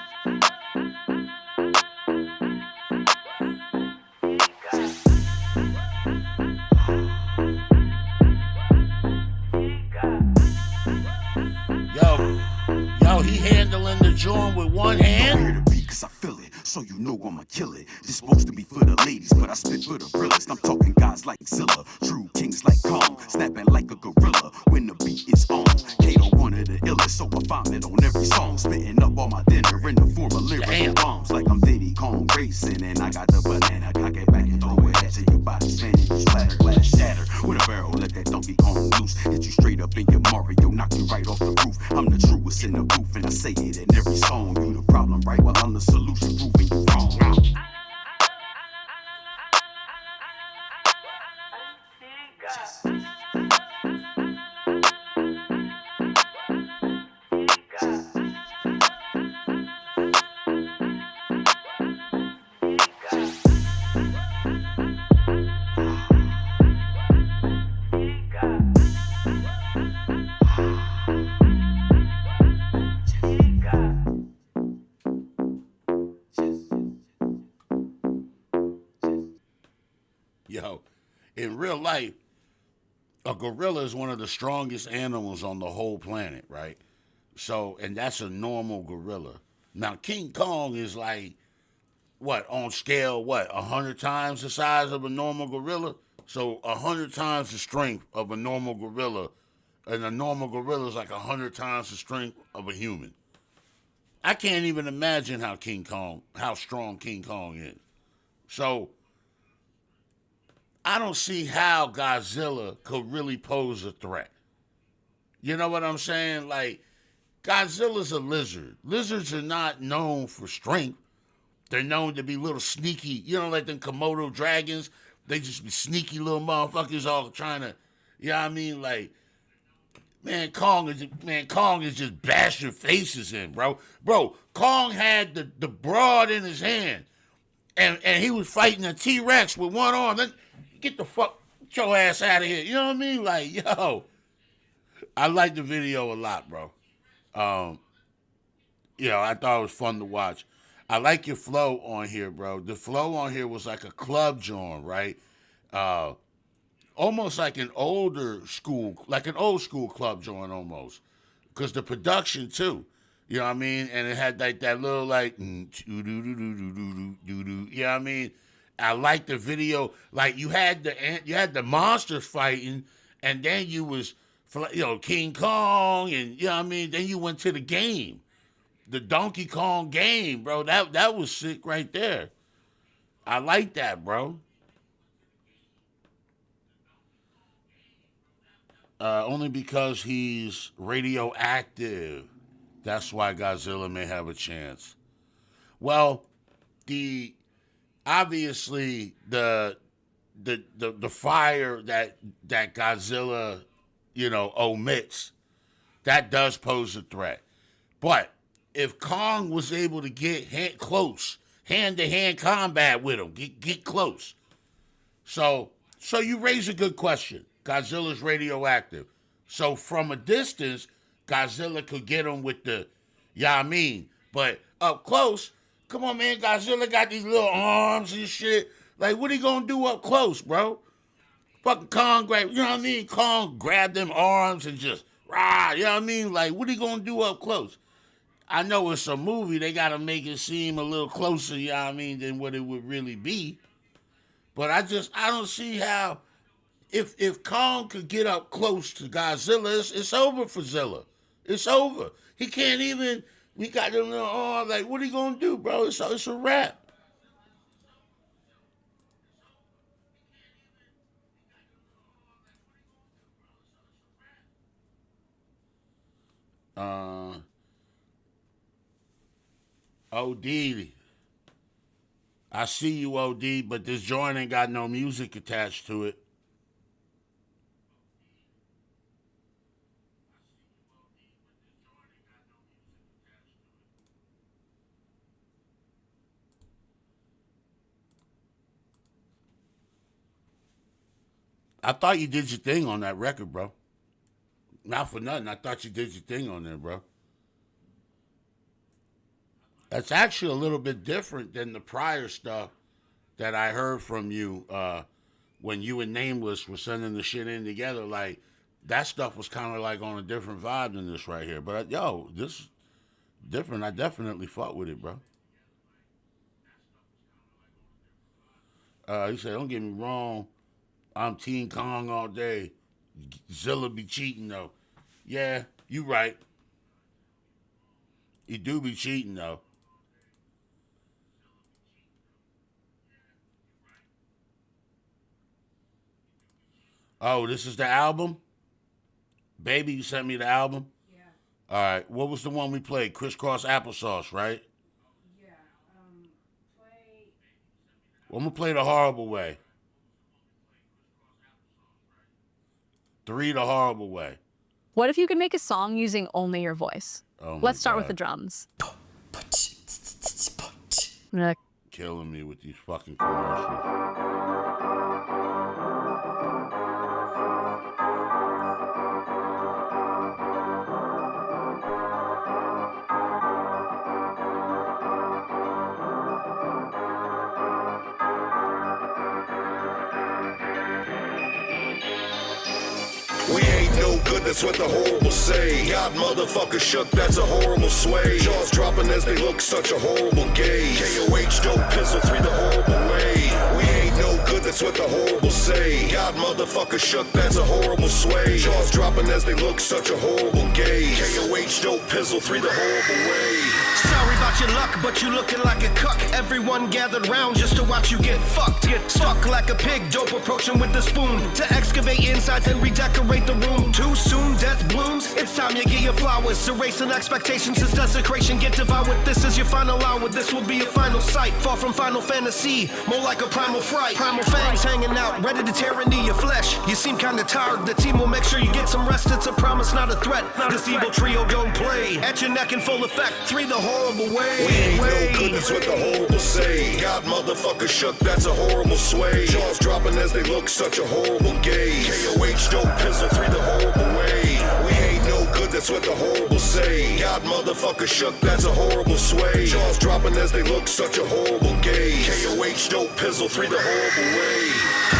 Yo, he handling the joint with one hand. Cause I feel it, so you know I'ma kill it. This supposed to be for the ladies, but I spit for the realest. I'm talking guys like Zilla, true kings like Kong, snapping like a gorilla when the beat is on. Kato one of the illest, so I find it on every song. Spitting up all my dinner in the form of lyrical bombs, like I'm Diddy Kong racing, and I got the banana. Cock it back and throw it at you, your body's fanning, you splatter, glass shatter. With a barrel, let that Donkey Kong loose, hit you straight up in your Mario, knock you right off the roof. I'm the truest in the booth, and I say it in every song. You the problem, right? While I'm the solution, proving you wrong. Yo, in real life, a gorilla is one of the strongest animals on the whole planet, right? So, and that's a normal gorilla. Now, King Kong is like, what, on scale, 100 times the size of a normal gorilla? So, 100 times the strength of a normal gorilla, and a normal gorilla is like 100 times the strength of a human. I can't even imagine how strong King Kong is. So, I don't see how Godzilla could really pose a threat. You know what I'm saying? Like, Godzilla's a lizard. Lizards are not known for strength. They're known to be little sneaky, like them Komodo dragons. They just be sneaky little motherfuckers all trying to, you know what I mean? Like, Kong is just bashing faces in, bro. Bro, Kong had the broad in his hand, and he was fighting a T-Rex with one arm. Get your ass out of here. You know what I mean? Like, yo, I like the video a lot, bro. I thought it was fun to watch. I like your flow on here, bro. The flow on here was like a club joint, right? Almost like an old school club joint almost. Because the production, too. You know what I mean? And it had like that little like, you know what I mean? I like the video. Like you had the monsters fighting, and then you was, King Kong, and you know what I mean. Then you went to the game, the Donkey Kong game, bro. That was sick right there. I like that, bro. Only because he's radioactive. That's why Godzilla may have a chance. Well, obviously the fire that Godzilla, omits, that does pose a threat. But if Kong was able to get hand-to-hand combat with him, get close. So you raise a good question. Godzilla's radioactive. So from a distance, Godzilla could get him with the, but up close, come on, man, Godzilla got these little arms and shit. Like, what he gonna do up close, bro? Fucking Kong Kong grabbed them arms and just, you know what I mean? Like, what he gonna do up close? I know it's a movie, they gotta make it seem a little closer, than what it would really be. But I don't see how, if Kong could get up close to Godzilla, it's over for Zilla. It's over. He can't even, we got them little arms, like, what he gonna do, bro? It's a wrap. OD. I see you, OD, but this joint ain't got no music attached to it. I thought you did your thing on that record, bro. Not for nothing. I thought you did your thing on there, bro. That's actually a little bit different than the prior stuff that I heard from you when you and Nameless were sending the shit in together. Like, that stuff was kind of like on a different vibe than this right here. But, yo, this is different. I definitely fuck with it, bro. He said, don't get me wrong. I'm Team Kong all day. Zilla be cheating, though. Yeah, you right. He do be cheating, though. Oh, this is the album? Baby, you sent me the album? Yeah. All right. What was the one we played? Crisscross Applesauce, right? Yeah. Play. Well, I'm going to play The Horrible Way. 3 The Horrible Way. What if you could make a song using only your voice? Oh my Let's start with God. the drums. Killing me with these fucking commercials. We ain't no good, that's what the horrible say. God motherfucker shook, that's a horrible sway. Jaws dropping as they look, such a horrible gaze. KOH dope pistol 3 the horrible way. We ain't no good, that's what the horrible say. God motherfucker shook, that's a horrible sway. Jaws dropping as they look, such a horrible gaze. KOH dope pistol 3 the horrible way. Sorry about your luck, but you looking like a cuck. Everyone gathered round just to watch you get fucked. Get stuck like a pig, dope approaching with the spoon to excavate insides and redecorate the room. Too soon, death blooms. It's time you get your flowers. Erasing expectations as desecration get devoured. This is your final hour. This will be your final sight. Far from Final Fantasy, more like a primal fright. Primal fangs hanging out, ready to tear into your flesh. You seem kinda tired. The team will make sure you get some rest. It's a promise, not a threat. This evil trio don't play. At your neck in full effect. 3 the horrible way. We ain't no good, that's what the horrible say. God motherfucker shook, that's a horrible sway. Jaws dropping as they look, such a horrible gaze. KOH dope pistol 3 the horrible way. We ain't no good, that's what the horrible say. God motherfucker shook, that's a horrible sway. Jaws dropping as they look, such a horrible gaze. KOH dope pistol 3 the horrible way.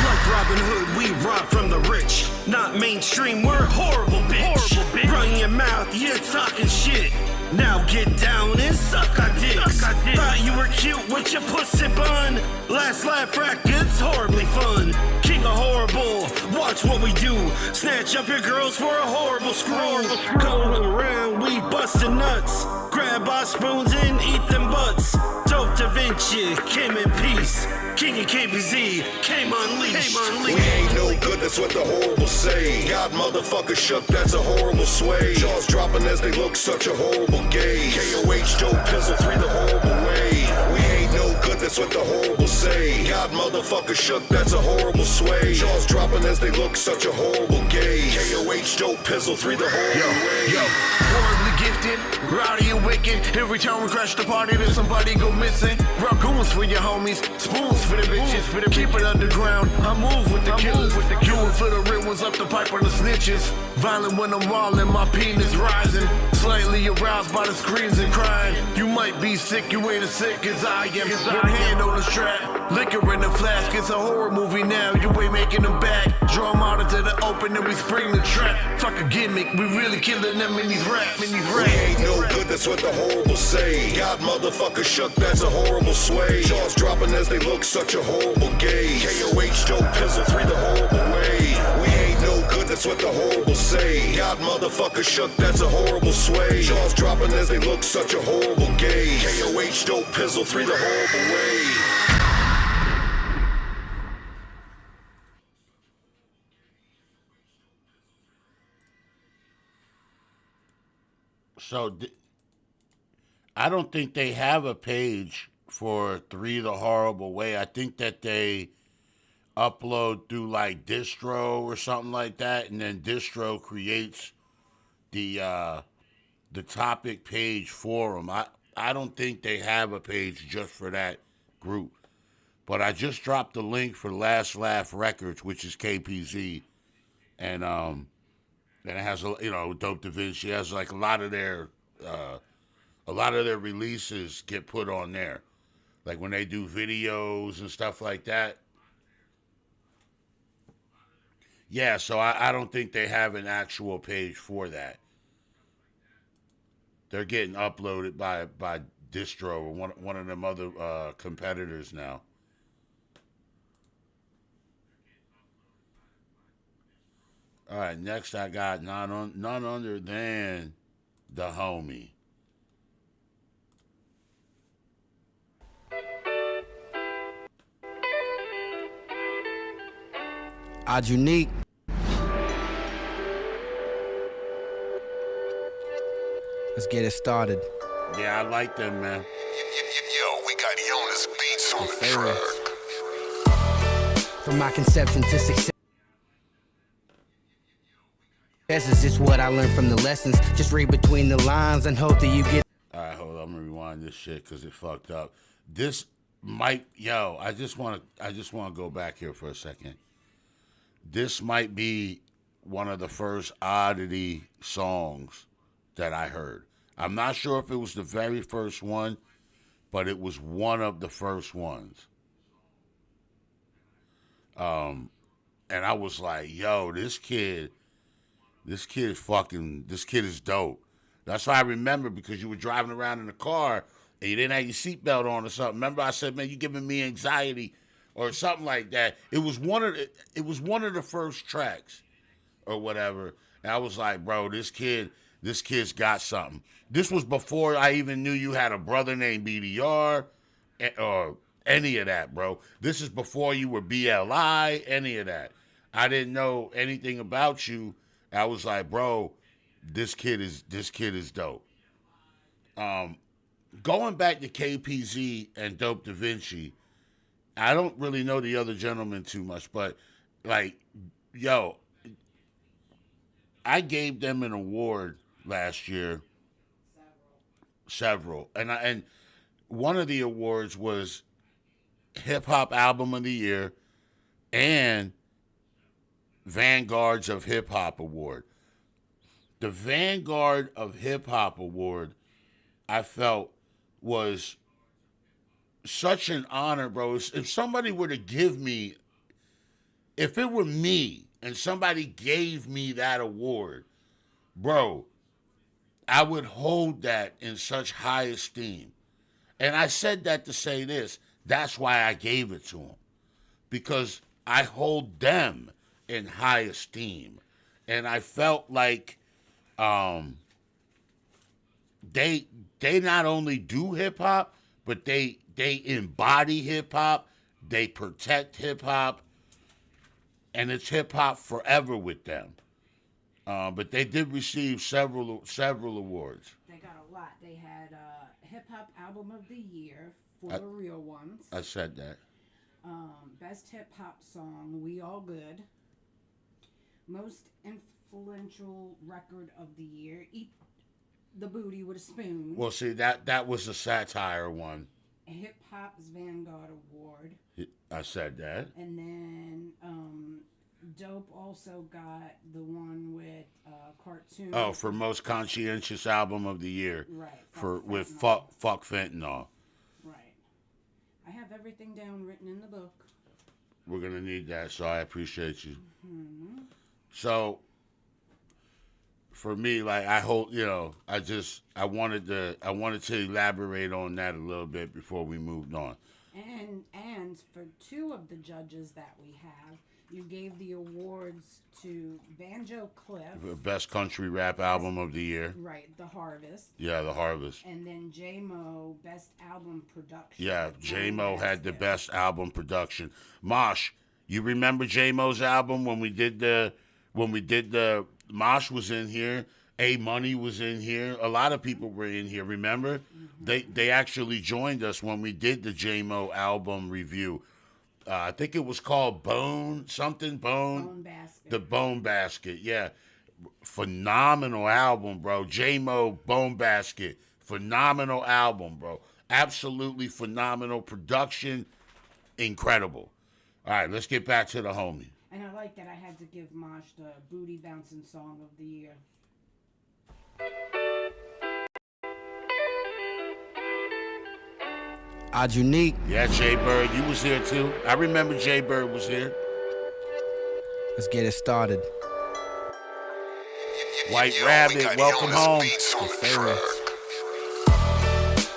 Like Robin Hood, we rob from the rich. Not mainstream, we're horrible, bitch. Run your mouth, you're talking shit. Now get down and suck our dicks. Thought you were cute with your pussy bun. Last laugh records, horribly fun. King of horrible, watch what we do. Snatch up your girls for a horrible screw. Going around, we bustin' nuts. Grab our spoons and eat them butts. Dope Da Vinci came in peace. King of KBZ came unleashed. We ain't no good, that's what the horrible say. God motherfucker shook, that's a horrible sway. Jaws dropping as they look, such a horrible gaze. KOH dope pistol 3 the horrible way. We ain't no good, that's what the horrible say. God motherfucker shook, that's a horrible sway. Jaws dropping as they look, such a horrible gaze. KOH dope pistol 3 the horrible way. Yo, horribly gifted, rowdy and wicked. Every time we crash the party, there's somebody go missing. Raccoons for your homies, spoons for the bitches. Keep it underground, I move with the killers. You and for the real ones up the pipe on the snitches. Violent when I'm wildin', my penis rising. Slightly aroused by the screams and crying. You might be sick, you ain't as sick as I am. One hand on the strap, liquor in the flask. It's a horror movie now, you ain't making them back. Draw them out into the open and we spring the trap. Fuck a gimmick, we really killing them in these rap. We ain't no good, that's what the horrible say. God motherfucker shook, that's a horrible sway. Jaws dropping as they look, such a horrible gaze. KOH dope pistol 3 the horrible way. We ain't no good, that's what the horrible say. God motherfucker shook, that's a horrible sway. Jaws dropping as they look, such a horrible gaze. KOH dope pistol 3 the horrible way. So I don't think they have a page for Three the Horrible Way. I think that they upload through like Distro or something like that, and then Distro creates the topic page for them. I don't think they have a page just for that group. But I just dropped the link for Last Laugh Records, which is KPZ, and it has Dope Da Vinci has like a lot of their releases get put on there, like when they do videos and stuff like that. Yeah, so I don't think they have an actual page for that. They're getting uploaded by Distro or one of them other competitors now. All right, next I got none other than the homie. Odd Unique. Let's get it started. Yeah, I like them, man. Yo, we got Jonas Beats on the track. From my conception to success. Is this what I learned from the lessons? Just read between the lines and hope that you get. All right, hold on. I'm gonna rewind this shit because it fucked up. This might, I just want to go back here for a second. This might be one of the first Oddity songs that I heard. I'm not sure if it was the very first one, but it was one of the first ones. And I was like, yo, this kid is dope. That's why I remember, because you were driving around in the car and you didn't have your seatbelt on or something. Remember I said, man, you giving me anxiety or something like that. It was one of the first tracks or whatever. And I was like, bro, this kid's got something. This was before I even knew you had a brother named BDR or any of that, bro. This is before you were BLI, any of that. I didn't know anything about you. I was like, bro, this kid is dope. Going back to KPZ and Dope Da Vinci, I don't really know the other gentleman too much, but like, yo, I gave them an award last year. Several. And one of the awards was Hip Hop Album of the Year and Vanguards of Hip Hop Award. The Vanguard of Hip Hop Award, I felt, was such an honor, bro. If somebody were to give me, if it were me and somebody gave me that award, bro, I would hold that in such high esteem. And I said that to say this. That's why I gave it to them. Because I hold them in high esteem. And I felt like they not only do hip-hop, but they embody hip-hop, they protect hip-hop, and it's hip-hop forever with them. But they did receive several awards. They got a lot. They had Hip Hop Album of the Year for the real ones. I said that. Best Hip Hop Song, We All Good. Most Influential Record of the Year, Eat the Booty with a Spoon. Well, see, that was a satire one. Hip Hop's Vanguard Award. I said that. And then Dope also got the one with cartoon. Oh, for most conscientious album of the year. Right. With Fuck Fentanyl. Right. I have everything down written in the book. We're gonna need that, so I appreciate you. Mm-hmm. So for me, like I wanted to elaborate on that a little bit before we moved on. And for two of the judges that we have, you gave the awards to Banjo Cliff. Best country rap album of the year. Right, The Harvest. Yeah, The Harvest. And then J-Mo, Best Album Production. Yeah, J-Mo had the best album production. Mosh, you remember J-Mo's album when we did the Mosh was in here A Money was in here. A lot of people were in here. Remember, they actually joined us when we did the J-Mo album review. I think it was called Bone Basket. The Bone Basket, yeah. Phenomenal album, bro. J-Mo, Bone Basket. Phenomenal album, bro. Absolutely phenomenal production. Incredible. All right, let's get back to the homie. And I like that I had to give Mosh the Booty Bouncing Song of the Year. Odd Unique. Yeah, Jay Bird, you was here too. I remember Jay Bird was here. Let's get it started. White Rabbit, welcome home.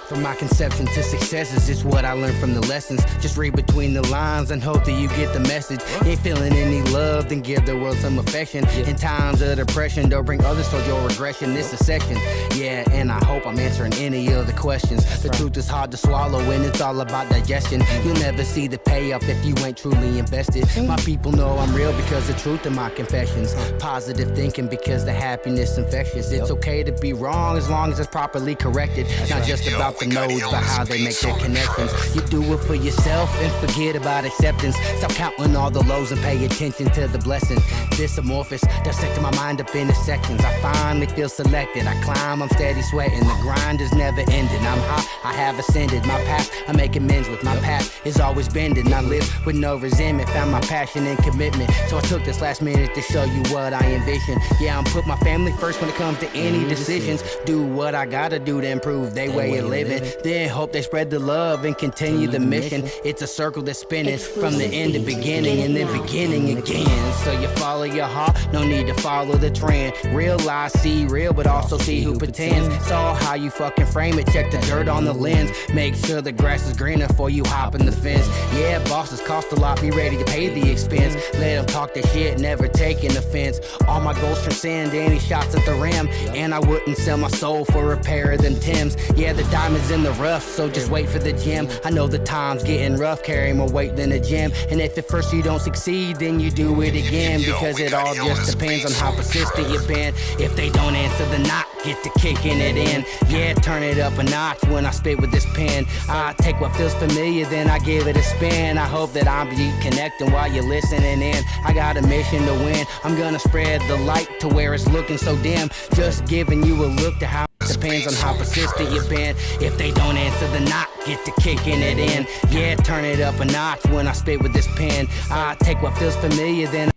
From my conception to successes, it's what I learned from the lessons. Just read between the lines and hope that you get the message. Ain't feeling any love, then give the world some affection. In times of depression, don't bring others toward your regression. This a section, yeah, and I hope I'm answering any of the questions. The truth is hard to swallow and it's all about digestion. You'll never see the payoff if you ain't truly invested. My people know I'm real because the truth in my confessions. Positive thinking because the happiness infectious. It's okay to be wrong as long as it's properly corrected. Not just about the nodes, but how they make their connections. You do it for yourself and forget about acceptance. Stop counting all the lows and pay attention to the blessing. This amorphous, dissecting my mind up into sections. I finally feel selected. I climb, I'm steady sweating. The grind is never ending. I'm high, I have ascended. My past, I make amends with. My path is always bending. I live with no resentment. Found my passion and commitment. So I took this last minute to show you what I envision. Yeah, I'm put my family first when it comes to any decisions. Do what I gotta do to improve their way of living. Then hope they spread the love and continue the mission. It's a circle that's spinning from the end to beginning and then beginning again. So you follow your heart, no need to follow the trend. Real lies, see real, but also see who pretends. It's all how you fucking frame it. Check the dirt on the lens. Make sure the grass is greener before you hop in the fence. Yeah, bosses cost a lot, be ready to pay the expense. Let them talk their shit, never taking offense. All my goals transcend any shots at the rim. And I wouldn't sell my soul for a pair of them Timbs. Yeah, the diamonds in the rough, so just wait for the gym. I know the time's getting rough, carry more weight than a gym. And if at first you don't succeed, then you do it again. Because it all just depends on how persistent you've been. If they don't answer the knock, get to kicking it in. Yeah, turn it up a notch when I spit with this pen. I take what feels familiar, then I give it a spin. I hope that I'm be connecting while you're listening in. I got a mission to win. I'm gonna spread the light to where it's looking so dim. Just giving you a look to how depends on how persistent you've been. If they don't answer the knock, get to kicking it in. Yeah, turn it up a notch when I spit with this pen. I take what feels familiar, then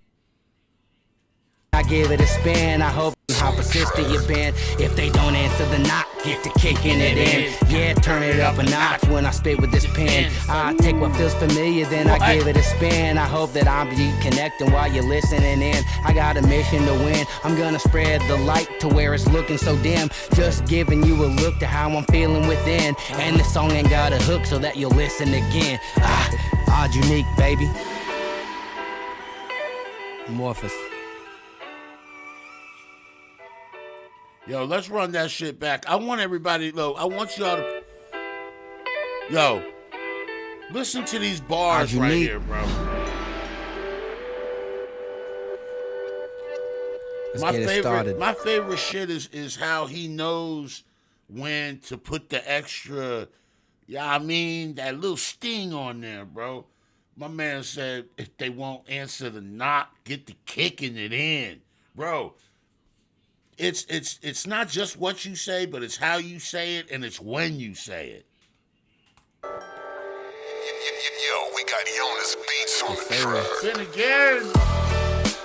I give it a spin. I hope how persistent you've been. If they don't answer the knock, get to kicking it in. Yeah, turn it up a notch when I spit with this pen. I take what feels familiar, then I give it a spin. I hope that I'm be connecting while you're listening in. I got a mission to win. I'm gonna spread the light to where it's looking so dim. Just giving you a look to how I'm feeling within. And the song ain't got a hook so that you'll listen again. Odd Unique, baby. Amorphous. Yo, let's run that shit back. I want everybody, I want y'all to, listen to these bars right here, bro. Let's get it started. My favorite shit is how he knows when to put the extra, that little sting on there, bro. My man said, if they won't answer the knock, get the kicking it in. Bro, it's not just what you say, but it's how you say it, and it's when you say it. Yo, we got Jonas Beats on the track. Then again.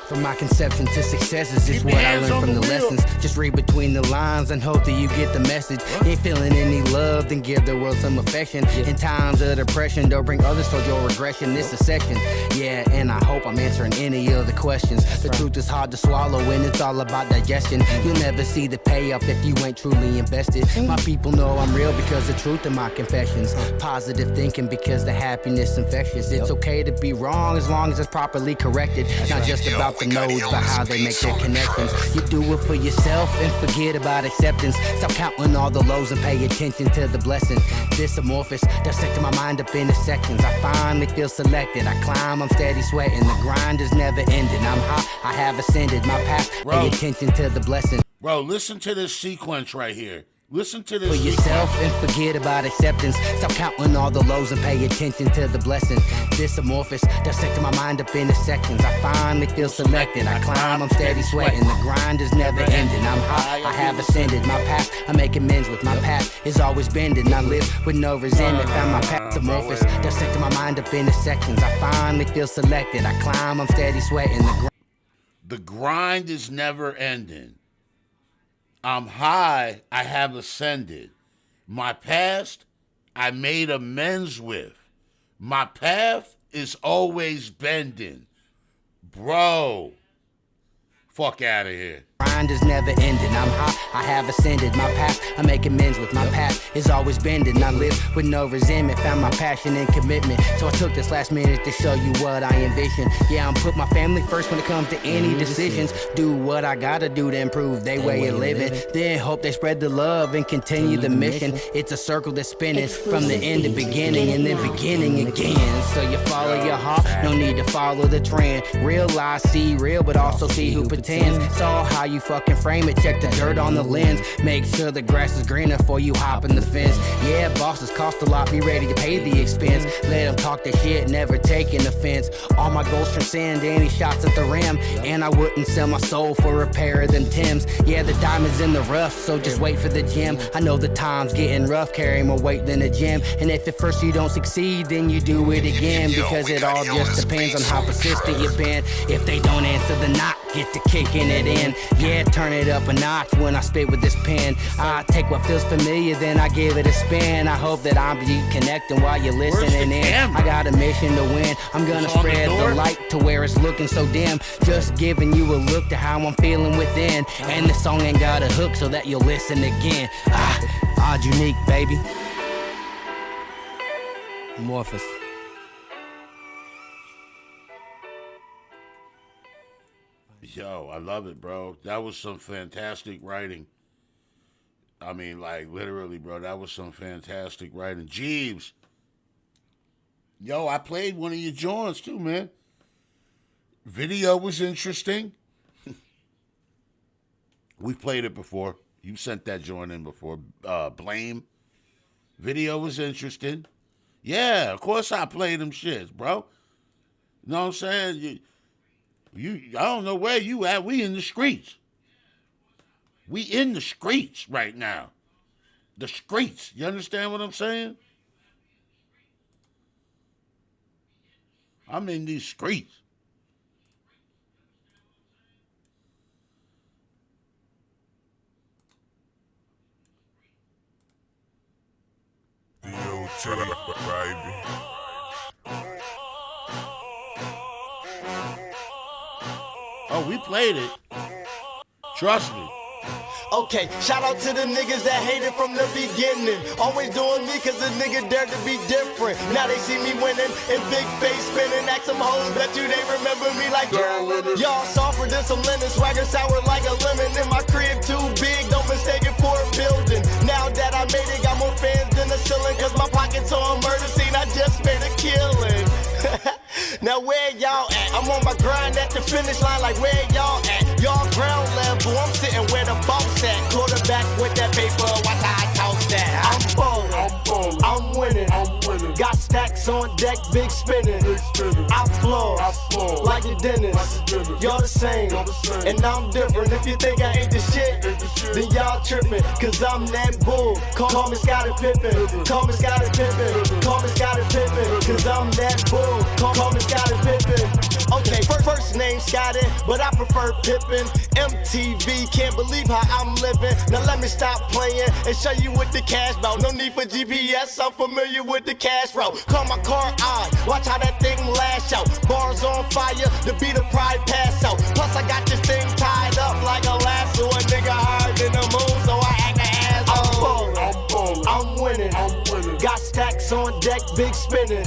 From my conception to successes, it's what I learned from the lessons. Just read between the lines and hope that you get the message. Ain't feeling any love, then give the world some affection. In times of depression, don't bring others toward your regression. This a section, yeah, and I hope I'm answering any of the questions. The truth is hard to swallow and it's all about digestion. You'll never see the payoff if you ain't truly invested. My people know I'm real because the truth in my confessions. Positive thinking because the happiness infectious. It's okay to be wrong as long as it's properly corrected. Not just about the nodes, but how they make their connections. You do it for yourself and forget about acceptance. Stop counting all the lows and pay attention to the blessing. This amorphous, dissecting my mind up into sections. I finally feel selected. I climb, I'm steady sweating. The grind is never ending. I'm high, I have ascended. My path, pay attention to the blessing. Bro, listen to this sequence right here. Listen to this. For yourself and forget about acceptance. Stop counting all the lows and pay attention to the blessing. This amorphous, dissecting my mind up into sections. I finally feel selected. I climb, I'm steady sweating. The grind is never ending. I'm high, I have ascended. My past, I make amends with. My path is always bending. I live with no resentment. Found my path amorphous, dissecting my mind up into sections. I finally feel selected. I climb, I'm steady sweating. The grind is never ending. I'm high, I have ascended. My past, I made amends with. My path is always bending. Bro, fuck out of here. Grind is never ending. I'm high, I have ascended. My past, I make amends with. My path is always bending. I live with no resentment. Found my passion and commitment. So I took this last minute to show you what I envision. Yeah, I'm put my family first when it comes to any decisions. Do what I gotta do to improve their way of living. Then hope they spread the love and continue the mission. It's a circle that's spinning from the end to beginning and then beginning again. So you follow your heart, no need to follow the trend. Real lies see real, but also see who pretends. It's all how you fucking frame it, check the dirt on the lens. Make sure the grass is greener before you hop in the fence. Yeah, bosses cost a lot, be ready to pay the expense. Let them talk their shit, never taking offense. All my goals transcend any shots at the rim. And I wouldn't sell my soul for a pair of them Timbs. Yeah, the diamond's in the rough, so just wait for the gym. I know the time's getting rough, carry more weight than a gym. And if at first you don't succeed, then you do it again. Because it all just depends on how persistent you've been. If they don't answer the knock, get to kicking it in. Yeah, turn it up a notch when I spit with this pen. I take what feels familiar, then I give it a spin. I hope that I'm connecting while you're listening in. I got a mission to win. I'm gonna spread the light to where it's looking so dim. Just giving you a look to how I'm feeling within. And the song ain't got a hook so that you'll listen again. Odd unique, baby. Amorphous. Yo, I love it, bro. That was some fantastic writing. I mean, like, literally, bro, that was some fantastic writing. Jeeves. Yo, I played one of your joints, too, man. Video was interesting. We've played it before. You sent that joint in before. Blame. Video was interesting. Yeah, of course I played them shits, bro. You know what I'm saying? I don't know where you at. We in the streets. We in the streets right now. The streets. You understand what I'm saying? I'm in these streets. baby. Oh, we played it. Trust me. Okay, shout out to the niggas that hated from the beginning. Always doing me cause a nigga dared to be different. Now they see me winning and big face spinning. Act some hoes, bet you they remember me like y'all softer than some linen. Swagger sour like a lemon. In my crib too big, don't mistake it for a building. Now that I made it, got more fans than the ceiling. Cause my pockets on murder scene, I just made a killing. Now where y'all at? I'm on my grind at the finish line like where y'all at? Y'all ground level, I'm sitting where the boss at. Quarterback with that paper, watch how I toss that. I'm ballin', I'm winning. Got stacks on deck, big spinning. I floor like a dentist. Y'all the same, and I'm different. If you think I ain't the shit, then y'all tripping. Cause I'm that bull. Call me Scottie Pippen. Call me Scottie Pippen. Call me Scottie Pippen. Cause I'm that bull. Call me Scottie Pippen. Okay, first name Scottie, but I prefer Pippen. MTV, can't believe how I'm living. Now let me stop playing and show you what the cash bout. No need for GPS, I'm familiar with the cash route. Call my car on, watch how that thing lash out. Bars on fire, the beat of pride pass out. Plus I got this thing tied up like a lasso. A nigga hard in the moon, so I act the ass. I'm winning. Got stacks on deck, big spinning.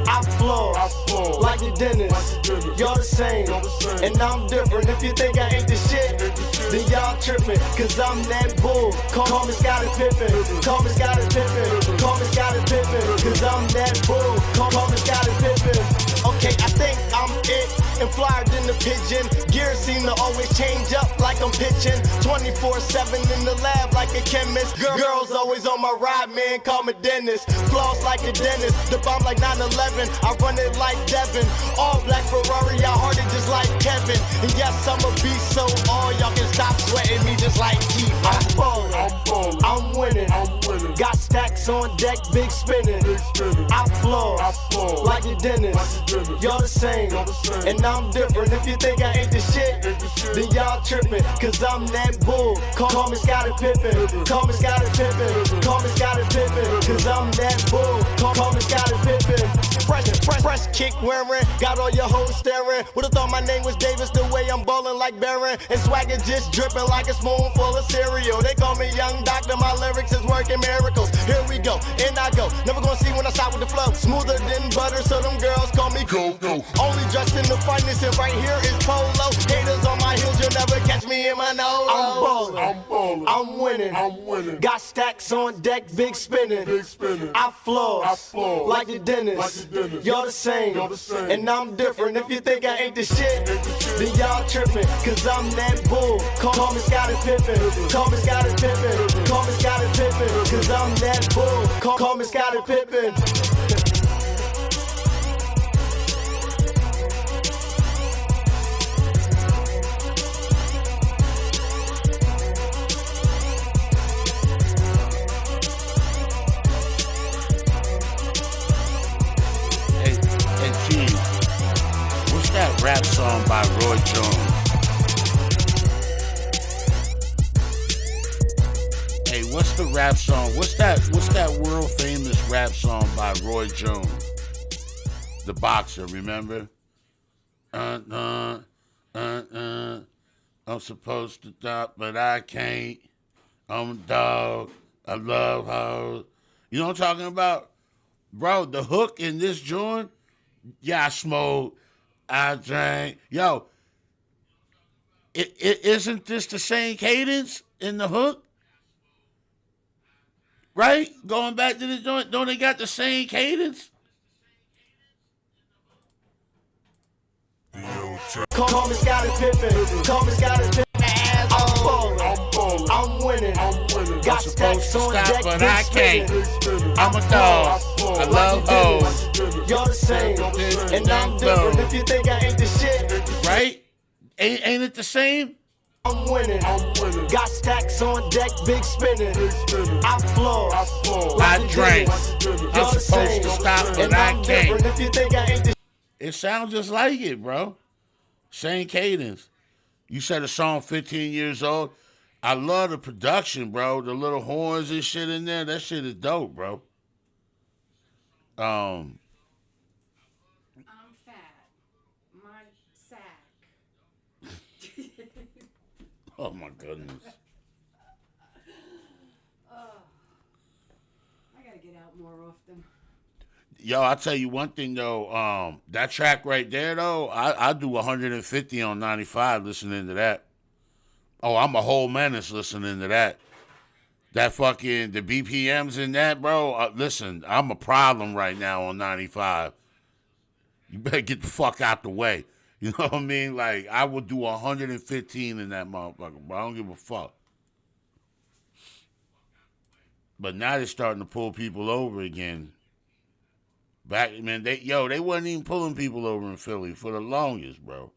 I floor like a dentist. Y'all the same, and I'm different. If you think I ain't the shit, then y'all tripping. Cause I'm that bull. Call me Scottie Pippen. Call me Scottie Pippen. Call me Scottie Pippen. Cause I'm that bull. Call me Scottie Pippen. Okay, I think I'm it. and flyer than the pigeon. Gears seem to always change up like I'm pitching. 24/7 in the lab like a chemist. Girls always on my ride, man, call me Dennis. Flaws like a dentist, the bomb like 9/11. I run it like Devin. All black Ferrari, I heart it just like Kevin. And yes, I'm a beast, so all y'all can stop sweating me just like Keith. I'm ballin', I'm winning. Got stacks on deck, big spinning. I floss like the dentist. Y'all the same, and I'm different. If you think I ain't the shit, then y'all tripping. Cause I'm that bull. Call me Scottie Pippen. Call me Scottie Pippen. Call me Scottie Pippen. Cause I'm that bull. Call me Scottie Pippen. Fresh kick wearing. Got all your hoes staring. Would've thought my name was Davis the way I'm ballin' like Barron. And swagger just dripping like a spoonful of cereal. They call me Young Doctor. My lyrics is working miracles. Here we go, and I go. Never gonna see when I stop with the flow. Smoother than butter, so them girls call me Go-Go. Only dressed in the finest, and right here is polo. Haters on my heels, you'll never catch me in my nose. I'm ballin', I'm winning. Got stacks on deck, big spinning. I floss like the dentist. Y'all the same, and I'm different. If you think I ain't the shit, then y'all tripping. Cause I'm that bull. Call me Scottie Pippen. Call me Scottie Pippen. Call me Scottie Pippen. Cause I'm that bull. Call me Scottie Pippen. What's that rap song by Roy Jones? Hey, what's the rap song? What's that world famous rap song by Roy Jones? The boxer, remember? I'm supposed to stop, but I can't. I'm a dog. I love hoes. You know what I'm talking about? Bro, the hook in this joint, yeah, I smoke, I drank. Yo, isn't this the same cadence in the hook? Right? Going back to the joint, don't they got the same cadence? Call me Scottie Pippen. Call me Scottie Pippen. I'm ballin', I'm winning. Got stacks on deck, but I can't. I'm a dog. I love hoes. Y'all the same, and I'm different. If you think I ain't the shit, right? Ain't it the same? I'm winning. Got stacks on deck, big spinning. I floss. I drank. I'm supposed to stop, but I can't. If you think I ain't the It sounds just like it, bro. Same cadence. You said a song 15 years old. I love the production, bro. The little horns and shit in there. That shit is dope, bro. I'm fat. My sack. Oh my goodness. I gotta get out more often. Yo, I'll tell you one thing though. That track right there though, I do 150 on 95 listening to that. Oh, I'm a whole menace listening to that. That fucking, the BPMs in that, bro. Listen, I'm a problem right now on 95. You better get the fuck out the way. You know what I mean? Like, I would do 115 in that motherfucker, bro. I don't give a fuck. But now they're starting to pull people over again. Back, man, they wasn't even pulling people over in Philly for the longest, bro.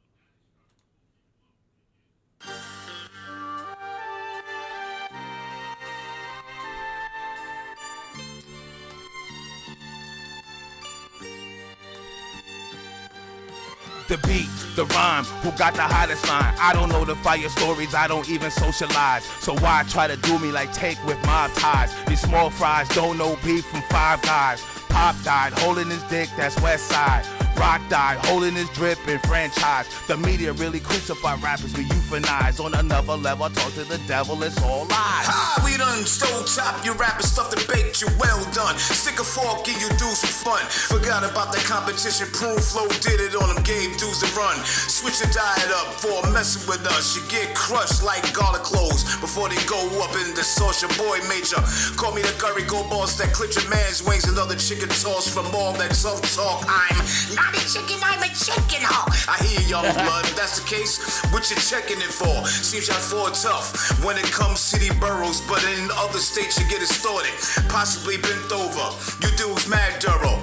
The beat, the rhyme, who got the hottest line? I don't know the fire stories, I don't even socialize. So why try to do me like Take with mob ties? These small fries don't know beef from Five Guys. Pop died, holding his dick, that's West Side. Rock died, holding his drip in franchise. The media really crucify rappers, we euphanize. On another level, talk to the devil, it's all lies. Ha, we done stole top, your rapping stuff that baked you well done. Stick a fork in you, do some fun. Forgot about the competition, Prune Flow did it on them, gave dudes a run. Switch your diet up for messing with us. You get crushed like garlic cloves before they go up in the sauce. Your boy Major, call me the curry go boss that clipped your man's wings. Another chicken toss from all that tough talk. I'm not a chicken, I'm a chicken hawk. I hear young blood. If that's the case, what you checking it for? Seems y'all for tough when it comes city boroughs, but in other states you get it started, possibly bent over. You dudes mad thorough.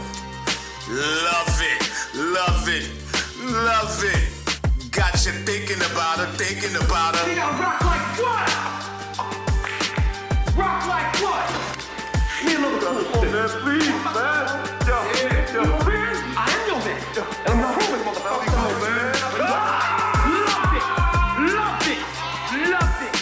Love it, love it, love it. Got you thinking about her, thinking about her. Now rock like what? Rock like what? Me a little cool, man, please, man. Yo, yo, man. I am your man. And I'm not proving, motherfucker. Man. Love it, love it.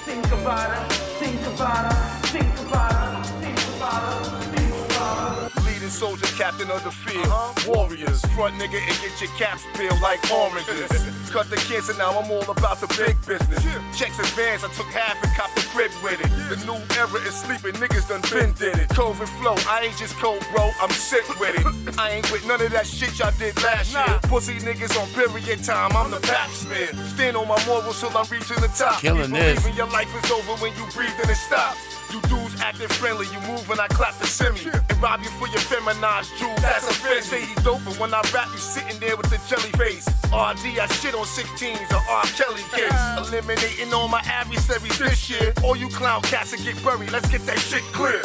Think about her, think about her, think about her, think about her, think about her. Leading soldier, captain of the field. Warriors, front nigga and get your caps peeled like oranges. Cut the kids and now I'm all about the big business. Checks advance, I took half and copped the crib with it. The new era is sleeping, niggas done been did it. COVID flow, I ain't just cold, bro, I'm sick with it. I ain't with none of that shit y'all did last year. Pussy niggas on period time, I'm the pap smear. Stand on my morals till I'm reaching the top. Killing this. Believing your life is over when you breathe and it stops. You dudes acting friendly, you move and I clap the semi. And rob you for your feminized jewels, that's a fair. Say he dope, but when I rap, you sitting there with the jelly face. RD, I shit on 16s, or R. Kelly case. Eliminating all my adversaries this year. All you clown cats will get buried, let's get that shit clear.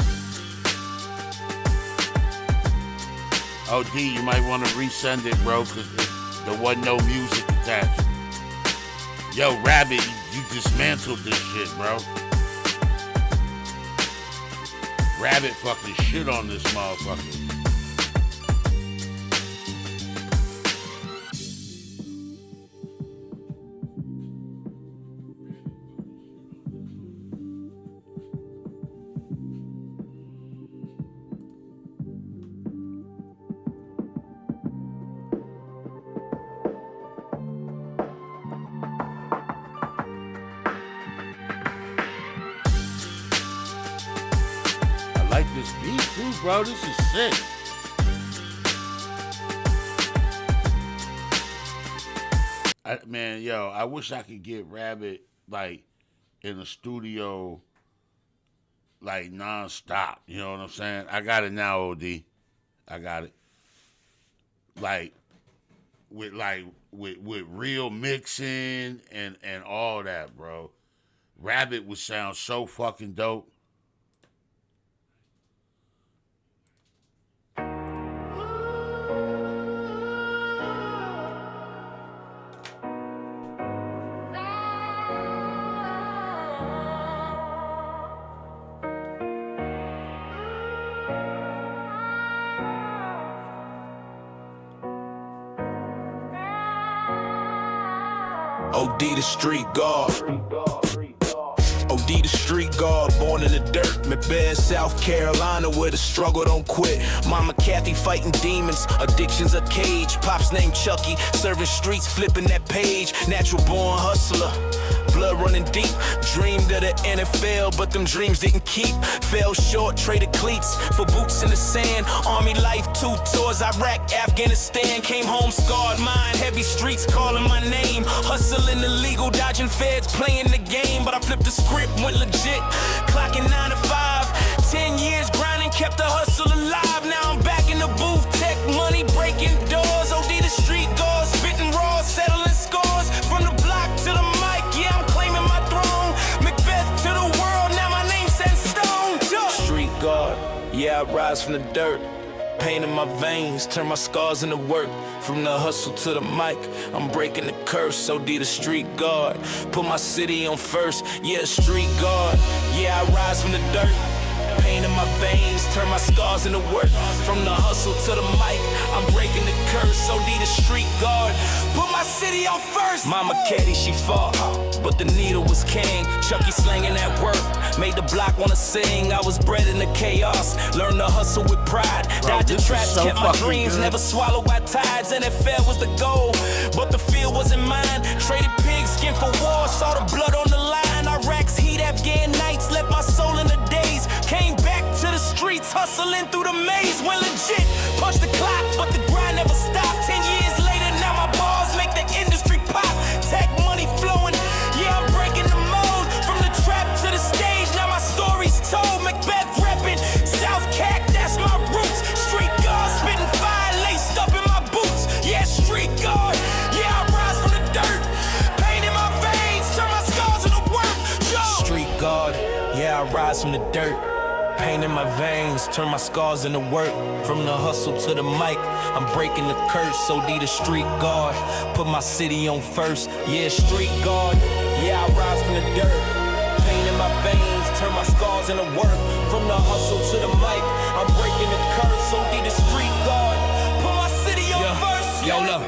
OD, you might want to resend it, bro, because there wasn't no music attached. Yo, Rabbit, you dismantled this shit, bro. Rabbit fucking shit on this motherfucker. I like this beat too, bro. This is sick. Man, yo, I wish I could get Rabbit like in the studio like non-stop. You know what I'm saying? I got it now, OD. I got it. Like with real mixing and all that, bro. Rabbit would sound so fucking dope. OD the street guard. OD the street guard, born in the dirt. Macbeth, South Carolina, where the struggle don't quit. Mama Kathy fighting demons, addiction's a cage. Pops named Chucky, serving streets, flipping that page. Natural born hustler, blood running deep. Dreamed of the NFL, but them dreams didn't keep. Fell short, traded cleats for boots in the sand. Army life, 2 tours, Iraq, Afghanistan. Came home scarred mind, heavy streets calling my name. Hustling illegal, dodging feds, playing the game. But I flipped the script, went legit, clocking 9 to 5. 10 years grinding, kept the hustle alive. Now I'm back in the booth, tech money, breaking doors. OD the street guard, spitting raw, settling scores. From the block to the mic, yeah, I'm claiming my throne. Macbeth to the world, now my name's set in stone. Street guard, yeah, I rise from the dirt. Pain in my veins, turn my scars into work. From the hustle to the mic, I'm breaking the curse. OD the street guard, put my city on first. Yeah, street guard, yeah, I rise from the dirt. Pain in my veins, turn my scars into work. From the hustle to the mic, I'm breaking the curse. OD the street guard, put my city on first. Mama Katie, she fought, but the needle was king. Chucky slanging that work, made the block wanna sing. I was bred in the chaos, learned to hustle with pride. Dodging traps, kept my dreams, never swallowed by tides. NFL was the goal, but the field wasn't mine. Traded pigskin for war, saw the blood on the line. Iraq's heat, Afghan nights, left my soul in the days. Came back to the streets, hustling through the maze. Went legit, punched the clock, but the grind never stopped. 10 years later, now my bars make the industry pop. Tech money flowing, yeah, I'm breaking the mold. From the trap to the stage, now my story's told. Macbeth reppin', South Cac, that's my roots. Street guard, spitting fire, laced up in my boots. Yeah, street guard, yeah, I rise from rise from the dirt. Pain in my veins, turn my scars into work. From the hustle to the mic, I'm breaking the curse. OD the street guard, put my city on first. Yeah, street guard, yeah, I rise from the dirt. Pain in my veins, turn my scars into work. From the hustle to the mic, I'm breaking the curse. OD the street guard, put my city on first. Yo, look.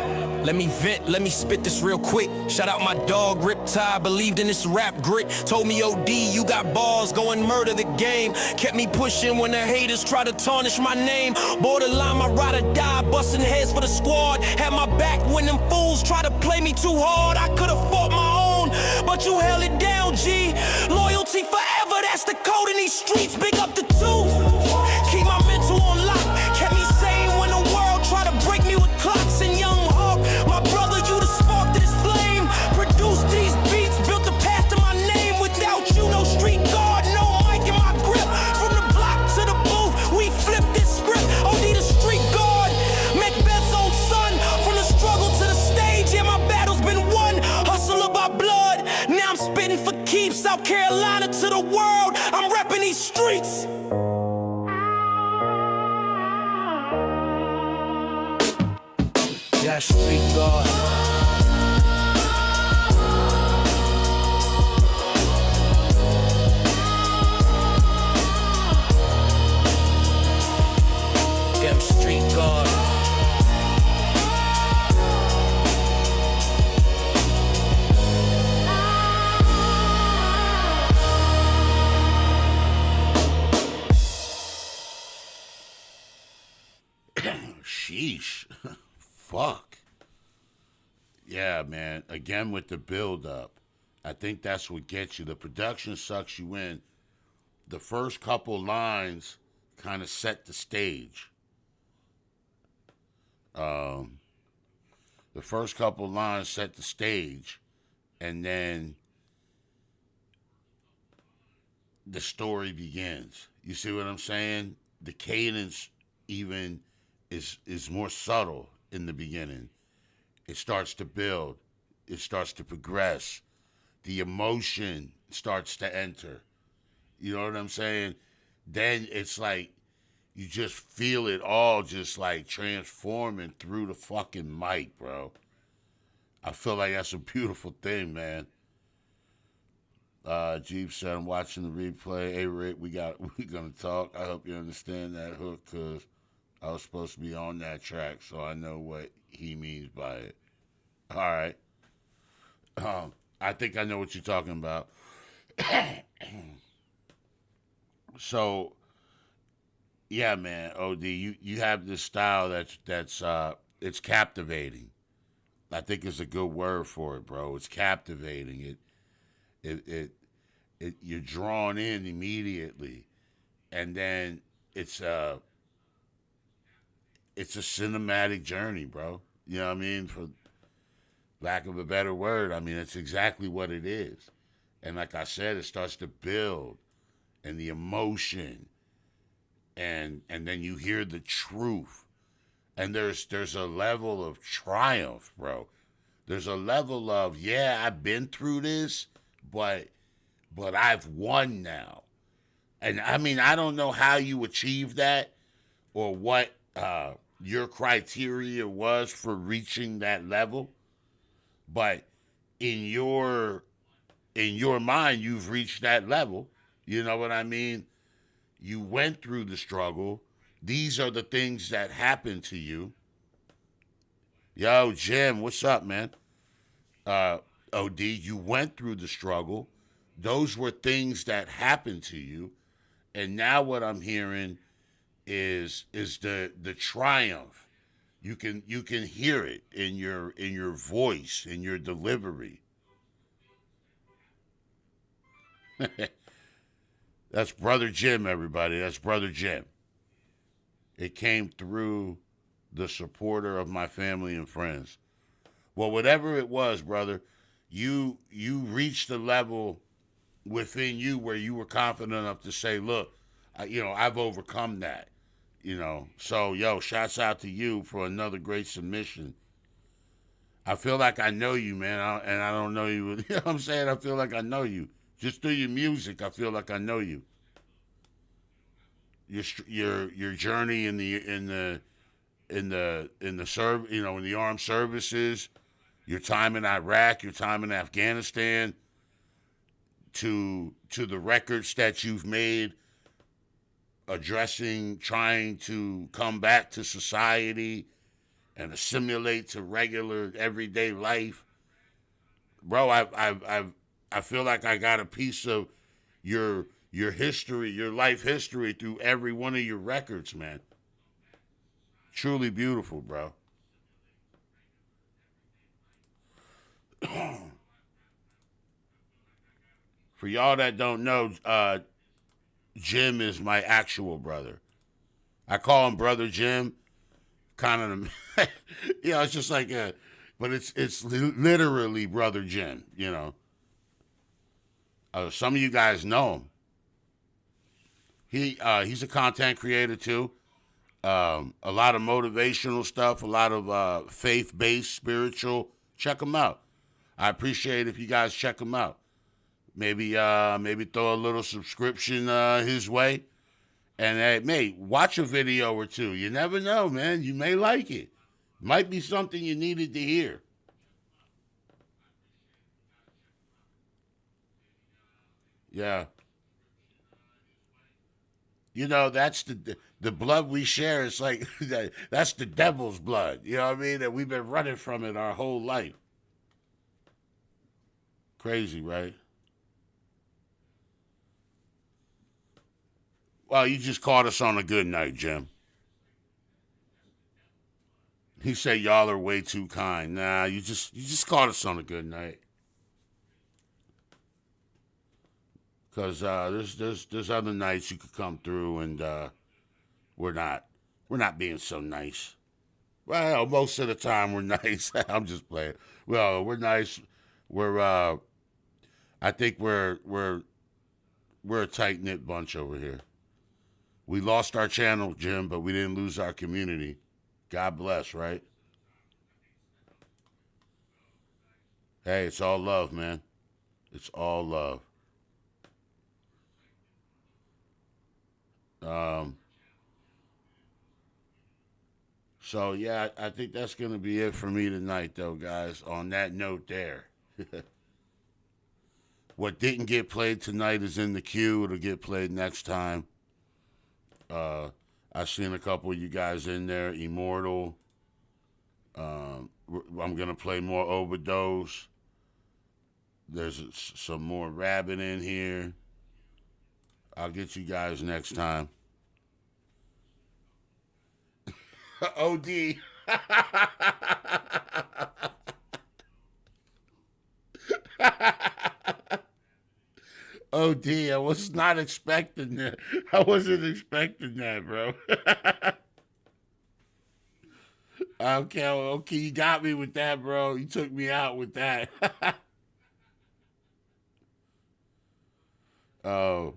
Let me vent, let me spit this real quick. Shout out my dog, Riptide, believed in this rap grit. Told me, OD, you got balls, go and murder the game. Kept me pushing when the haters try to tarnish my name. Borderline, my ride or die, busting heads for the squad. Had my back when them fools try to play me too hard. I could've fought my own, but you held it down, G. Loyalty forever, that's the code in these streets. Big up the two. Keep my mental on lock. Kept me sane when the world tried to break me with clocks and young. My brother, you the spark to this flame. Produced these beats, built the path to my name. Without you, no street guard, no mic in my grip. From the block to the booth, we flip this script. OD the street guard, Macbeth's own son. From the struggle to the stage, yeah, my battle's been won. Hustler by blood, now I'm spitting for keeps. South Carolina to the world, I'm repping these streets. Yeah, street guard. Yeah, I'm street guard. Sheesh. Fuck. Yeah, man. Again with the build up. I think that's what gets you. The production sucks you in. The first couple lines kind of set the stage. The first couple lines set the stage, and then the story begins. You see what I'm saying? The cadence even is more subtle in the beginning. It starts to build. It starts to progress. The emotion starts to enter. You know what I'm saying? Then it's like you just feel it all just like transforming through the fucking mic, bro. I feel like that's a beautiful thing, man. Jeep said, I'm watching the replay. Hey, Rick, we gonna talk. I hope you understand that hook, because I was supposed to be on that track, so I know what he means by it. All right. I think I know what you're talking about. So, yeah, man, OD, you have this style that's it's captivating. I think it's a good word for it, bro. It's captivating. It you're drawn in immediately, and then it's a cinematic journey, bro. You know what I mean? For lack of a better word, I mean, it's exactly what it is. And like I said, it starts to build, and the emotion, and then you hear the truth, and there's a level of triumph, bro. There's a level of, yeah, I've been through this, but I've won now. And I mean, I don't know how you achieve that, or what your criteria was for reaching that level, but in your mind, you've reached that level. You know what I mean? You went through the struggle. These are the things that happened to you. Yo, Jim, what's up, man? OD, you went through the struggle. Those were things that happened to you. And now what I'm hearing is the triumph. You can hear it in your voice, in your delivery. That's Brother Jim, everybody. That's Brother Jim. It came through the supporter of my family and friends. Well, whatever it was, brother, you reached a level within you where you were confident enough to say, look, I've overcome that. So, yo, shouts out to you for another great submission. I feel like I know you, man, and I don't know you. You know what I'm saying? I feel like I know you. Just through your music, I feel like I know you. your journey in the in the armed services, your time in Iraq, your time in Afghanistan, to the records that you've made addressing trying to come back to society and assimilate to regular everyday life. Bro, I feel like I got a piece of your history, your life history through every one of your records, man. Truly beautiful, bro. For y'all that don't know, Jim is my actual brother. I call him Brother Jim. Kind of, it's just like but it's literally Brother Jim. Some of you guys know him. He's a content creator too. A lot of motivational stuff, a lot of faith-based, spiritual. Check him out. I appreciate if you guys check him out. Maybe throw a little subscription his way. And mate, watch a video or two. You never know, man. You may like it. Might be something you needed to hear. Yeah. That's the blood we share. It's like that's the devil's blood. You know what I mean? And we've been running from it our whole life. Crazy, right? Well, you just caught us on a good night, Jim. He said y'all are way too kind. Nah, you just caught us on a good night. Cause there's other nights you could come through and we're not being so nice. Well, most of the time we're nice. I'm just playing. Well, we're nice. I think we're a tight knit bunch over here. We lost our channel, Jim, but we didn't lose our community. God bless, right? Hey, it's all love, man. It's all love. So, yeah, I think that's going to be it for me tonight, though, guys. On that note there. What didn't get played tonight is in the queue. It'll get played next time. I've seen a couple of you guys in there. Immortal. I'm going to play more Overdose. There's some more Rabbit in here. I'll get you guys next time. OD. OD, I was not expecting that. I wasn't expecting that, bro. Okay, you got me with that, bro. You took me out with that. Oh.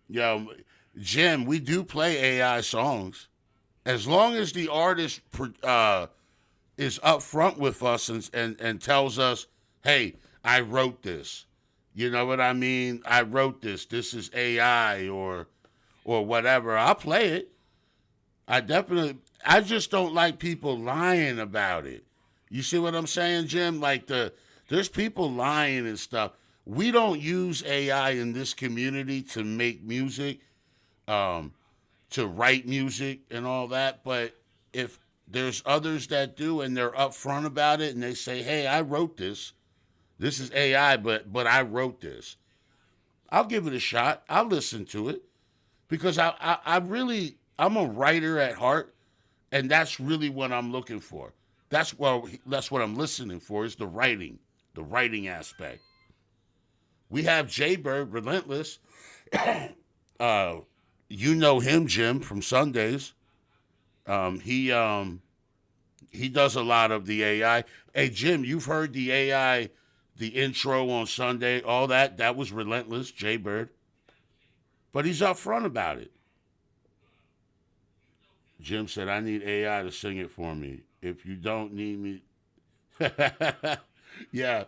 Yo, Jim, we do play AI songs. As long as the artist is upfront with us and tells us, hey, I wrote this. You know what I mean? I wrote this. This is AI or whatever. I'll play it. I just don't like people lying about it. You see what I'm saying, Jim? Like there's people lying and stuff. We don't use AI in this community to make music, to write music and all that. But if there's others that do and they're upfront about it and they say, hey, I wrote this. This is AI, but I wrote this. I'll give it a shot. I'll listen to it because I'm a writer at heart, and that's really what I'm looking for. That's what I'm listening for is the writing aspect. We have Jaybird, Relentless. You know him, Jim, from Sundays. He does a lot of the AI. Hey, Jim, you've heard the AI, the intro on Sunday, all that. That was Relentless, Jaybird. But he's upfront about it. Jim said, I need AI to sing it for me. If you don't need me. Yeah,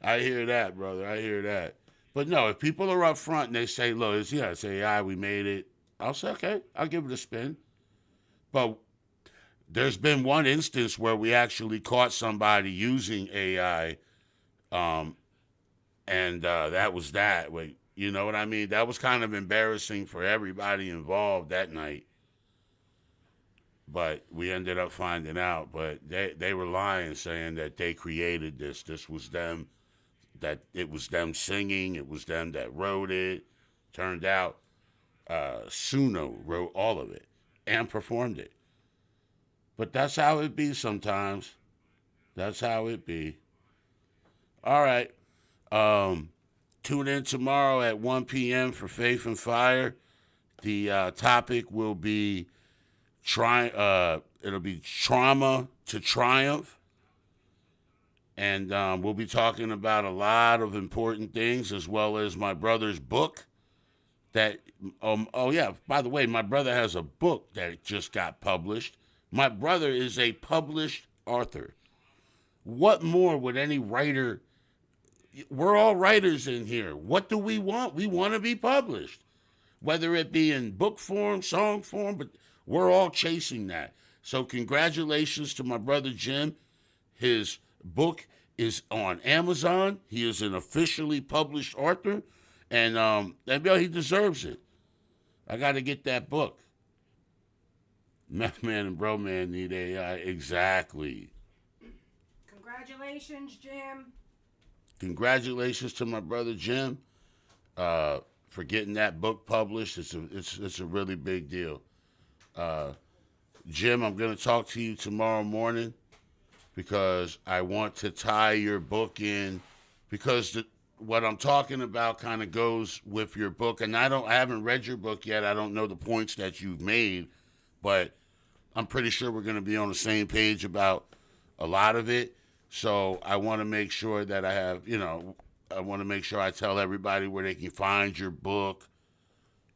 I hear that, brother. I hear that. But no, if people are up front and they say, look, it's AI, we made it, I'll say, okay, I'll give it a spin. But there's been one instance where we actually caught somebody using AI, and that was that. You know what I mean? That was kind of embarrassing for everybody involved that night. But we ended up finding out. But they were lying, saying that they created this. This was them, that it was them singing. It was them that wrote it. Turned out Suno wrote all of it and performed it. But that's how it be sometimes. That's how it be. All right. Tune in tomorrow at 1 p.m. for Faith and Fire. The topic will be it'll be Trauma to Triumph. And we'll be talking about a lot of important things, as well as my brother's book that, by the way, my brother has a book that just got published. My brother is a published author. What more would any writer? We're all writers in here. What do we want? We want to be published, whether it be in book form, song form, but we're all chasing that. So congratulations to my brother Jim. His book is on Amazon. He is an officially published author, and he deserves it. I got to get that book. Meth Man and Bro Man need AI. Exactly. Congratulations, Jim. Congratulations to my brother Jim for getting that book published. It's a really big deal. Jim, I'm going to talk to you tomorrow morning because I want to tie your book in, because what I'm talking about kind of goes with your book. And I haven't read your book yet. I don't know the points that you've made, but I'm pretty sure we're going to be on the same page about a lot of it. So I want to make sure that I want to make sure I tell everybody where they can find your book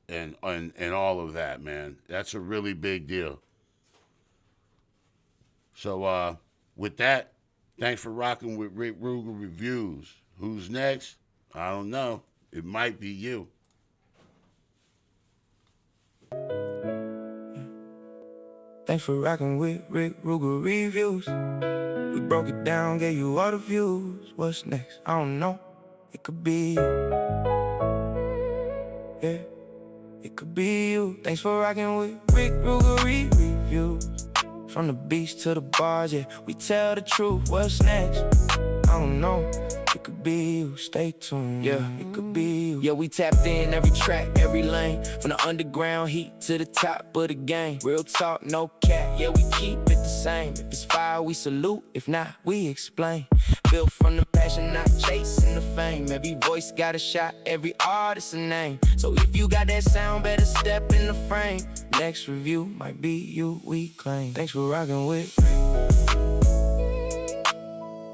and all of that, man. That's a really big deal. So with that, thanks for rocking with Rickrugerreviews. Who's next? I don't know. It might be you. Thanks for rocking with Rickrugerreviews. We broke it down, gave you all the views. What's next? I don't know. It could be you. Yeah, it could be you. Thanks for rocking with Rickrugerreviews. From the beach to the bars, yeah, we tell the truth. What's next? I don't know. It could be you, stay tuned. Yeah, it could be you. Yeah, we tapped in every track, every lane. From the underground heat to the top of the game. Real talk, no cap, yeah, we keep it the same. If it's fire, we salute. If not, we explain. Built from the passion, not chasing the fame. Every voice got a shot, every artist a name. So if you got that sound, better step in the frame. Next review might be you, we claim. Thanks for rocking with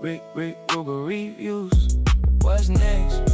Rickrugerreviews. What's next?